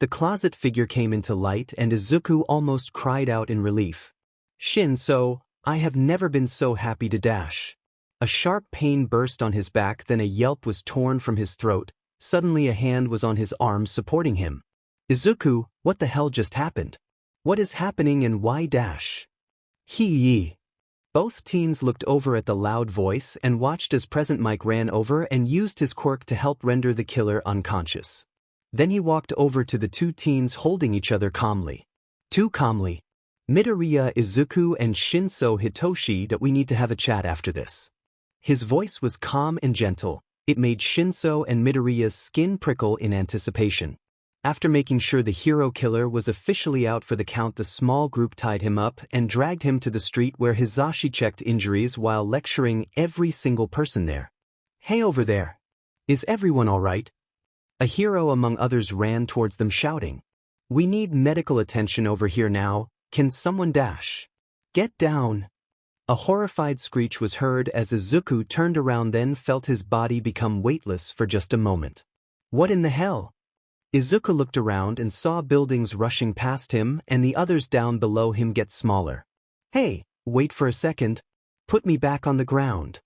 The closet figure came into light and Izuku almost cried out in relief. Shinso, I have never been so happy to dash. A sharp pain burst on his back, then a yelp was torn from his throat. Suddenly a hand was on his arm supporting him. Izuku, what the hell just happened? What is happening and why dash? Hee. Both teens looked over at the loud voice and watched as Present Mike ran over and used his quirk to help render the killer unconscious. Then he walked over to the two teens holding each other calmly. Too calmly. Midoriya, Izuku and Shinso Hitoshi, that we need to have a chat after this. His voice was calm and gentle. It made Shinso and Midoriya's skin prickle in anticipation. After making sure the hero killer was officially out for the count, the small group tied him up and dragged him to the street where Hizashi checked injuries while lecturing every single person there. Hey over there. Is everyone alright? A hero among others ran towards them shouting. We need medical attention over here now, can someone dash? Get down. A horrified screech was heard as Izuku turned around, then felt his body become weightless for just a moment. What in the hell? Izuku looked around and saw buildings rushing past him and the others down below him get smaller. Hey, wait for a second. Put me back on the ground.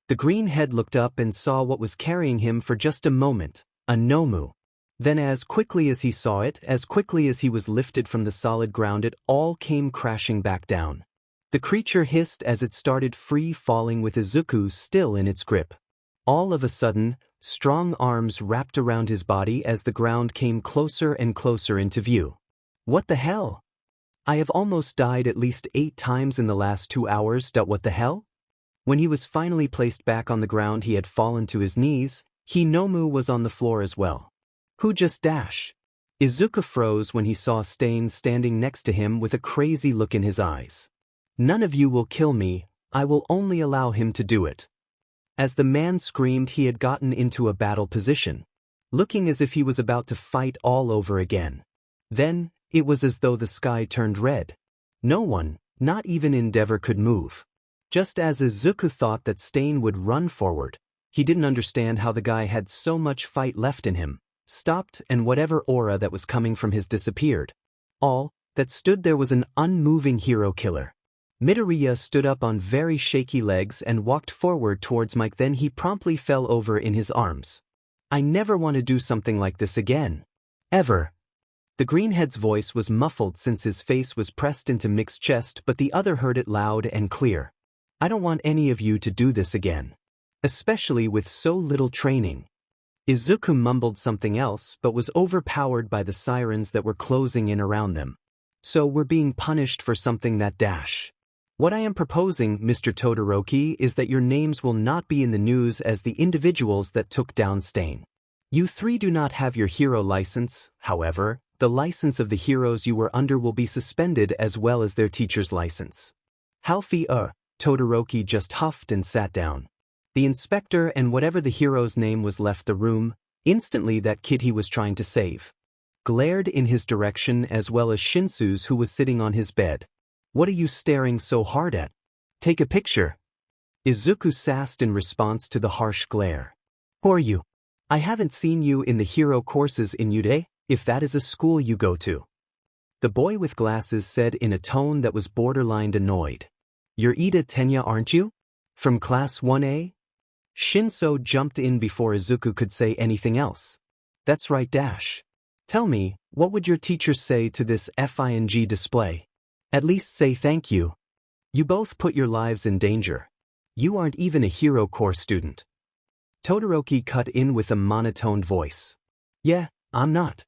The green head looked up and saw what was carrying him for just a moment, a Nomu. Then as quickly as he saw it, as quickly as he was lifted from the solid ground, it all came crashing back down. The creature hissed as it started free falling with Izuku still in its grip. All of a sudden, strong arms wrapped around his body as the ground came closer and closer into view. What the hell? I have almost died at least 8 times in the last 2 hours. What the hell? When he was finally placed back on the ground, he had fallen to his knees. Nomu was on the floor as well. Who just dash? Izuku froze when he saw Stain standing next to him with a crazy look in his eyes. None of you will kill me, I will only allow him to do it. As the man screamed, he had gotten into a battle position, looking as if he was about to fight all over again. Then, it was as though the sky turned red. No one, not even Endeavor, could move. Just as Izuku thought that Stain would run forward, he didn't understand how the guy had so much fight left in him, stopped, and whatever aura that was coming from his disappeared. All that stood there was an unmoving hero killer. Midoriya stood up on very shaky legs and walked forward towards Mike, then he promptly fell over in his arms. I never want to do something like this again. Ever. The greenhead's voice was muffled since his face was pressed into Mick's chest, but the other heard it loud and clear. I don't want any of you to do this again. Especially with so little training. Izuku mumbled something else but was overpowered by the sirens that were closing in around them. So we're being punished for something that dash. What I am proposing, Mr. Todoroki, is that your names will not be in the news as the individuals that took down Stain. You 3 do not have your hero license, however, the license of the heroes you were under will be suspended as well as their teacher's license. Halfie, Todoroki just huffed and sat down. The inspector and whatever the hero's name was left the room. Instantly that kid he was trying to save glared in his direction, as well as Shinsu's, who was sitting on his bed. What are you staring so hard at? Take a picture. Izuku sassed in response to the harsh glare. Who are you? I haven't seen you in the hero courses in U.A, if that is a school you go to. The boy with glasses said in a tone that was borderline annoyed. You're U.A Tenya, aren't you? From class 1A? Shinso jumped in before Izuku could say anything else. That's right, dash. Tell me, what would your teacher say to this FING display? At least say thank you. You both put your lives in danger. You aren't even a hero course student. Todoroki cut in with a monotoned voice. Yeah, I'm not.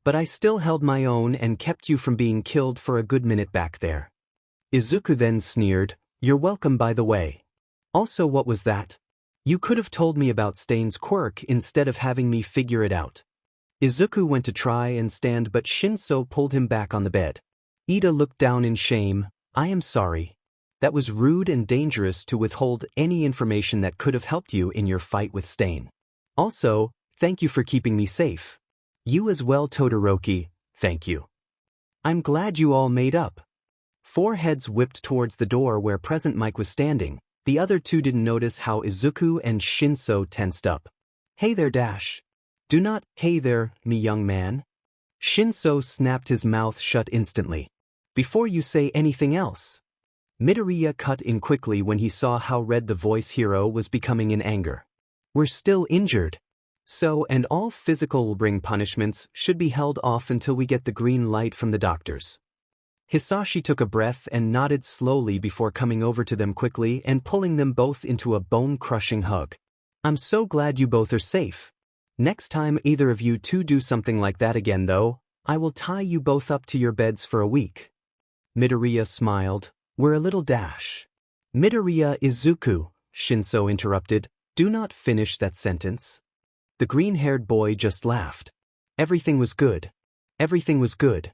But I still held my own and kept you from being killed for a good minute back there. Izuku then sneered, You're welcome, by the way. Also, what was that? You could have told me about Stain's quirk instead of having me figure it out. Izuku went to try and stand, but Shinso pulled him back on the bed. Ida looked down in shame. I am sorry. That was rude and dangerous to withhold any information that could have helped you in your fight with Stain. Also, thank you for keeping me safe. You as well, Todoroki, thank you. I'm glad you all made up. Four heads whipped towards the door where present Mike was standing. The other two didn't notice how Izuku and Shinso tensed up. Hey there, Dash. Do not, hey there, me young man. Shinso snapped his mouth shut instantly. Before you say anything else. Midoriya cut in quickly when he saw how red the voice hero was becoming in anger. We're still injured. So, and all physical ring punishments should be held off until we get the green light from the doctors. Hisashi took a breath and nodded slowly before coming over to them quickly and pulling them both into a bone-crushing hug. I'm so glad you both are safe. Next time either of you two do something like that again though, I will tie you both up to your beds for a week. Midoriya smiled. We're a little Dash. Midoriya Izuku, Shinso interrupted. Do not finish that sentence. The green-haired boy just laughed. Everything was good. Everything was good.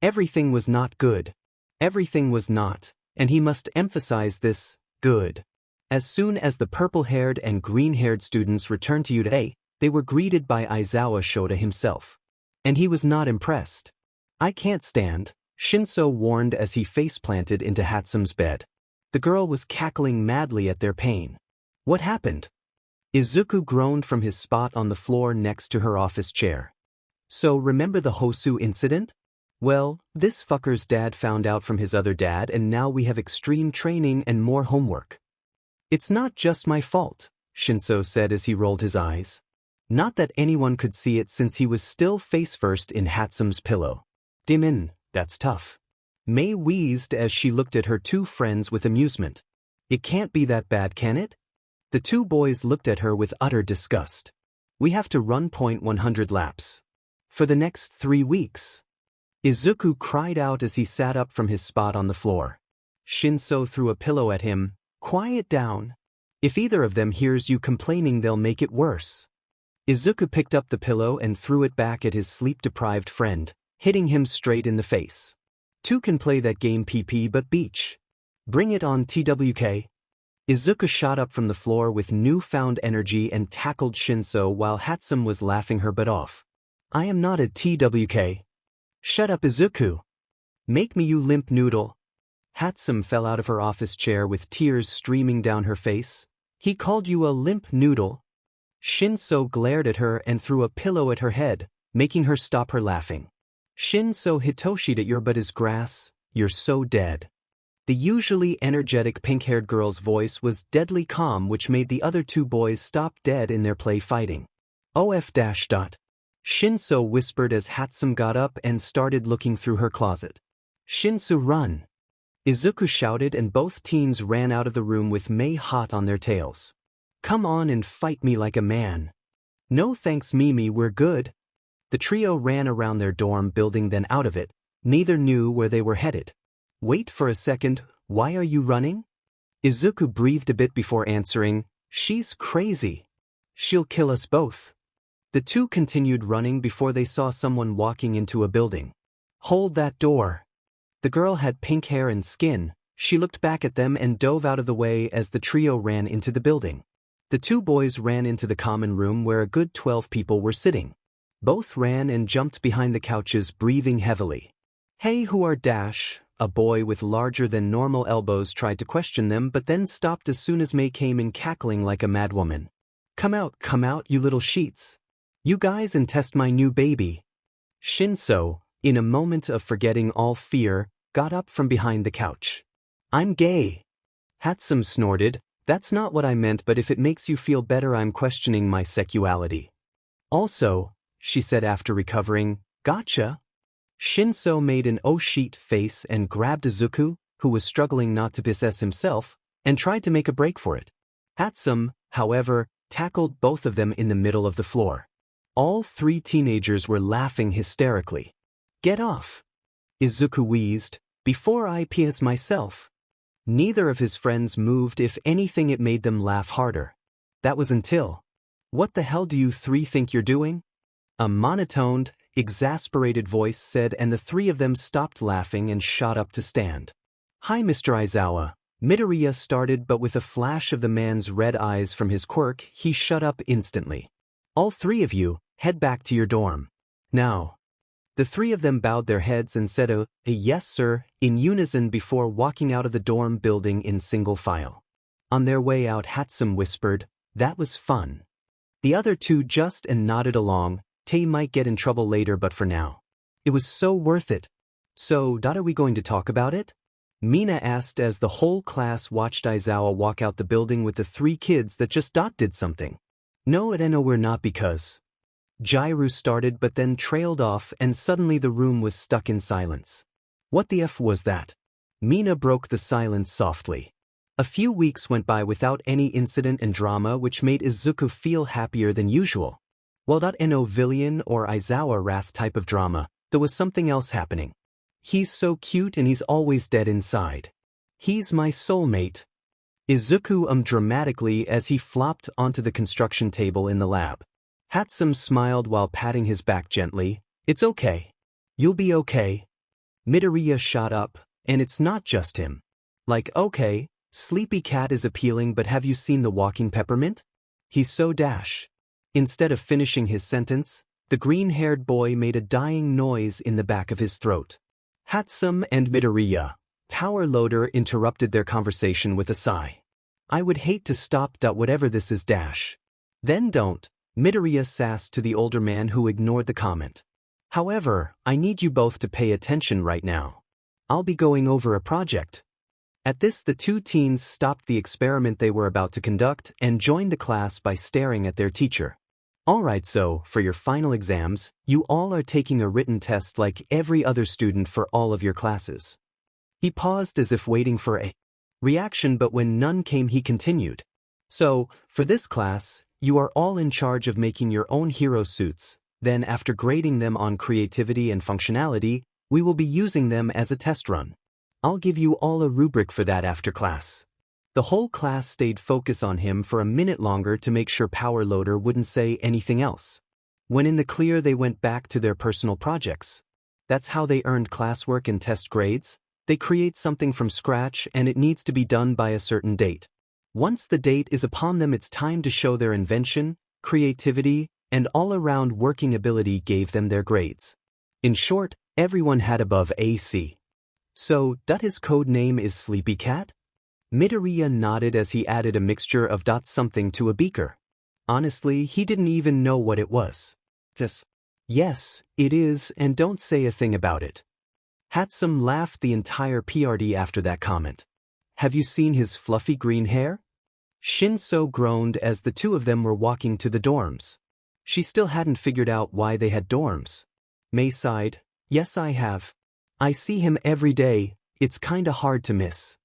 Everything was not good. Everything was not, and he must emphasize this, good. As soon as the purple-haired and green-haired students returned to UA, they were greeted by Aizawa Shota himself. And he was not impressed. I can't stand, Shinso warned as he face-planted into Hatsume's bed. The girl was cackling madly at their pain. What happened? Izuku groaned from his spot on the floor next to her office chair. So remember the Hosu incident? Well, this fucker's dad found out from his other dad and now we have extreme training and more homework. It's not just my fault, Shinso said as he rolled his eyes. Not that anyone could see it since he was still face-first in Hatsume's pillow. Dimin, that's tough. Mei wheezed as she looked at her two friends with amusement. It can't be that bad, can it? The two boys looked at her with utter disgust. We have to run .100 laps. For the next 3 weeks. Izuku cried out as he sat up from his spot on the floor. Shinso threw a pillow at him. Quiet down. If either of them hears you complaining they'll make it worse. Izuku picked up the pillow and threw it back at his sleep-deprived friend, hitting him straight in the face. Two can play that game PP but beach. Bring it on TWK. Izuku shot up from the floor with newfound energy and tackled Shinso while Hatsume was laughing her butt off. I am not a TWK. Shut up, Izuku. Make me, you limp noodle. Hatsume fell out of her office chair with tears streaming down her face. He called you a limp noodle? Shinso glared at her and threw a pillow at her head, making her stop her laughing. Shinso Hitoshi'd at your butt is grass, you're so dead. The usually energetic pink-haired girl's voice was deadly calm, which made the other two boys stop dead in their play fighting. OF dash dot. Shinso whispered as Hatsume got up and started looking through her closet. Shinso, run. Izuku shouted and both teens ran out of the room with Mei hot on their tails. Come on and fight me like a man. No thanks Mimi, we're good. The trio ran around their dorm building then out of it. Neither knew where they were headed. Wait for a second, why are you running? Izuku breathed a bit before answering, she's crazy. She'll kill us both. The two continued running before they saw someone walking into a building. Hold that door. The girl had pink hair and skin. She looked back at them and dove out of the way as the trio ran into the building. The two boys ran into the common room where a good 12 people were sitting. Both ran and jumped behind the couches, breathing heavily. Hey, who are Dash? A boy with larger than normal elbows tried to question them but then stopped as soon as Mei came in cackling like a madwoman. Come out, you little sheets. You guys and test my new baby. Shinso, in a moment of forgetting all fear, got up from behind the couch. I'm gay. Hatsume snorted, that's not what I meant, but if it makes you feel better I'm questioning my sexuality. Also, she said after recovering, gotcha. Shinso made an oh-shit face and grabbed Izuku, who was struggling not to possess himself, and tried to make a break for it. Hatsume, however, tackled both of them in the middle of the floor. All three teenagers were laughing hysterically. Get off. Izuku wheezed, before I piss myself. Neither of his friends moved. If anything, it made them laugh harder. That was until. What the hell do you three think you're doing? A monotoned, exasperated voice said, and the three of them stopped laughing and shot up to stand. Hi, Mr. Aizawa. Midoriya started, but with a flash of the man's red eyes from his quirk, he shut up instantly. All three of you, head back to your dorm. Now. The three of them bowed their heads and said a yes sir in unison before walking out of the dorm building in single file. On their way out, Hatsume whispered, "That was fun." The other two just nodded along. "Tay might get in trouble later, but for now, it was so worth it." "So, are we going to talk about it?" Mina asked as the whole class watched Aizawa walk out the building with the three kids that just did something. "No, we're not because..." Jairu started but then trailed off and suddenly the room was stuck in silence. "What the F was that?" Mina broke the silence softly. A few weeks went by without any incident and drama, which made Izuku feel happier than usual. While no villain or Aizawa wrath type of drama, there was something else happening. "He's so cute and he's always dead inside. He's my soulmate." Izuku dramatically as he flopped onto the construction table in the lab. Hatsume smiled while patting his back gently. "It's okay. You'll be okay." Midoriya shot up, and it's not just him. "Like, okay, Sleepy Cat is appealing, but have you seen the walking peppermint? He's so dash." Instead of finishing his sentence, the green-haired boy made a dying noise in the back of his throat. Hatsume and Midoriya, Power Loader, interrupted their conversation with a sigh. "I would hate to stop. Whatever this is dash." "Then don't," Midoriya sassed to the older man who ignored the comment. "However, I need you both to pay attention right now. I'll be going over a project." At this, the two teens stopped the experiment they were about to conduct and joined the class by staring at their teacher. "Alright, so, for your final exams, you all are taking a written test like every other student for all of your classes." He paused as if waiting for a reaction, but when none came he continued. "So, for this class, you are all in charge of making your own hero suits. Then after grading them on creativity and functionality, we will be using them as a test run. I'll give you all a rubric for that after class." The whole class stayed focused on him for a minute longer to make sure Power Loader wouldn't say anything else. When in the clear, they went back to their personal projects. That's how they earned classwork and test grades. They create something from scratch and it needs to be done by a certain date. Once the date is upon them, it's time to show their invention, creativity, and all-around working ability gave them their grades. In short, everyone had above AC. "So, his code name is Sleepy Cat?" Midoriya nodded as he added a mixture of something to a beaker. Honestly, he didn't even know what it was. Just, "Yes, it is, and don't say a thing about it." Hatsume laughed the entire PRD after that comment. "Have you seen his fluffy green hair?" Shinso groaned as the two of them were walking to the dorms. She still hadn't figured out why they had dorms. Mei sighed, "Yes, I have. I see him every day, it's kinda hard to miss."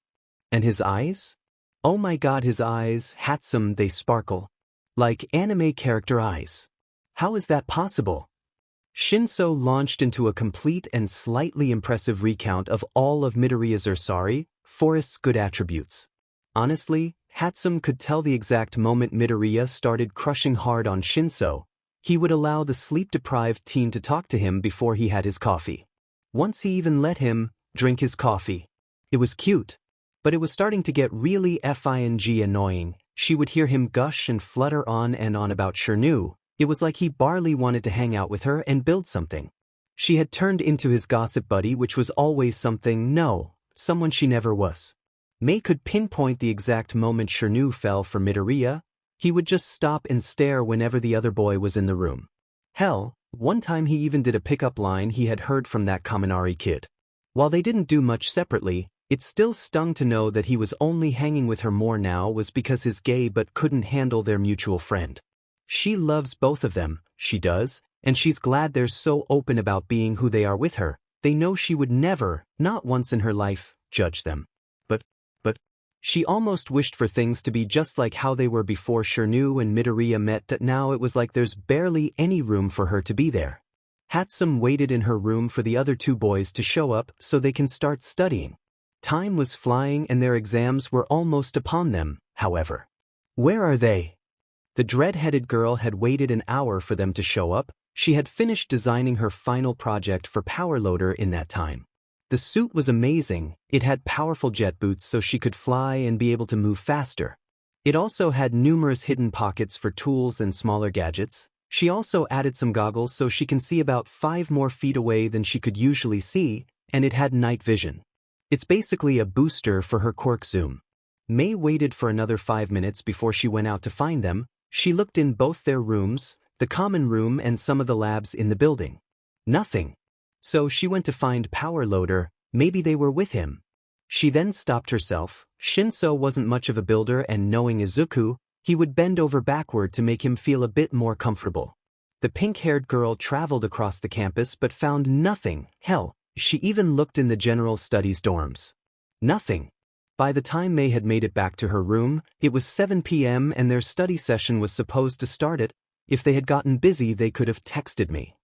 "And his eyes?" "Oh my god, his eyes, Hatsume, they sparkle. Like anime character eyes. How is that possible?" Shinso launched into a complete and slightly impressive recount of all of Midoriya's Forest's good attributes. Honestly, Hatsume could tell the exact moment Midoriya started crushing hard on Shinso, he would allow the sleep-deprived teen to talk to him before he had his coffee. Once he even let him drink his coffee. It was cute. But it was starting to get really annoying. She would hear him gush and flutter on and on about Shirnu. It was like he barely wanted to hang out with her and build something. She had turned into his gossip buddy, which was always someone she never was. Mei could pinpoint the exact moment Shirnu fell for Midoriya. He would just stop and stare whenever the other boy was in the room. Hell, one time he even did a pickup line he had heard from that Kaminari kid. While they didn't do much separately, it still stung to know that he was only hanging with her more now was because he's gay but couldn't handle their mutual friend. She loves both of them, she does, and she's glad they're so open about being who they are with her. They know she would never, not once in her life, judge them. But, she almost wished for things to be just like how they were before Shirnu and Midoriya met. Now it was like there's barely any room for her to be there. Hatsume waited in her room for the other two boys to show up so they can start studying. Time was flying and their exams were almost upon them, however. "Where are they?" The dread-headed girl had waited an hour for them to show up. She had finished designing her final project for Power Loader in that time. The suit was amazing. It had powerful jet boots so she could fly and be able to move faster. It also had numerous hidden pockets for tools and smaller gadgets. She also added some goggles so she can see about 5 more feet away than she could usually see, and it had night vision. It's basically a booster for her quirk zoom. May waited for another 5 minutes before she went out to find them. She looked in both their rooms, the common room and some of the labs in the building. Nothing. So she went to find Power Loader, maybe they were with him. She then stopped herself. Shinso wasn't much of a builder, and knowing Izuku, he would bend over backward to make him feel a bit more comfortable. The pink-haired girl traveled across the campus but found nothing. Hell, she even looked in the general studies dorms. Nothing. By the time May had made it back to her room, it was 7 p.m. and their study session was supposed to start at. If they had gotten busy, they could have texted me.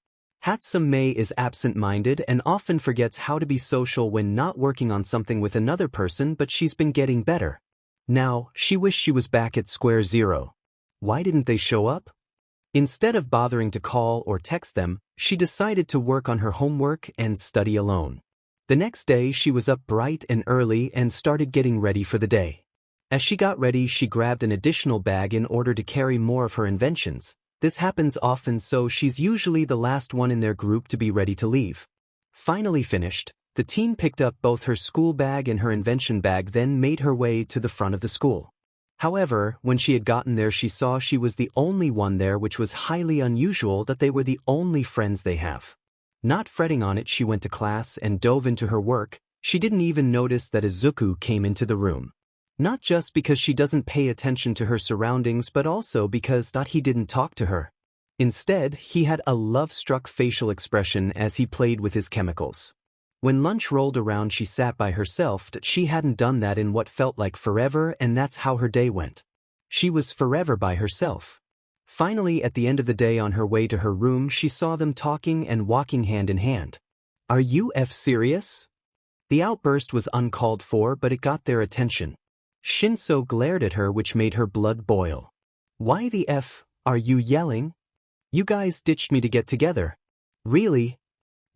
Hatsume is absent-minded and often forgets how to be social when not working on something with another person, but she's been getting better. Now, she wished she was back at square zero. Why didn't they show up? Instead of bothering to call or text them, she decided to work on her homework and study alone. The next day she was up bright and early and started getting ready for the day. As she got ready, she grabbed an additional bag in order to carry more of her inventions. This happens often, so she's usually the last one in their group to be ready to leave. Finally finished, the teen picked up both her school bag and her invention bag, then made her way to the front of the school. However, when she had gotten there, she saw she was the only one there, which was highly unusual that they were the only friends they have. Not fretting on it, she went to class and dove into her work. She didn't even notice that Izuku came into the room. Not just because she doesn't pay attention to her surroundings, but also because he didn't talk to her. Instead, he had a love-struck facial expression as he played with his chemicals. When lunch rolled around, she sat by herself. She hadn't done that in what felt like forever, and that's how her day went. She was forever by herself. Finally, at the end of the day, on her way to her room, she saw them talking and walking hand in hand. "Are you serious?" The outburst was uncalled for, but it got their attention. Shinso glared at her, which made her blood boil. "Why the F are you yelling? You guys ditched me to get together." "Really?"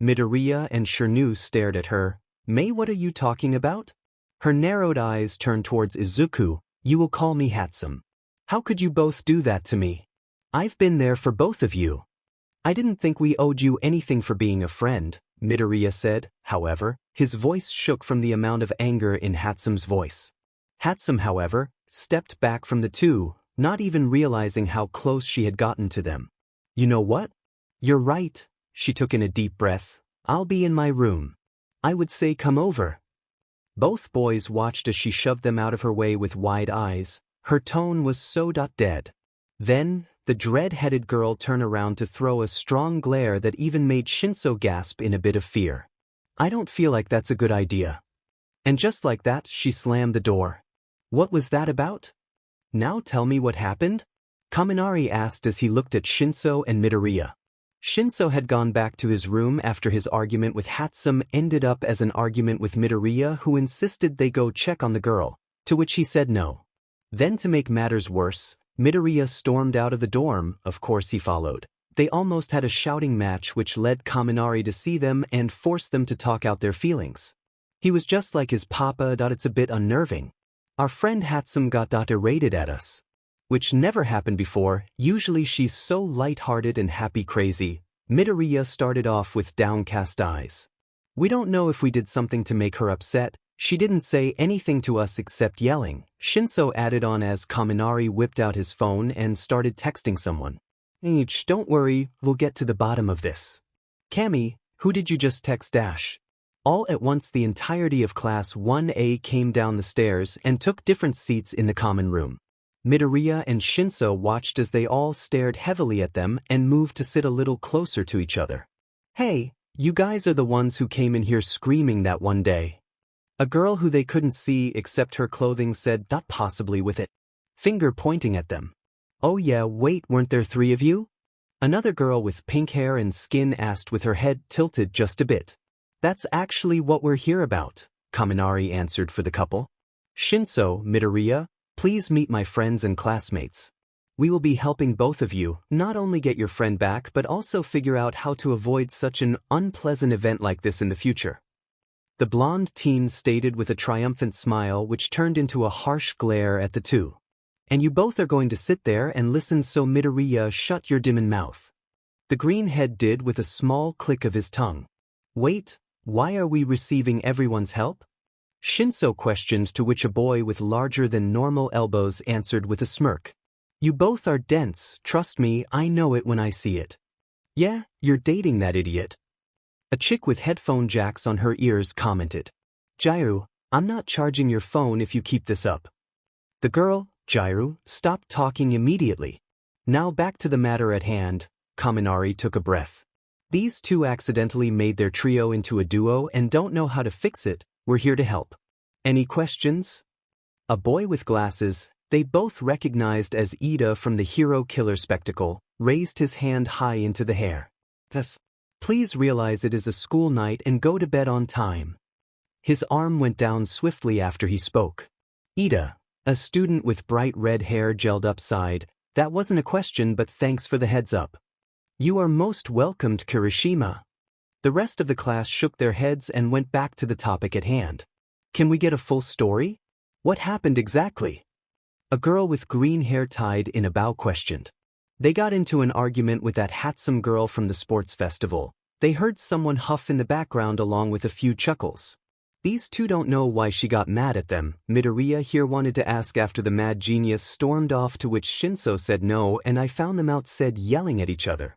Midoriya and Shirnu stared at her. "May, what are you talking about?" Her narrowed eyes turned towards Izuku. "You will call me Hatsume. How could you both do that to me? I've been there for both of you." "I didn't think we owed you anything for being a friend," Midoriya said. However, his voice shook from the amount of anger in Hatsume's voice. Hatsume, however, stepped back from the two, not even realizing how close she had gotten to them. "You know what? You're right." She took in a deep breath. "I'll be in my room. I would say come over." Both boys watched as she shoved them out of her way with wide eyes. Her tone was so dead. Then, the dread-headed girl turned around to throw a strong glare that even made Shinso gasp in a bit of fear. "I don't feel like that's a good idea." And just like that, she slammed the door. "What was that about? Now tell me what happened?" Kaminari asked as he looked at Shinso and Midoriya. Shinso had gone back to his room after his argument with Hatsume ended up as an argument with Midoriya, who insisted they go check on the girl, to which he said no. Then, to make matters worse, Midoriya stormed out of the dorm. Of course he followed. They almost had a shouting match, which led Kaminari to see them and force them to talk out their feelings. He was just like his papa. "It's a bit unnerving. Our friend Hatsume got irritated at us." Which never happened before. Usually she's so light-hearted and happy crazy. Midoriya started off with downcast eyes. "We don't know if we did something to make her upset. She didn't say anything to us except yelling," Shinso added on as Kaminari whipped out his phone and started texting someone. Don't worry, we'll get to the bottom of this." "Kami, who did you just text dash?" All at once the entirety of Class 1A came down the stairs and took different seats in the common room. Midoriya and Shinso watched as they all stared heavily at them and moved to sit a little closer to each other. "Hey, you guys are the ones who came in here screaming that one day." A girl who they couldn't see except her clothing said, "Possibly with it," finger pointing at them. "Oh yeah, wait, weren't there 3 of you?" Another girl with pink hair and skin asked with her head tilted just a bit. "That's actually what we're here about," Kaminari answered for the couple. "Shinso, Midoriya, please meet my friends and classmates. We will be helping both of you not only get your friend back but also figure out how to avoid such an unpleasant event like this in the future." The blonde teen stated with a triumphant smile which turned into a harsh glare at the two. And you both are going to sit there and listen, so Midoriya, shut your demon mouth. The green head did with a small click of his tongue. Wait, why are we receiving everyone's help? Shinso questioned, to which a boy with larger than normal elbows answered with a smirk. You both are dense, trust me, I know it when I see it. Yeah, you're dating that idiot. A chick with headphone jacks on her ears commented. Jairu, I'm not charging your phone if you keep this up. The girl, Jairu, stopped talking immediately. Now back to the matter at hand, Kaminari took a breath. These two accidentally made their trio into a duo and don't know how to fix it. We're here to help. Any questions? A boy with glasses, they both recognized as Ida from the Hero Killer spectacle, raised his hand high into the air. Yes. Please realize it is a school night and go to bed on time. His arm went down swiftly after he spoke. Ida, a student with bright red hair gelled upside, that wasn't a question, but thanks for the heads up. You are most welcomed, Kirishima. The rest of the class shook their heads and went back to the topic at hand. Can we get a full story? What happened exactly? A girl with green hair tied in a bow questioned. They got into an argument with that Hatsume girl from the sports festival. They heard someone huff in the background along with a few chuckles. These two don't know why she got mad at them. Midoriya here wanted to ask after the mad genius stormed off, to which Shinso said no, and I found them outside yelling at each other.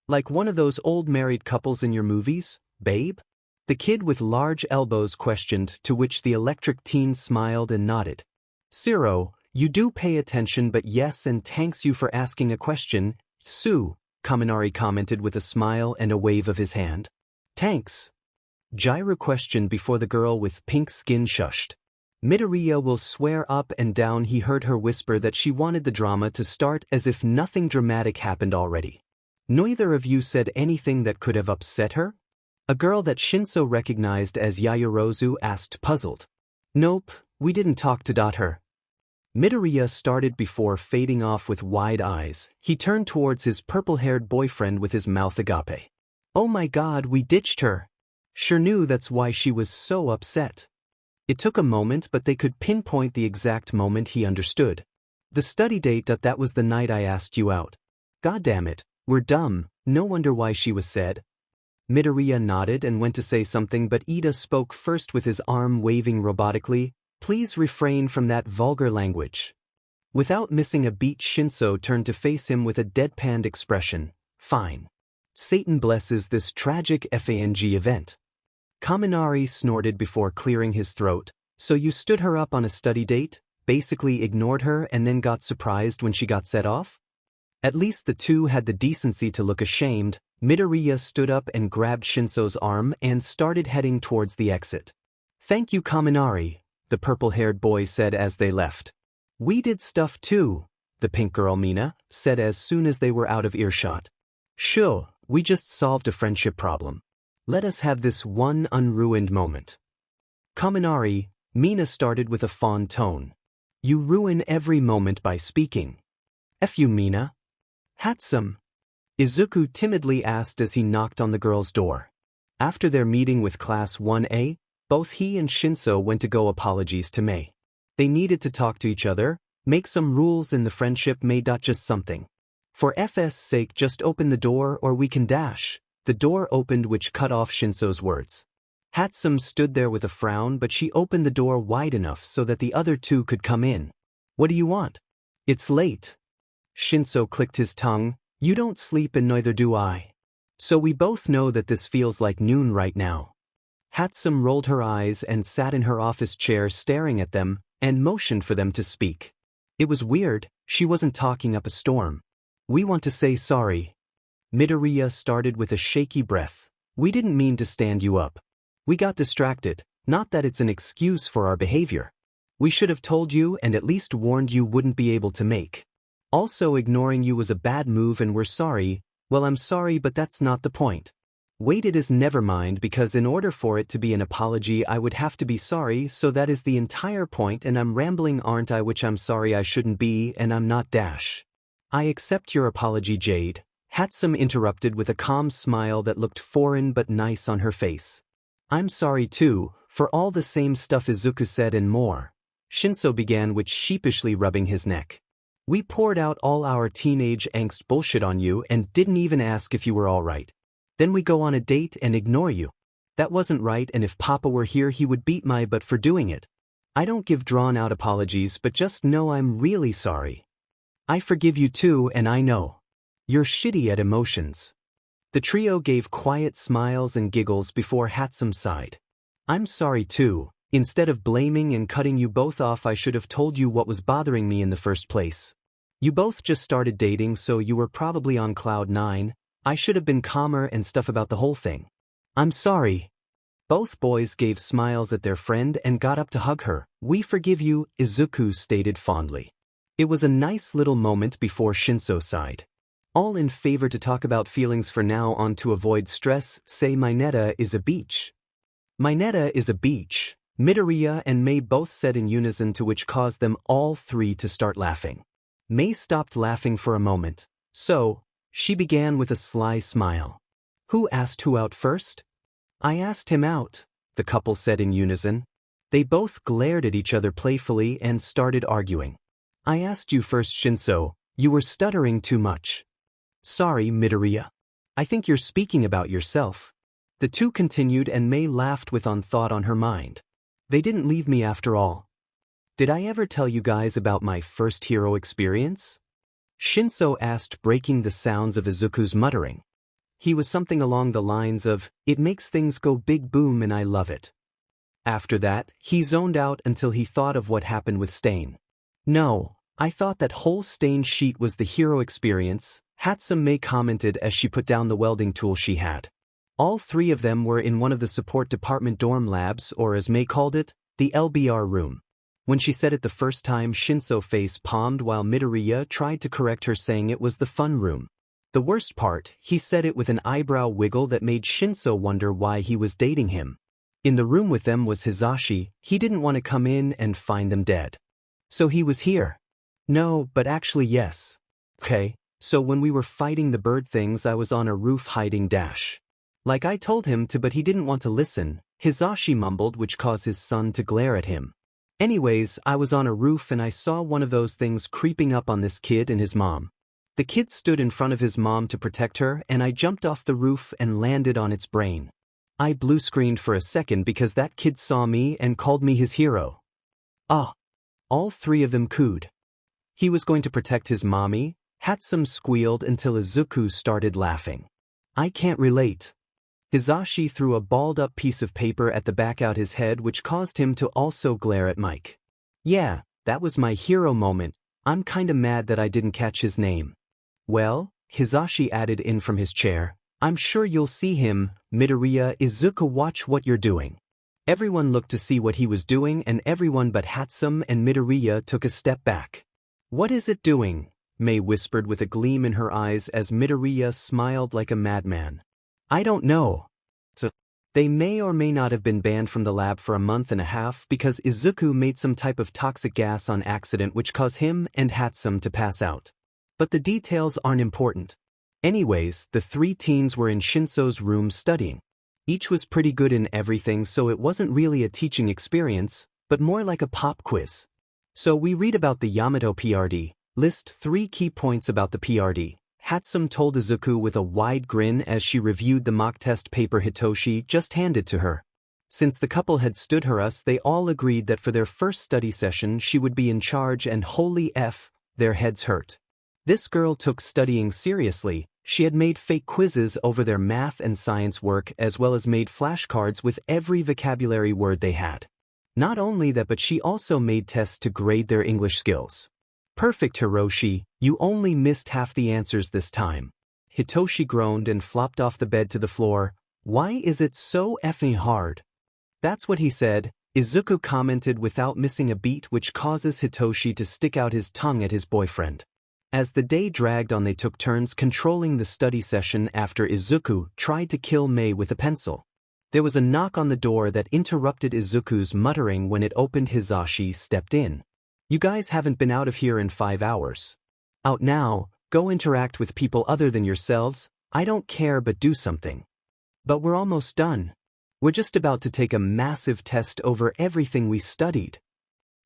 Like one of those old married couples in your movies, babe? The kid with large elbows questioned, to which the electric teen smiled and nodded. Zero, you do pay attention, but yes, and thanks you for asking a question, Sue, Kaminari commented with a smile and a wave of his hand. Thanks. Jairu questioned before the girl with pink skin shushed. Midoriya will swear up and down he heard her whisper that she wanted the drama to start as if nothing dramatic happened already. Neither of you said anything that could have upset her? A girl that Shinso recognized as Yaoyorozu asked, puzzled. Nope, we didn't talk to her. Midoriya started before fading off with wide eyes. He turned towards his purple-haired boyfriend with his mouth agape. Oh my god, we ditched her. Sure knew that's why she was so upset. It took a moment, but they could pinpoint the exact moment he understood. The study date, that was the night I asked you out. God damn it, we're dumb, no wonder why she was sad. Midoriya nodded and went to say something, but Ida spoke first with his arm waving robotically. Please refrain from that vulgar language. Without missing a beat, Shinso turned to face him with a deadpanned expression. Fine. Satan blesses this tragic FANG event. Kaminari snorted before clearing his throat. So you stood her up on a study date, basically ignored her, and then got surprised when she got set off? At least the two had the decency to look ashamed. Midoriya stood up and grabbed Shinso's arm and started heading towards the exit. Thank you, Kaminari, the purple-haired boy said as they left. We did stuff too, the pink girl Mina said as soon as they were out of earshot. Sure, we just solved a friendship problem. Let us have this one unruined moment. Kaminari, Mina started with a fond tone. You ruin every moment by speaking. F you, Mina. Hatsume, Izuku timidly asked as he knocked on the girl's door. After their meeting with Class 1A, both he and Shinso went to go apologies to Mei. They needed to talk to each other, make some rules in the friendship, Mei. Just something. For FS sake, just open the door or we can dash. The door opened, which cut off Shinso's words. Hatsume stood there with a frown, but she opened the door wide enough so that the other two could come in. What do you want? It's late. Shinso clicked his tongue. You don't sleep and neither do I. So we both know that this feels like noon right now. Hatsume rolled her eyes and sat in her office chair staring at them, and motioned for them to speak. It was weird, she wasn't talking up a storm. We want to say sorry. Midoriya started with a shaky breath. We didn't mean to stand you up. We got distracted, not that it's an excuse for our behavior. We should have told you and at least warned you wouldn't be able to make. Also, ignoring you was a bad move and we're sorry. Well, I'm sorry, but that's not the point. Wait, it is never mind, because in order for it to be an apology I would have to be sorry, so that is the entire point, and I'm rambling, aren't I? Which I'm sorry I shouldn't be, and I'm not dash. I accept your apology, Jade. Hatsume interrupted with a calm smile that looked foreign but nice on her face. I'm sorry too, for all the same stuff Izuku said and more. Shinso began with sheepishly rubbing his neck. We poured out all our teenage angst bullshit on you and didn't even ask if you were alright. Then we go on a date and ignore you. That wasn't right, and if Papa were here he would beat my butt for doing it. I don't give drawn-out apologies, but just know I'm really sorry. I forgive you too, and I know you're shitty at emotions. The trio gave quiet smiles and giggles before Hatsume sighed. I'm sorry too. Instead of blaming and cutting you both off, I should have told you what was bothering me in the first place. You both just started dating, so you were probably on cloud 9. I should have been calmer and stuff about the whole thing. I'm sorry. Both boys gave smiles at their friend and got up to hug her. We forgive you, Izuku stated fondly. It was a nice little moment before Shinso sighed. All in favor to talk about feelings for now on to avoid stress, say Mineta is a beach. Mineta is a beach. Midoriya and Mei both said in unison, to which caused them all three to start laughing. Mei stopped laughing for a moment. So, she began with a sly smile. Who asked who out first? I asked him out, the couple said in unison. They both glared at each other playfully and started arguing. I asked you first, Shinso. You were stuttering too much. Sorry, Midoriya. I think you're speaking about yourself. The two continued, and Mei laughed with thought on her mind. They didn't leave me after all. Did I ever tell you guys about my first hero experience? Shinso asked, breaking the sounds of Izuku's muttering. He was something along the lines of, it makes things go big boom and I love it. After that, he zoned out until he thought of what happened with Stain. No, I thought that whole Stain sheet was the hero experience, Hatsume commented as she put down the welding tool she had. All three of them were in one of the support department dorm labs, or as Mei called it, the LBR room. When she said it the first time, Shinso face palmed while Midoriya tried to correct her, saying it was the fun room. The worst part, he said it with an eyebrow wiggle that made Shinso wonder why he was dating him. In the room with them was Hizashi. He didn't want to come in and find them dead. So he was here. No, but actually yes. Okay, so when we were fighting the bird things, I was on a roof hiding dash. Like I told him to, but he didn't want to listen, Hizashi mumbled, which caused his son to glare at him. Anyways, I was on a roof and I saw one of those things creeping up on this kid and his mom. The kid stood in front of his mom to protect her, and I jumped off the roof and landed on its brain. I blue screened for a second because that kid saw me and called me his hero. Ah! All three of them cooed. He was going to protect his mommy? Hatsume squealed until Izuku started laughing. I can't relate. Hizashi threw a balled-up piece of paper at the back out his head, which caused him to also glare at Mike. Yeah, that was my hero moment. I'm kinda mad that I didn't catch his name. Well, Hizashi added in from his chair, I'm sure you'll see him, Midoriya. Izuku, watch what you're doing. Everyone looked to see what he was doing, and everyone but Hatsume and Midoriya took a step back. What is it doing? Mei whispered with a gleam in her eyes as Midoriya smiled like a madman. I don't know. So, they may or may not have been banned from the lab for a month and a half because Izuku made some type of toxic gas on accident which caused him and Hatsume to pass out. But the details aren't important. Anyways, the three teens were in Shinso's room studying. Each was pretty good in everything, so it wasn't really a teaching experience, but more like a pop quiz. So we read about the Yamato PRD, list 3 key points about the PRD. Hatsume told Izuku with a wide grin as she reviewed the mock test paper Hitoshi just handed to her. Since the couple had stood her us, they all agreed that for their first study session she would be in charge, and holy F, their heads hurt. This girl took studying seriously. She had made fake quizzes over their math and science work, as well as made flashcards with every vocabulary word they had. Not only that, but she also made tests to grade their English skills. Perfect, Hiroshi, you only missed half the answers this time. Hitoshi groaned and flopped off the bed to the floor. Why is it so effing hard? That's what he said, Izuku commented without missing a beat, which causes Hitoshi to stick out his tongue at his boyfriend. As the day dragged on, they took turns controlling the study session after Izuku tried to kill Mei with a pencil. There was a knock on the door that interrupted Izuku's muttering. When it opened, Hizashi stepped in. You guys haven't been out of here in 5 hours. Out now, go interact with people other than yourselves. I don't care, but do something. But we're almost done. We're just about to take a massive test over everything we studied.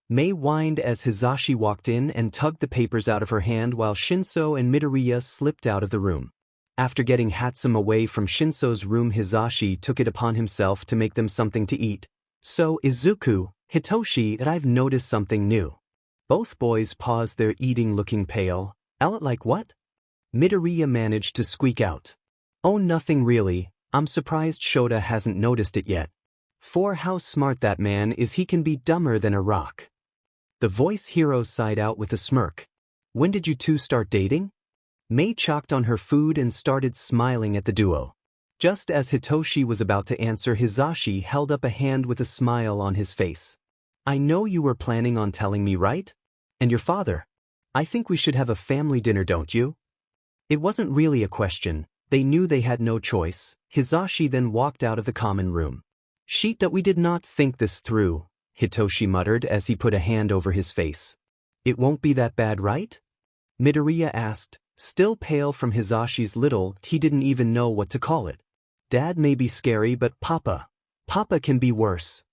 Mei whined as Hisashi walked in and tugged the papers out of her hand while Shinso and Midoriya slipped out of the room. After getting Hatsume away from Shinso's room, Hisashi took it upon himself to make them something to eat. So, Izuku, Hitoshi, I've noticed something new. Both boys paused their eating, looking pale. Like what? Midoriya managed to squeak out. Oh, nothing really. I'm surprised Shota hasn't noticed it yet. For how smart that man is, he can be dumber than a rock. The voice hero sighed out with a smirk. When did you two start dating? Mei chalked on her food and started smiling at the duo. Just as Hitoshi was about to answer, Hisashi held up a hand with a smile on his face. I know you were planning on telling me, right? And your father? I think we should have a family dinner, don't you? It wasn't really a question. They knew they had no choice. Hisashi then walked out of the common room. Shit, we did not think this through, Hitoshi muttered as he put a hand over his face. It won't be that bad, right? Midoriya asked, still pale from Hisashi's little, he didn't even know what to call it. Dad may be scary, but Papa can be worse.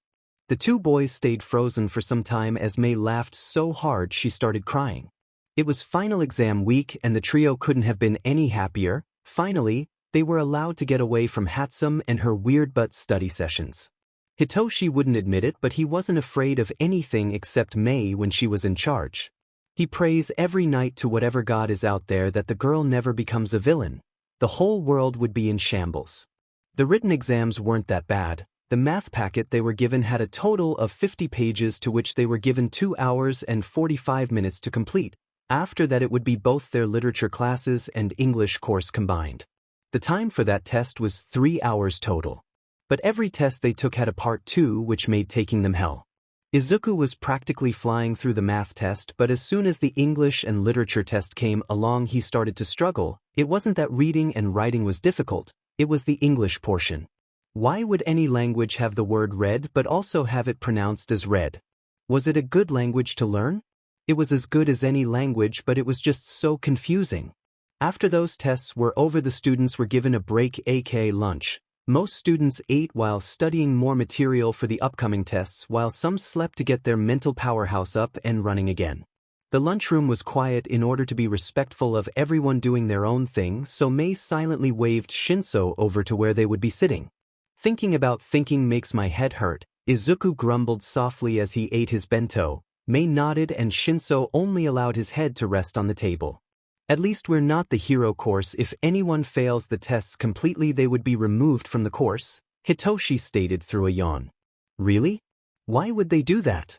The two boys stayed frozen for some time as Mei laughed so hard she started crying. It was final exam week and the trio couldn't have been any happier. Finally, they were allowed to get away from Hatsume and her weird butt study sessions. Hitoshi wouldn't admit it, but he wasn't afraid of anything except Mei when she was in charge. He prays every night to whatever god is out there that the girl never becomes a villain. The whole world would be in shambles. The written exams weren't that bad. The math packet they were given had a total of 50 pages to which they were given 2 hours and 45 minutes to complete. After that it would be both their literature classes and English course combined. The time for that test was 3 hours total. But every test they took had a part 2 which made taking them hell. Izuku was practically flying through the math test, but as soon as the English and literature test came along he started to struggle. It wasn't that reading and writing was difficult, it was the English portion. Why would any language have the word red but also have it pronounced as red? Was it a good language to learn? It was as good as any language, but it was just so confusing. After those tests were over, the students were given a break, aka lunch. Most students ate while studying more material for the upcoming tests, while some slept to get their mental powerhouse up and running again. The lunchroom was quiet in order to be respectful of everyone doing their own thing, so Mei silently waved Shinso over to where they would be sitting. Thinking about thinking makes my head hurt, Izuku grumbled softly as he ate his bento. Mei nodded and Shinso only allowed his head to rest on the table. At least we're not the hero course. If anyone fails the tests completely they would be removed from the course, Hitoshi stated through a yawn. Really? Why would they do that?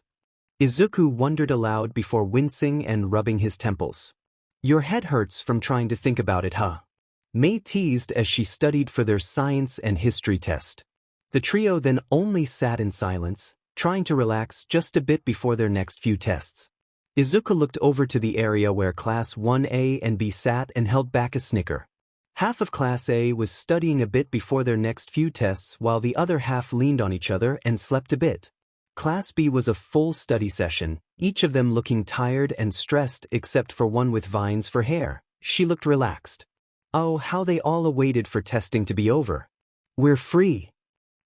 Izuku wondered aloud before wincing and rubbing his temples. Your head hurts from trying to think about it, huh? Mei teased as she studied for their science and history test. The trio then only sat in silence, trying to relax just a bit before their next few tests. Izuku looked over to the area where Class 1A and B sat and held back a snicker. Half of Class A was studying a bit before their next few tests while the other half leaned on each other and slept a bit. Class B was a full study session, each of them looking tired and stressed except for one with vines for hair. She looked relaxed. Oh, how they all awaited for testing to be over. We're free!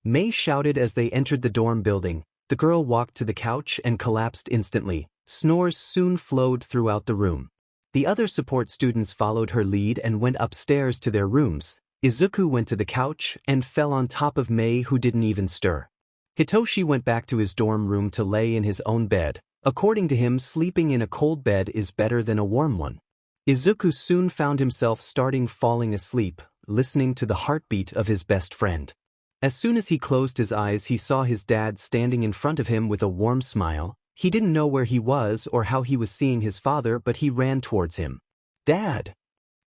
Mei shouted as they entered the dorm building. The girl walked to the couch and collapsed instantly. Snores soon flowed throughout the room. The other support students followed her lead and went upstairs to their rooms. Izuku went to the couch and fell on top of Mei, who didn't even stir. Hitoshi went back to his dorm room to lay in his own bed. According to him, sleeping in a cold bed is better than a warm one. Izuku soon found himself falling asleep, listening to the heartbeat of his best friend. As soon as he closed his eyes, he saw his dad standing in front of him with a warm smile. He didn't know where he was or how he was seeing his father, but he ran towards him. Dad!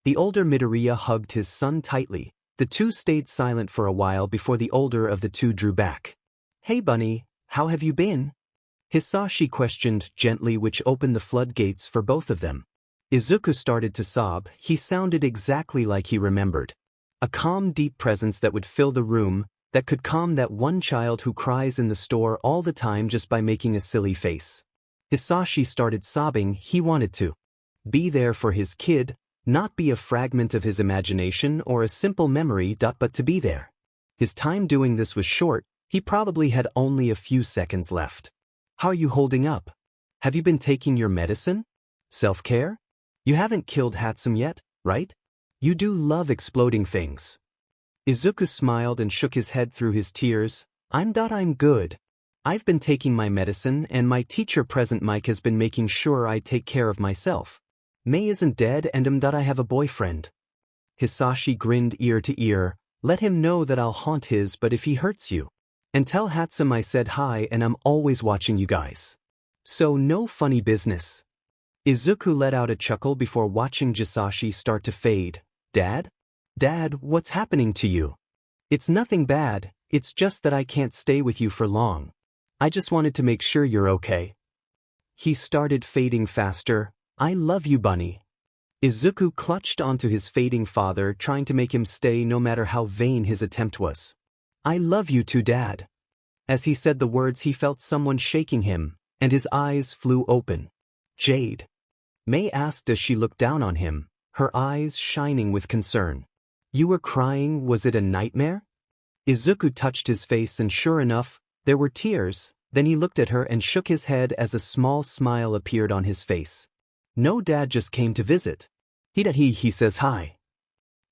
The older Midoriya hugged his son tightly. The two stayed silent for a while before the older of the two drew back. Hey bunny, how have you been? Hisashi questioned gently, which opened the floodgates for both of them. Izuku started to sob. He sounded exactly like he remembered. A calm, deep presence that would fill the room, that could calm that one child who cries in the store all the time just by making a silly face. Hisashi started sobbing. He wanted to be there for his kid, not be a fragment of his imagination or a simple memory, but to be there. His time doing this was short. He probably had only a few seconds left. How are you holding up? Have you been taking your medicine? Self-care? You haven't killed Hatsume yet, right? You do love exploding things. Izuku smiled and shook his head through his tears. I'm good. I've been taking my medicine and my teacher present Mike has been making sure I take care of myself. Mei isn't dead and I have a boyfriend. Hisashi grinned ear to ear. Let him know that I'll haunt his but if he hurts you. And tell Hatsume I said hi and I'm always watching you guys. So no funny business. Izuku let out a chuckle before watching Hisashi start to fade. Dad? Dad, what's happening to you? It's nothing bad, it's just that I can't stay with you for long. I just wanted to make sure you're okay. He started fading faster. I love you, bunny. Izuku clutched onto his fading father, trying to make him stay no matter how vain his attempt was. I love you too, Dad. As he said the words he felt someone shaking him, and his eyes flew open. Jade. Mei asked as she looked down on him, her eyes shining with concern. You were crying, was it a nightmare? Izuku touched his face and sure enough, there were tears, then he looked at her and shook his head as a small smile appeared on his face. No, Dad just came to visit. He says hi.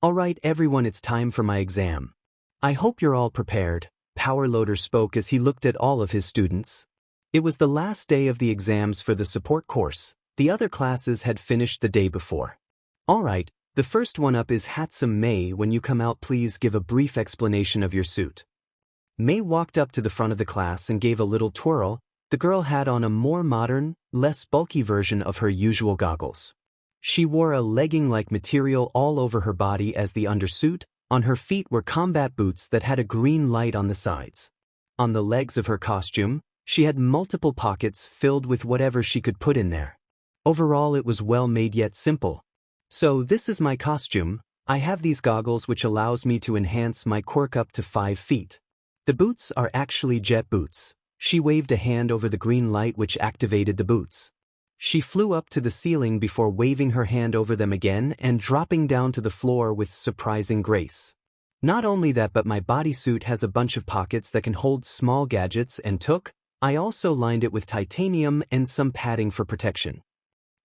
Alright everyone, it's time for my exam. I hope you're all prepared, Power Loader spoke as he looked at all of his students. It was the last day of the exams for the support course, the other classes had finished the day before. Alright, the first one up is Hatsume. Mei, when you come out please give a brief explanation of your suit. Mei walked up to the front of the class and gave a little twirl. The girl had on a more modern, less bulky version of her usual goggles. She wore a legging-like material all over her body as the undersuit. On her feet were combat boots that had a green light on the sides. On the legs of her costume, she had multiple pockets filled with whatever she could put in there. Overall it was well made yet simple. So this is my costume. I have these goggles which allows me to enhance my quirk up to 5 feet. The boots are actually jet boots. She waved a hand over the green light which activated the boots. She flew up to the ceiling before waving her hand over them again and dropping down to the floor with surprising grace. Not only that, but my bodysuit has a bunch of pockets that can hold small gadgets and I also lined it with titanium and some padding for protection.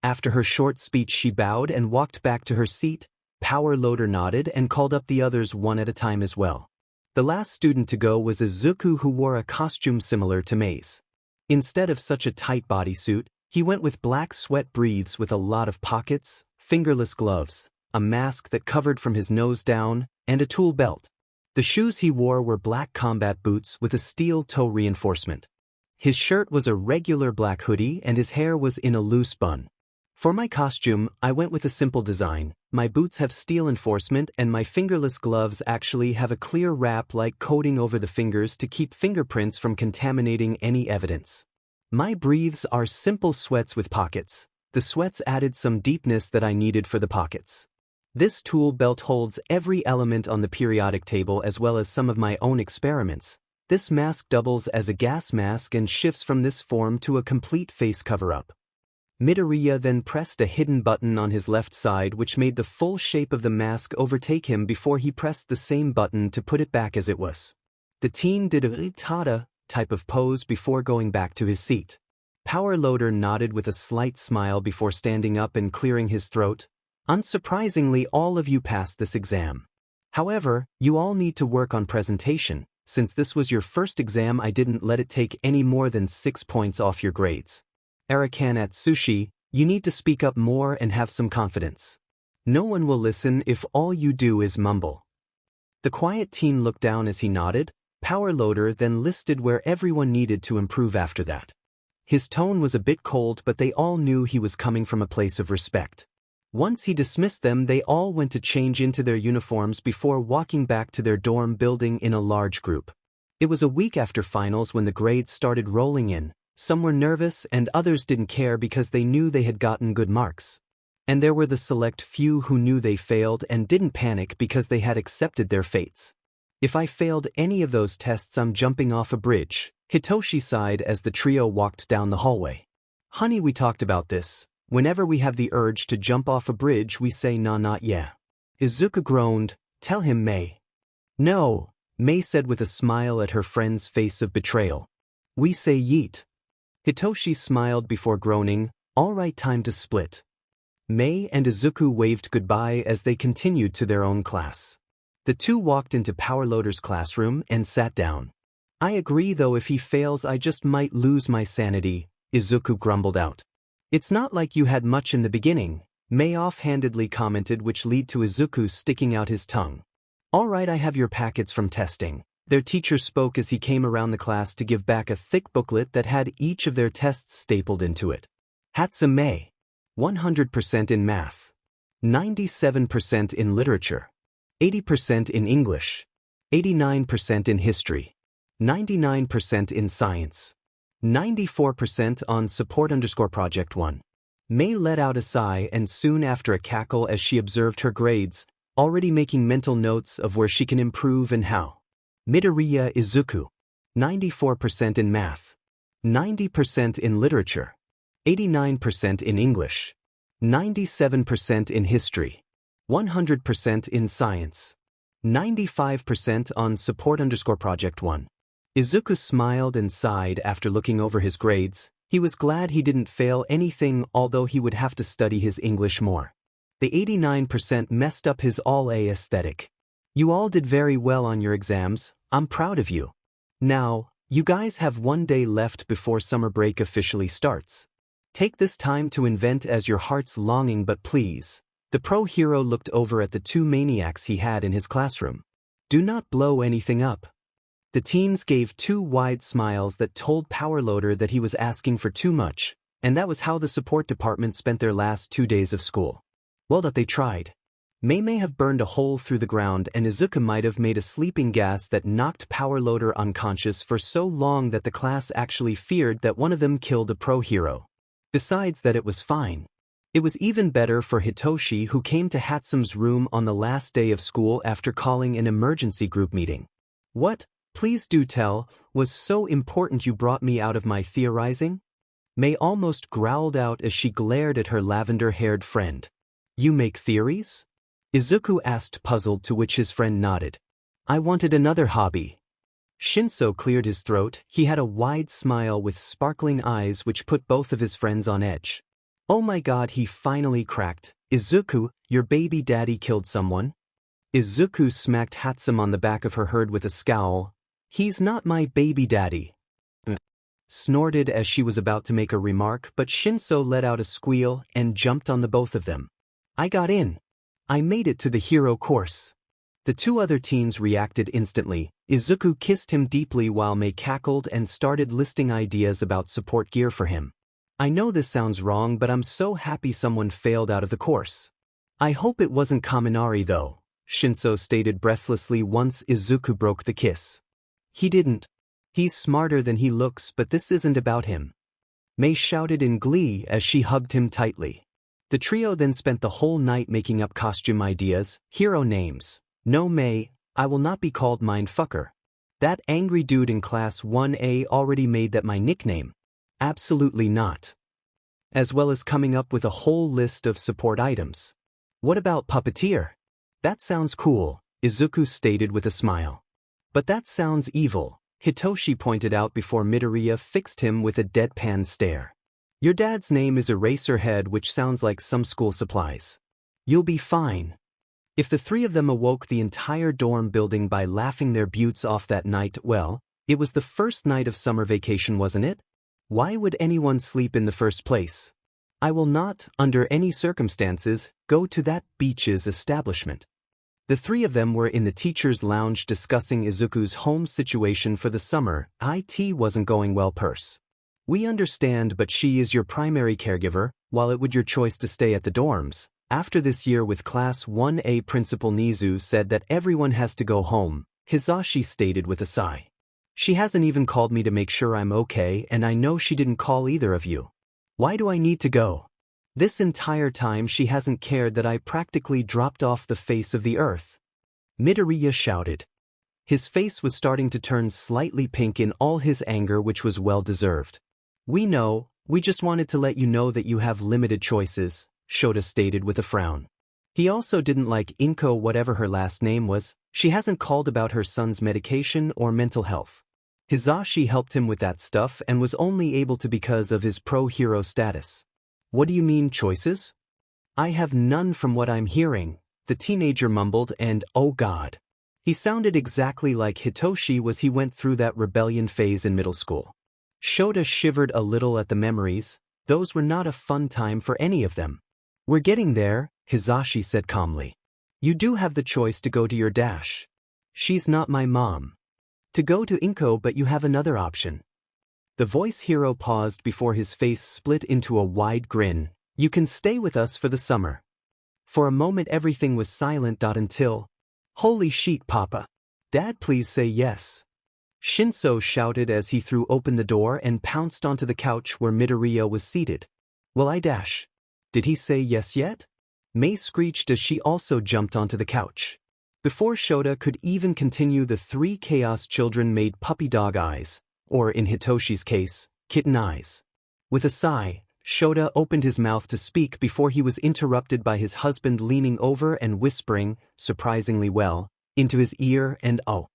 After her short speech she bowed and walked back to her seat. Power Loader nodded and called up the others one at a time as well. The last student to go was Izuku, who wore a costume similar to Mei's. Instead of such a tight bodysuit, he went with black sweat breathes with a lot of pockets, fingerless gloves, a mask that covered from his nose down, and a tool belt. The shoes he wore were black combat boots with a steel toe reinforcement. His shirt was a regular black hoodie and his hair was in a loose bun. For my costume, I went with a simple design. My boots have steel enforcement and my fingerless gloves actually have a clear wrap-like coating over the fingers to keep fingerprints from contaminating any evidence. My breathes are simple sweats with pockets. The sweats added some deepness that I needed for the pockets. This tool belt holds every element on the periodic table as well as some of my own experiments. This mask doubles as a gas mask and shifts from this form to a complete face cover-up. Midoriya then pressed a hidden button on his left side which made the full shape of the mask overtake him before he pressed the same button to put it back as it was. The teen did a tada type of pose before going back to his seat. Power Loader nodded with a slight smile before standing up and clearing his throat. Unsurprisingly, all of you passed this exam. However, you all need to work on presentation. Since this was your first exam, I didn't let it take any more than 6 points off your grades. Arakan Atsushi, you need to speak up more and have some confidence. No one will listen if all you do is mumble. The quiet teen looked down as he nodded. Power Loader then listed where everyone needed to improve after that. His tone was a bit cold, but they all knew he was coming from a place of respect. Once he dismissed them, they all went to change into their uniforms before walking back to their dorm building in a large group. It was a week after finals when the grades started rolling in. Some were nervous and others didn't care because they knew they had gotten good marks. And there were the select few who knew they failed and didn't panic because they had accepted their fates. If I failed any of those tests, I'm jumping off a bridge, Hitoshi sighed as the trio walked down the hallway. Honey, we talked about this. Whenever we have the urge to jump off a bridge, we say nah, not yeah. Izuku groaned. Tell him, Mei. No, Mei said with a smile at her friend's face of betrayal. We say yeet. Hitoshi smiled before groaning, "All right, time to split." Mei and Izuku waved goodbye as they continued to their own class. The two walked into Powerloader's classroom and sat down. "I agree though, if he fails I just might lose my sanity," Izuku grumbled out. "It's not like you had much in the beginning," Mei offhandedly commented, which led to Izuku sticking out his tongue. "All right, I have your packets from testing." Their teacher spoke as he came around the class to give back a thick booklet that had each of their tests stapled into it. Hatsume. 100% in math. 97% in literature. 80% in English. 89% in history. 99% in science. 94% on support_project 1. Mei let out a sigh and soon after a cackle as she observed her grades, already making mental notes of where she can improve and how. Midoriya Izuku. 94% in math. 90% in literature. 89% in English. 97% in history. 100% in science. 95% on support_project 1. Izuku smiled and sighed after looking over his grades. He was glad he didn't fail anything, although he would have to study his English more. The 89% messed up his all-A aesthetic. "You all did very well on your exams, I'm proud of you. Now, you guys have one day left before summer break officially starts. Take this time to invent as your heart's longing, but please." The pro hero looked over at the two maniacs he had in his classroom. "Do not blow anything up." The teens gave two wide smiles that told Powerloader that he was asking for too much, and that was how the support department spent their last 2 days of school. Well, that they tried. Mei may have burned a hole through the ground, and Izuku might have made a sleeping gas that knocked Powerloader unconscious for so long that the class actually feared that one of them killed a pro hero. Besides that, it was fine. It was even better for Hitoshi, who came to Hatsume's room on the last day of school after calling an emergency group meeting. "What, please do tell, was so important you brought me out of my theorizing?" Mei almost growled out as she glared at her lavender-haired friend. "You make theories?" Izuku asked, puzzled, to which his friend nodded. "I wanted another hobby." Shinso cleared his throat. He had a wide smile with sparkling eyes which put both of his friends on edge. "Oh my god," he finally cracked. "Izuku, your baby daddy killed someone?" Izuku smacked Hatsume on the back of her head with a scowl. "He's not my baby daddy," snorted as she was about to make a remark, but Shinso let out a squeal and jumped on the both of them. "I got in. I made it to the hero course." The two other teens reacted instantly. Izuku kissed him deeply while Mei cackled and started listing ideas about support gear for him. "I know this sounds wrong, but I'm so happy someone failed out of the course." "I hope it wasn't Kaminari though," Shinso stated breathlessly once Izuku broke the kiss. "He didn't. He's smarter than he looks, but this isn't about him." Mei shouted in glee as she hugged him tightly. The trio then spent the whole night making up costume ideas, hero names. "No, Mei, I will not be called Mindfucker. That angry dude in class 1A already made that my nickname. Absolutely not." As well as coming up with a whole list of support items. "What about Puppeteer?" "That sounds cool," Izuku stated with a smile. "But that sounds evil," Hitoshi pointed out before Midoriya fixed him with a deadpan stare. "Your dad's name is Eraserhead, which sounds like some school supplies." "You'll be fine." If the three of them awoke the entire dorm building by laughing their butts off that night, well, it was the first night of summer vacation, wasn't it? Why would anyone sleep in the first place? "I will not, under any circumstances, go to that beach's establishment." The three of them were in the teacher's lounge discussing Izuku's home situation for the summer. "It wasn't going well, Purse. We understand, but she is your primary caregiver, while it would your choice to stay at the dorms. After this year with Class 1A, Principal Nizu said that everyone has to go home," Hisashi stated with a sigh. "She hasn't even called me to make sure I'm okay, and I know she didn't call either of you. Why do I need to go? This entire time she hasn't cared that I practically dropped off the face of the earth." Midoriya shouted. His face was starting to turn slightly pink in all his anger, which was well-deserved. "We know, we just wanted to let you know that you have limited choices," Shota stated with a frown. He also didn't like Inko, whatever her last name was. She hasn't called about her son's medication or mental health. Hisashi helped him with that stuff and was only able to because of his pro-hero status. What do you mean choices? I have none from what I'm hearing, the teenager mumbled, and oh god. He sounded exactly like Hitoshi was he went through that rebellion phase in middle school. Shota shivered a little at the memories. Those were not a fun time for any of them. We're getting there, Hisashi said calmly. You do have the choice to go to your dash. She's not my mom. To go to Inko, but you have another option. The voice hero paused before his face split into a wide grin. You can stay with us for the summer. For a moment everything was silent until, holy shit, Papa. Dad, please say yes. Shinso shouted as he threw open the door and pounced onto the couch where Midoriya was seated. Will I dash? Did he say yes yet? Mei screeched as she also jumped onto the couch. Before Shota could even continue, the three Chaos children made puppy dog eyes, or in Hitoshi's case, kitten eyes. With a sigh, Shota opened his mouth to speak before he was interrupted by his husband leaning over and whispering, surprisingly well, into his ear, and oh.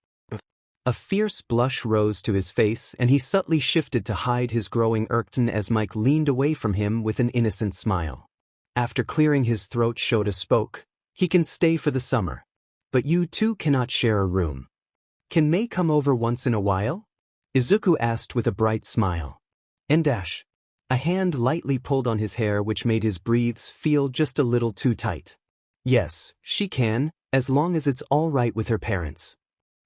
A fierce blush rose to his face and he subtly shifted to hide his growing irritation as Mike leaned away from him with an innocent smile. After clearing his throat, Shota spoke. He can stay for the summer. But you two cannot share a room. Can Mei come over once in a while? Izuku asked with a bright smile. And dash. A hand lightly pulled on his hair which made his breaths feel just a little too tight. Yes, she can, as long as it's all right with her parents.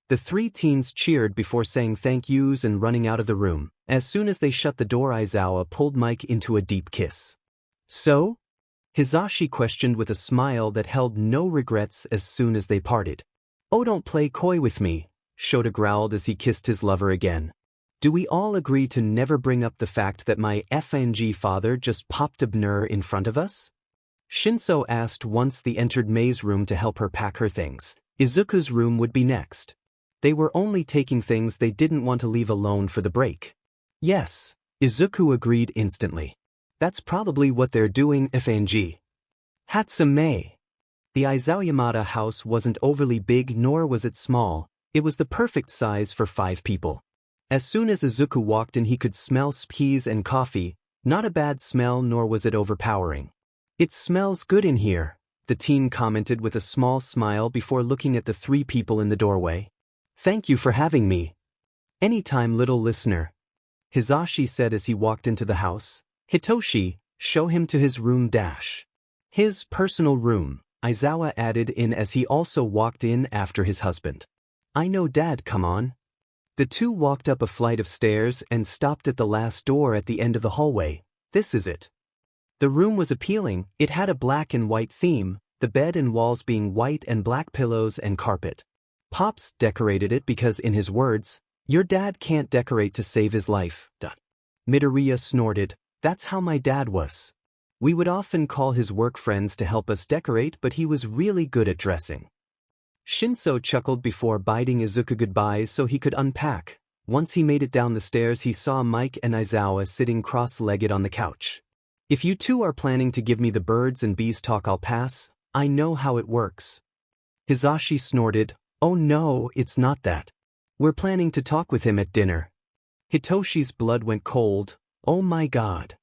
The three teens cheered before saying thank yous and running out of the room. As soon as they shut the door, Aizawa pulled Mike into a deep kiss. So? Hisashi questioned with a smile that held no regrets as soon as they parted. Oh, don't play coy with me, Shota growled as he kissed his lover again. Do we all agree to never bring up the fact that my FNG father just popped a bnur in front of us? Shinso asked once they entered Mei's room to help her pack her things. Izuku's room would be next. They were only taking things they didn't want to leave alone for the break. Yes, Izuku agreed instantly. That's probably what they're doing, FNG. Hatsume. The Aizawa house wasn't overly big nor was it small. It was the perfect size for 5 people. As soon as Izuku walked in, he could smell peas and coffee. Not a bad smell, nor was it overpowering. It smells good in here, the teen commented with a small smile before looking at the 3 people in the doorway. Thank you for having me. Anytime, little listener. Hisashi said as he walked into the house. Hitoshi, show him to his room dash. His personal room, Aizawa added in as he also walked in after his husband. I know, Dad, come on. The two walked up a flight of stairs and stopped at the last door at the end of the hallway. This is it. The room was appealing. It had a black and white theme, the bed and walls being white and black pillows and carpet. Pops decorated it because, in his words, your dad can't decorate to save his life. Midoriya snorted. That's how my dad was. We would often call his work friends to help us decorate, but he was really good at dressing. Shinso chuckled before bidding Izuku goodbye so he could unpack. Once he made it down the stairs, he saw Mike and Aizawa sitting cross-legged on the couch. If you two are planning to give me the birds and bees talk, I'll pass. I know how it works. Hisashi snorted. Oh no, it's not that. We're planning to talk with him at dinner. Hitoshi's blood went cold. Oh my god.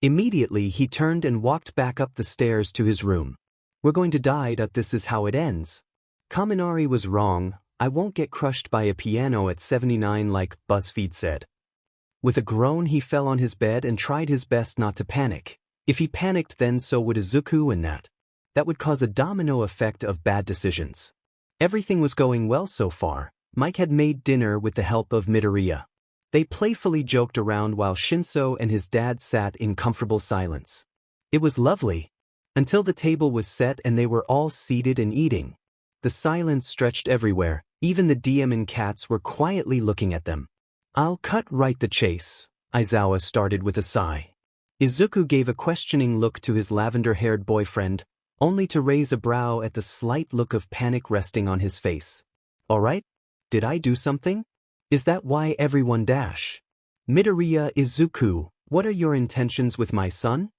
Immediately he turned and walked back up the stairs to his room. We're going to die. This is how it ends. Kaminari was wrong. I won't get crushed by a piano at 79 like BuzzFeed said. With a groan he fell on his bed and tried his best not to panic. If he panicked, then so would Izuku, and that would cause a domino effect of bad decisions. Everything was going well so far. Mike had made dinner with the help of Midoriya. They playfully joked around while Shinso and his dad sat in comfortable silence. It was lovely. Until the table was set and they were all seated and eating. The silence stretched everywhere. Even the DM and cats were quietly looking at them. I'll cut right the chase, Aizawa started with a sigh. Izuku gave a questioning look to his lavender-haired boyfriend, only to raise a brow at the slight look of panic resting on his face. All right? Did I do something? Is that why everyone dash? Midoriya, Izuku, what are your intentions with my son?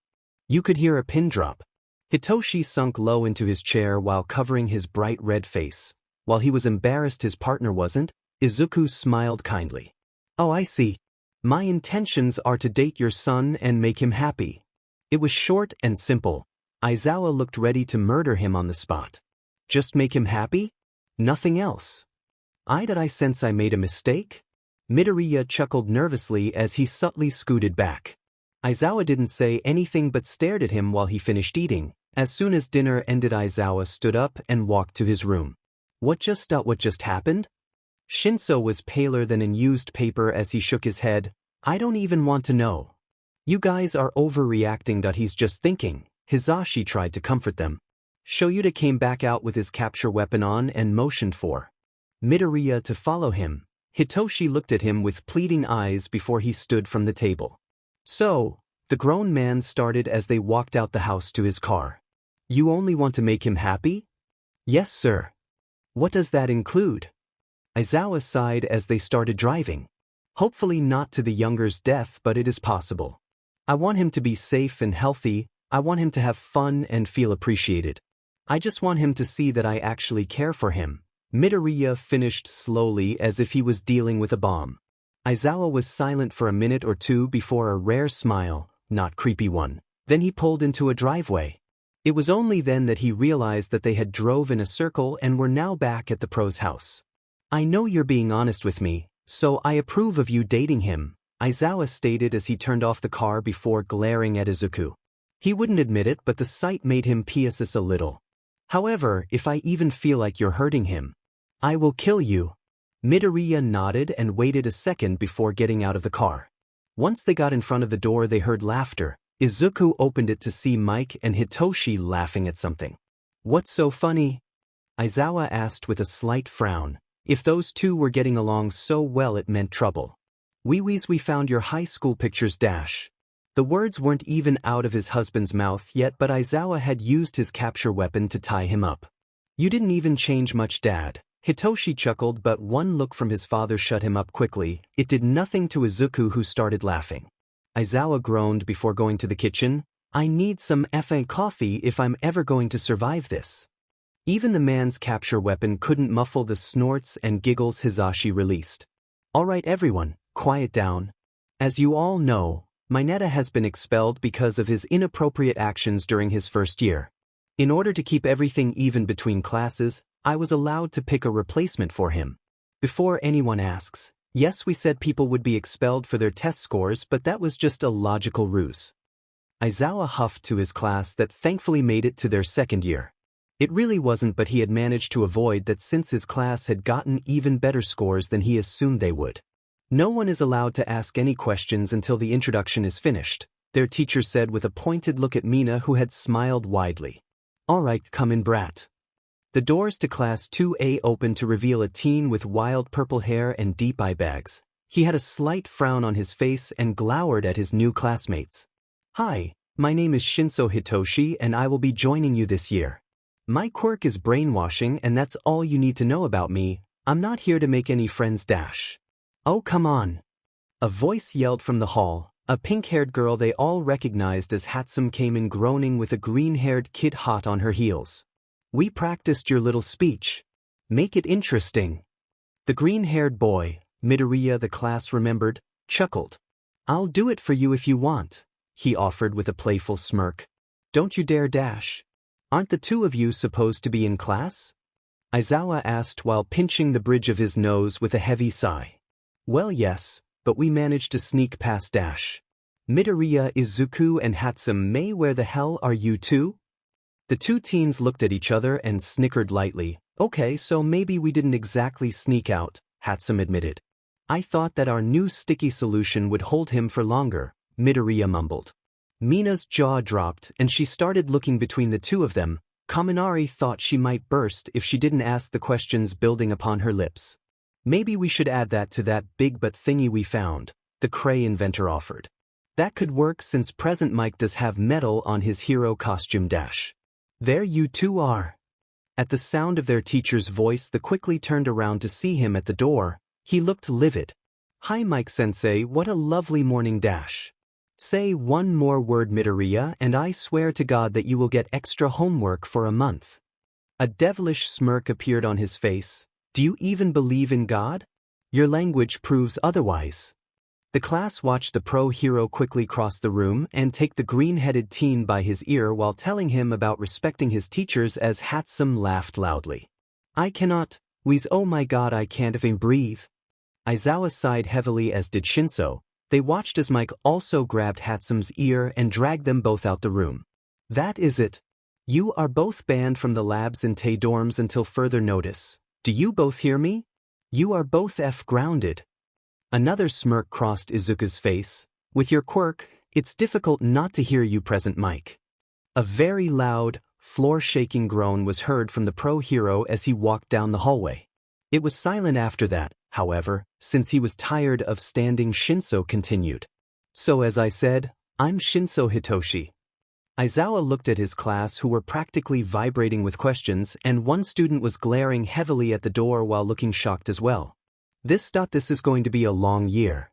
You could hear a pin drop. Hitoshi sunk low into his chair while covering his bright red face. While he was embarrassed his partner wasn't, Izuku smiled kindly. Oh, I see. My intentions are to date your son and make him happy. It was short and simple. Aizawa looked ready to murder him on the spot. Just make him happy? Nothing else. Did I sense I made a mistake? Midoriya chuckled nervously as he subtly scooted back. Aizawa didn't say anything but stared at him while he finished eating. As soon as dinner ended, Aizawa stood up and walked to his room. What just happened? Shinso was paler than in used paper as he shook his head. I don't even want to know. You guys are overreacting. He's just thinking. Hizashi tried to comfort them. Shoyuta came back out with his capture weapon on and motioned for Midoriya to follow him. Hitoshi looked at him with pleading eyes before he stood from the table. So, the grown man started as they walked out the house to his car. You only want to make him happy? Yes, sir. What does that include? Aizawa sighed as they started driving. Hopefully not to the younger's death, but it is possible. I want him to be safe and healthy. I want him to have fun and feel appreciated. I just want him to see that I actually care for him. Midoriya finished slowly as if he was dealing with a bomb. Aizawa was silent for a minute or two before a rare smile, not creepy one. Then he pulled into a driveway. It was only then that he realized that they had drove in a circle and were now back at the pro's house. I know you're being honest with me, so I approve of you dating him, Aizawa stated as he turned off the car before glaring at Izuku. He wouldn't admit it, but the sight made him pieces a little. However, if I even feel like you're hurting him, I will kill you. Midoriya nodded and waited a second before getting out of the car. Once they got in front of the door, they heard laughter. Izuku opened it to see Mike and Hitoshi laughing at something. What's so funny? Aizawa asked with a slight frown. If those two were getting along so well, it meant trouble. We found your high school pictures. The words weren't even out of his husband's mouth yet, but Aizawa had used his capture weapon to tie him up. You didn't even change much, Dad. Hitoshi chuckled, but one look from his father shut him up quickly. It did nothing to Izuku, who started laughing. Aizawa groaned before going to the kitchen. I need some effing coffee if I'm ever going to survive this. Even the man's capture weapon couldn't muffle the snorts and giggles Hizashi released. All right, everyone, quiet down. As you all know, Mineta has been expelled because of his inappropriate actions during his first year. In order to keep everything even between classes, I was allowed to pick a replacement for him. Before anyone asks, yes, we said people would be expelled for their test scores, but that was just a logical ruse. Aizawa huffed to his class that thankfully made it to their second year. It really wasn't, but he had managed to avoid that since his class had gotten even better scores than he assumed they would. No one is allowed to ask any questions until the introduction is finished, their teacher said with a pointed look at Mina, who had smiled widely. All right, come in, brat. The doors to Class 2A opened to reveal a teen with wild purple hair and deep eye bags. He had a slight frown on his face and glowered at his new classmates. Hi, my name is Shinso Hitoshi and I will be joining you this year. My quirk is brainwashing and that's all you need to know about me. I'm not here to make any friends. Oh, come on. A voice yelled from the hall. A pink-haired girl they all recognized as Hatsume came in groaning with a green-haired kid hot on her heels. We practiced your little speech. Make it interesting. The green-haired boy, Midoriya, the class remembered, chuckled. I'll do it for you if you want, he offered with a playful smirk. Don't you dare. Aren't the two of you supposed to be in class? Aizawa asked while pinching the bridge of his nose with a heavy sigh. Well, yes, but we managed to sneak past. Midoriya, Izuku, and Hatsume. Where the hell are you two? The two teens looked at each other and snickered lightly. Okay, so maybe we didn't exactly sneak out, Hatsume admitted. I thought that our new sticky solution would hold him for longer, Midoriya mumbled. Mina's jaw dropped and she started looking between the two of them. Kaminari thought she might burst if she didn't ask the questions building upon her lips. Maybe we should add that to that big butt thingy we found, the Cray inventor offered. That could work since Present Mike does have metal on his hero costume. There you two are. At the sound of their teacher's voice, they quickly turned around to see him at the door. He looked livid. Hi, Mike-sensei, what a lovely morning. Say one more word, Midoriya, and I swear to God that you will get extra homework for a month. A devilish smirk appeared on his face. Do you even believe in God? Your language proves otherwise. The class watched the pro hero quickly cross the room and take the green-headed teen by his ear while telling him about respecting his teachers as Hatsume laughed loudly. I cannot, wheeze, oh my god, I can't even breathe. Aizawa sighed heavily, as did Shinso. They watched as Mike also grabbed Hatsume's ear and dragged them both out the room. That is it. You are both banned from the labs and Tay dorms until further notice. Do you both hear me? You are both grounded. Another smirk crossed Izuka's face. With your quirk, it's difficult not to hear you present, Mike. A very loud, floor-shaking groan was heard from the pro hero as he walked down the hallway. It was silent after that, however, since he was tired of standing. Shinso continued. So as I said, I'm Shinso Hitoshi. Aizawa looked at his class, who were practically vibrating with questions, and one student was glaring heavily at the door while looking shocked as well. This is going to be a long year.